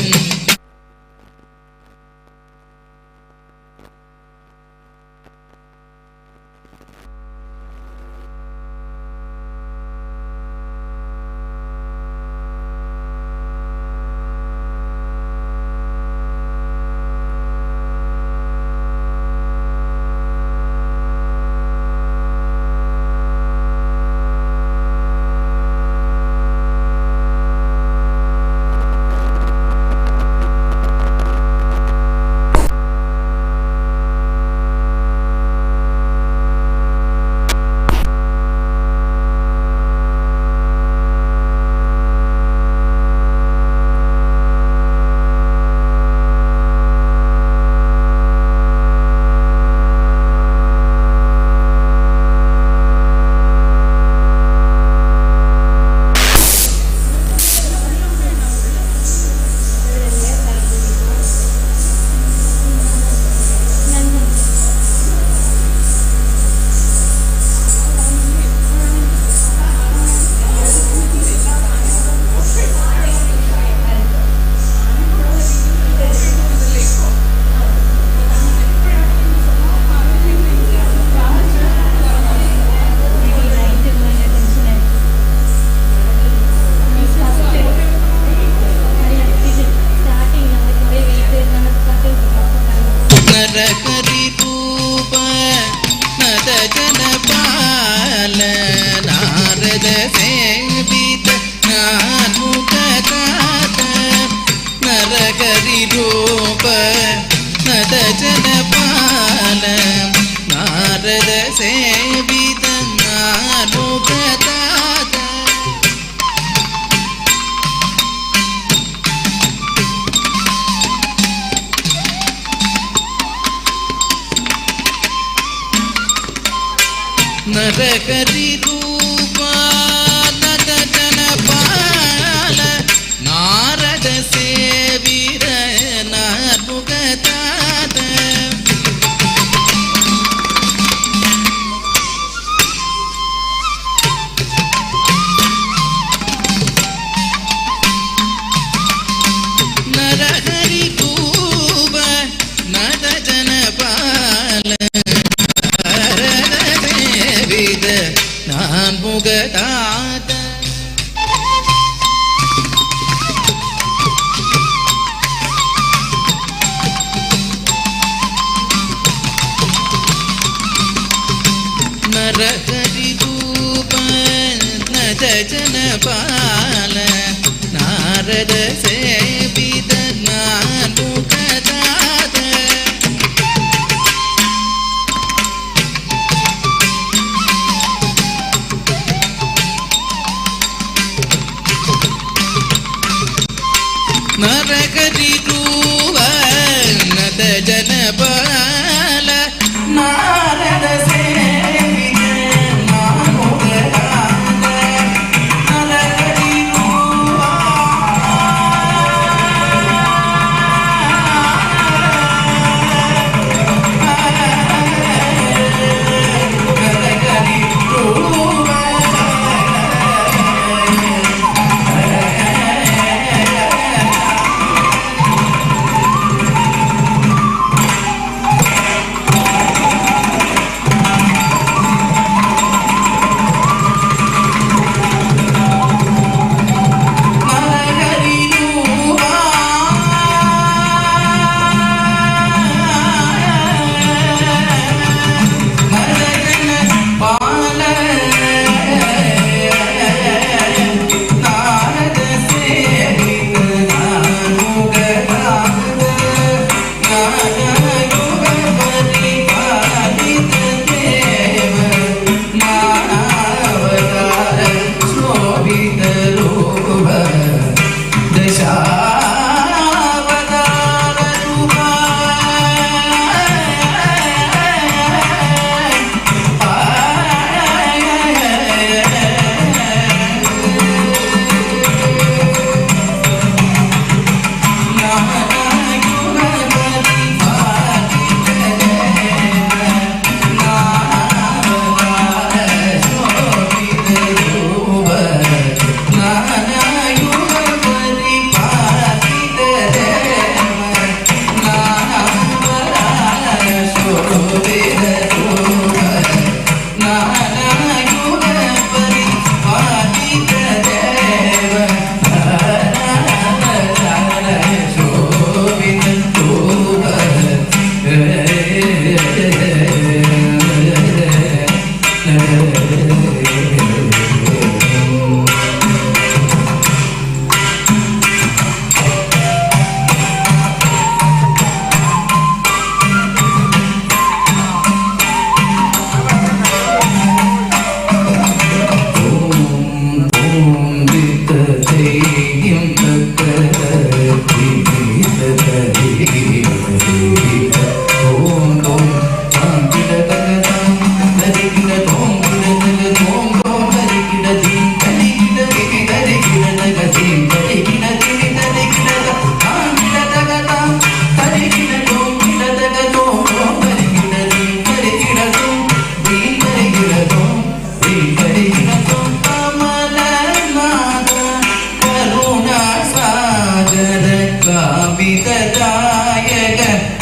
नरकरि रूपा नद जनपाल नारद सेविर नार्मुगदाद नरहरि रूपा नद जनपाल नार्मुगदाद नरहरि रूप नद जनपाल नारद सेवित नार्मुगदाद नरकरि रूप नद जनपाल कामितदायक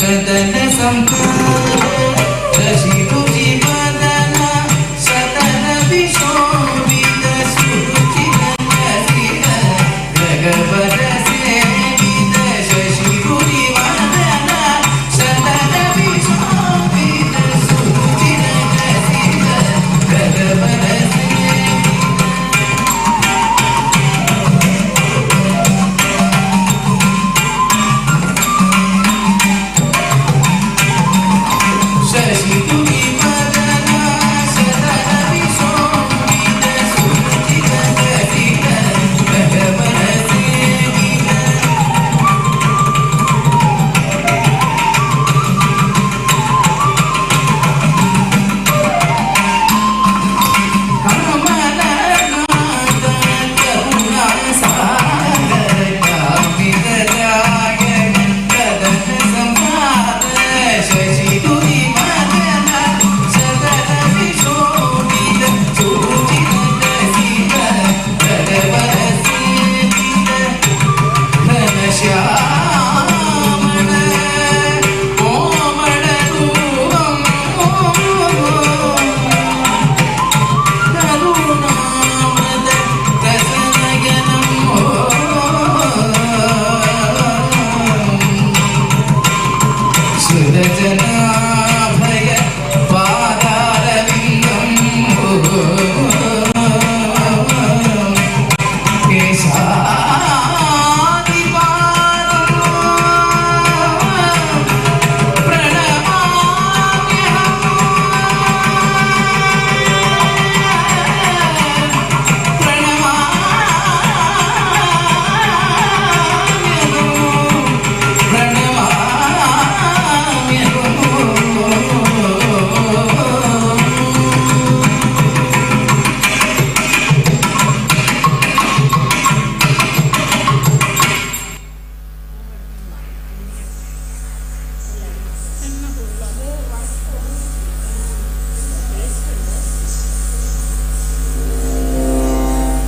कदन संपूर्ण शिरुचि मदन सतन विशोभित सुरुचि नसीब भगवत सेवित शशिरुचि मदन सतन विशोभित सुरुचि नसीब भगवत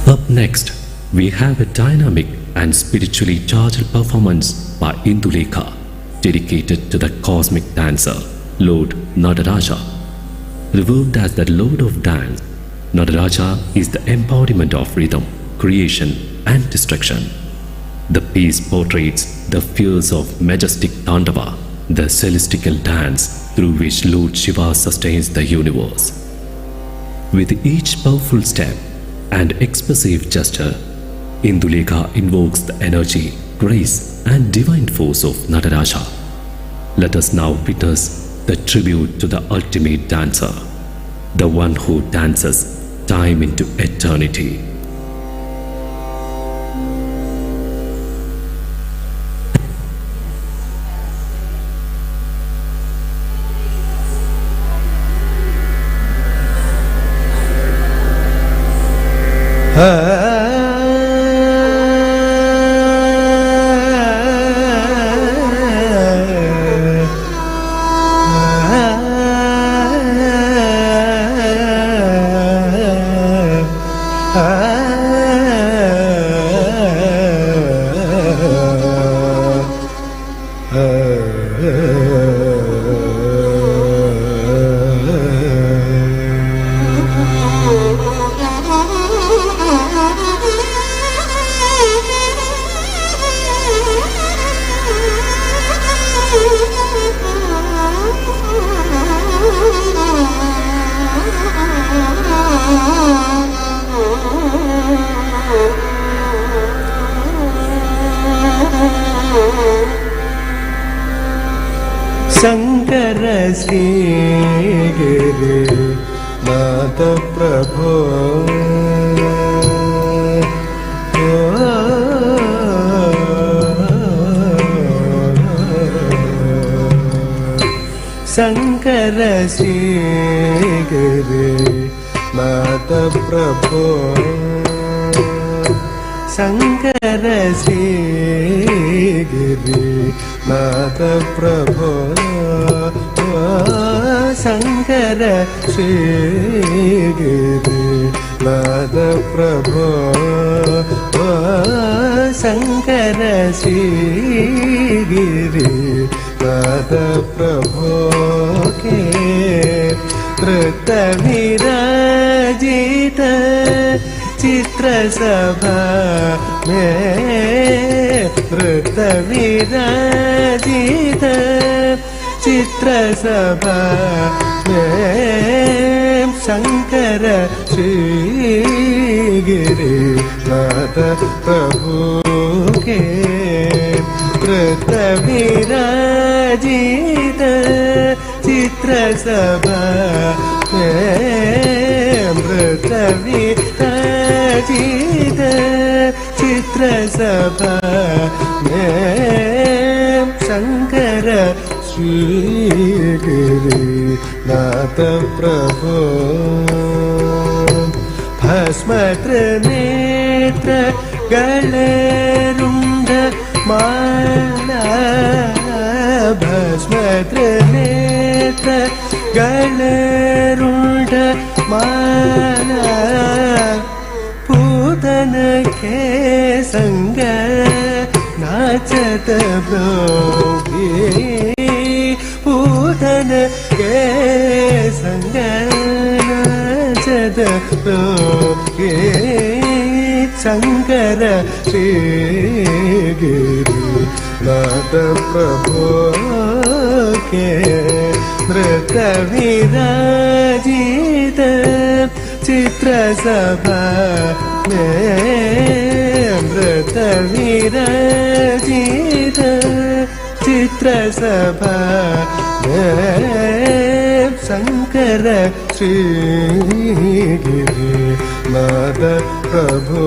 Up next, we have a dynamic and spiritually charged performance by Indulekha, dedicated to the cosmic dancer, Lord Nadaraja. Revered as the Lord of Dance, Nadaraja is the embodiment of rhythm, creation, and destruction. The piece portrays the fears of majestic Tandava, the celestial dance through which Lord Shiva sustains the universe. With each powerful step and expressive gesture, Indulekha invokes the energy, grace, and divine force of Nadaraja. Let us now witness the tribute to the ultimate dancer, the one who dances time into eternity. Shankar Shri Nath प्रभो शंकर श्री नाथ प्रभो शंकर श्री नाथ प्रभो शंकर श्री नाथ प्रभो शंकर श्रीगिरिनाथ प्रभो के नृत्यविराजित चित्रसभा में नृत्यविराजित चित्रसभा में शंकर श्रीगिरिनाथ प्रभु के नृत्यविराजित चित्रसभा में नृत्यविराजित चित्रसभा में शंकर श्रीगिरिनाथ प्रभो भस्मत्रिनेत्र गलरुण्ड माला भस्मत्रिनेत्र गलरुण्ड माला पूतन के संग नाचत ब्रोगी पूतन के संग नाचत ब्रोगी शंकर श्रीगिरिनाथ प्रभो के नृत्यविराजित चित्रसभा में नृत्यविराजित चित्रसभा में शंकर श्रीगिरिनाथ प्रभो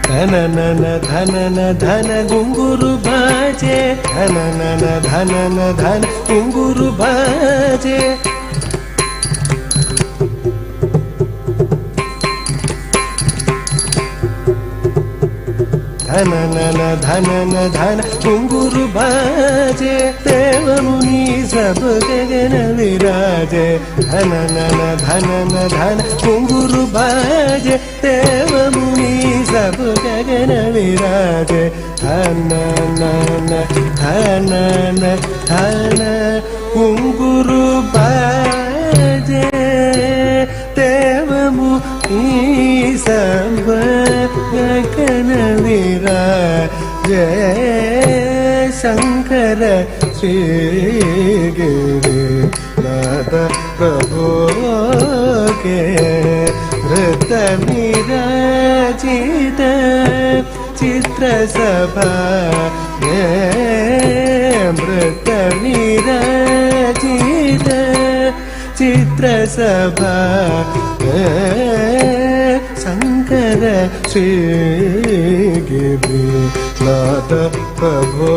धननन धनन धन घुंगुरु बाजे धननन धनन धन घुंगुरु बाजे धननन धनन धन घुंगुरु बाजे देव मुनि सब गगन विराजे धननन धनन धन घुंगुरु बाजे देव मुनि सब गगन विराजे धननन धनन धन घुंगुरु बाजे देव मुनि सब गगन विराजे शंकर श्रीगिरिनाथ प्रभो के नृत्यविराजित चित्रसभा में नृत्यविराजित चित्रसभा में शंकर श्रीगिरिनाथ प्रभो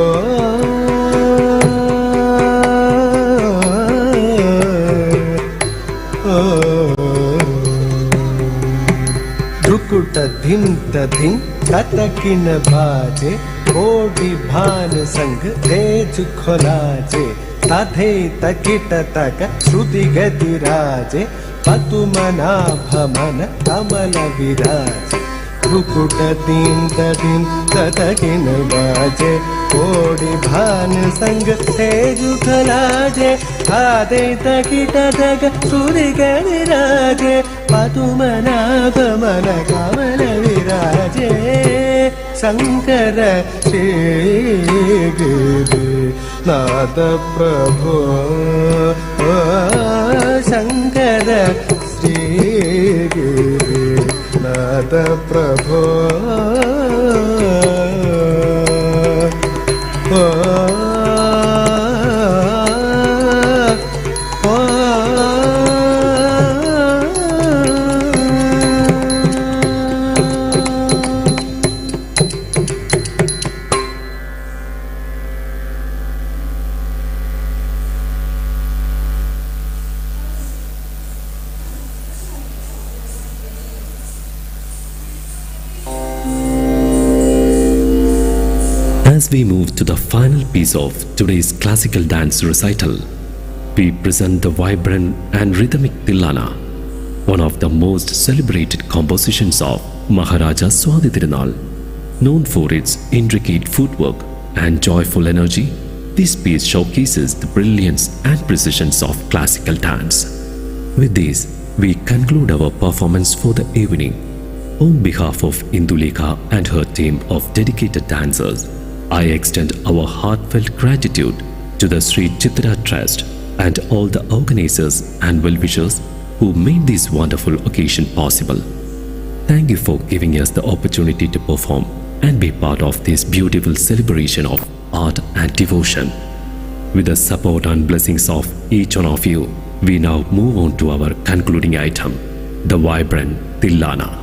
ध्रुकुट धिम तधिम कतकिन बाजे कोडि भान संग तेज खोलाजे तथे तकिट तक श्रुति गतिराजे पतुमनाभमन कमल विराजे ध्रुकुट धिम तधिम कतकिन बाजे कोडि भान संग तेज खोलाजे तथे तकिट तक श्रुति गतिराजे पतुमनाभमन कमल विराजे शंकर श्रीगिरिनाथ प्रभो शंकर श्रीगिरिनाथ प्रभो As we move to the final piece of today's classical dance recital, we present the vibrant and rhythmic Thillana, one of the most celebrated compositions of Maharaja Swati Thirunal. Known for its intricate footwork and joyful energy, this piece showcases the brilliance and precision of classical dance. With this, we conclude our performance for the evening. On behalf of Indulekha and her team of dedicated dancers, I extend our heartfelt gratitude to the Sree Chithira Trust and all the organizers and well-wishers who made this wonderful occasion possible. Thank you for giving us the opportunity to perform and be part of this beautiful celebration of art and devotion. With the support and blessings of each one of you, we now move on to our concluding item, the vibrant Thillana.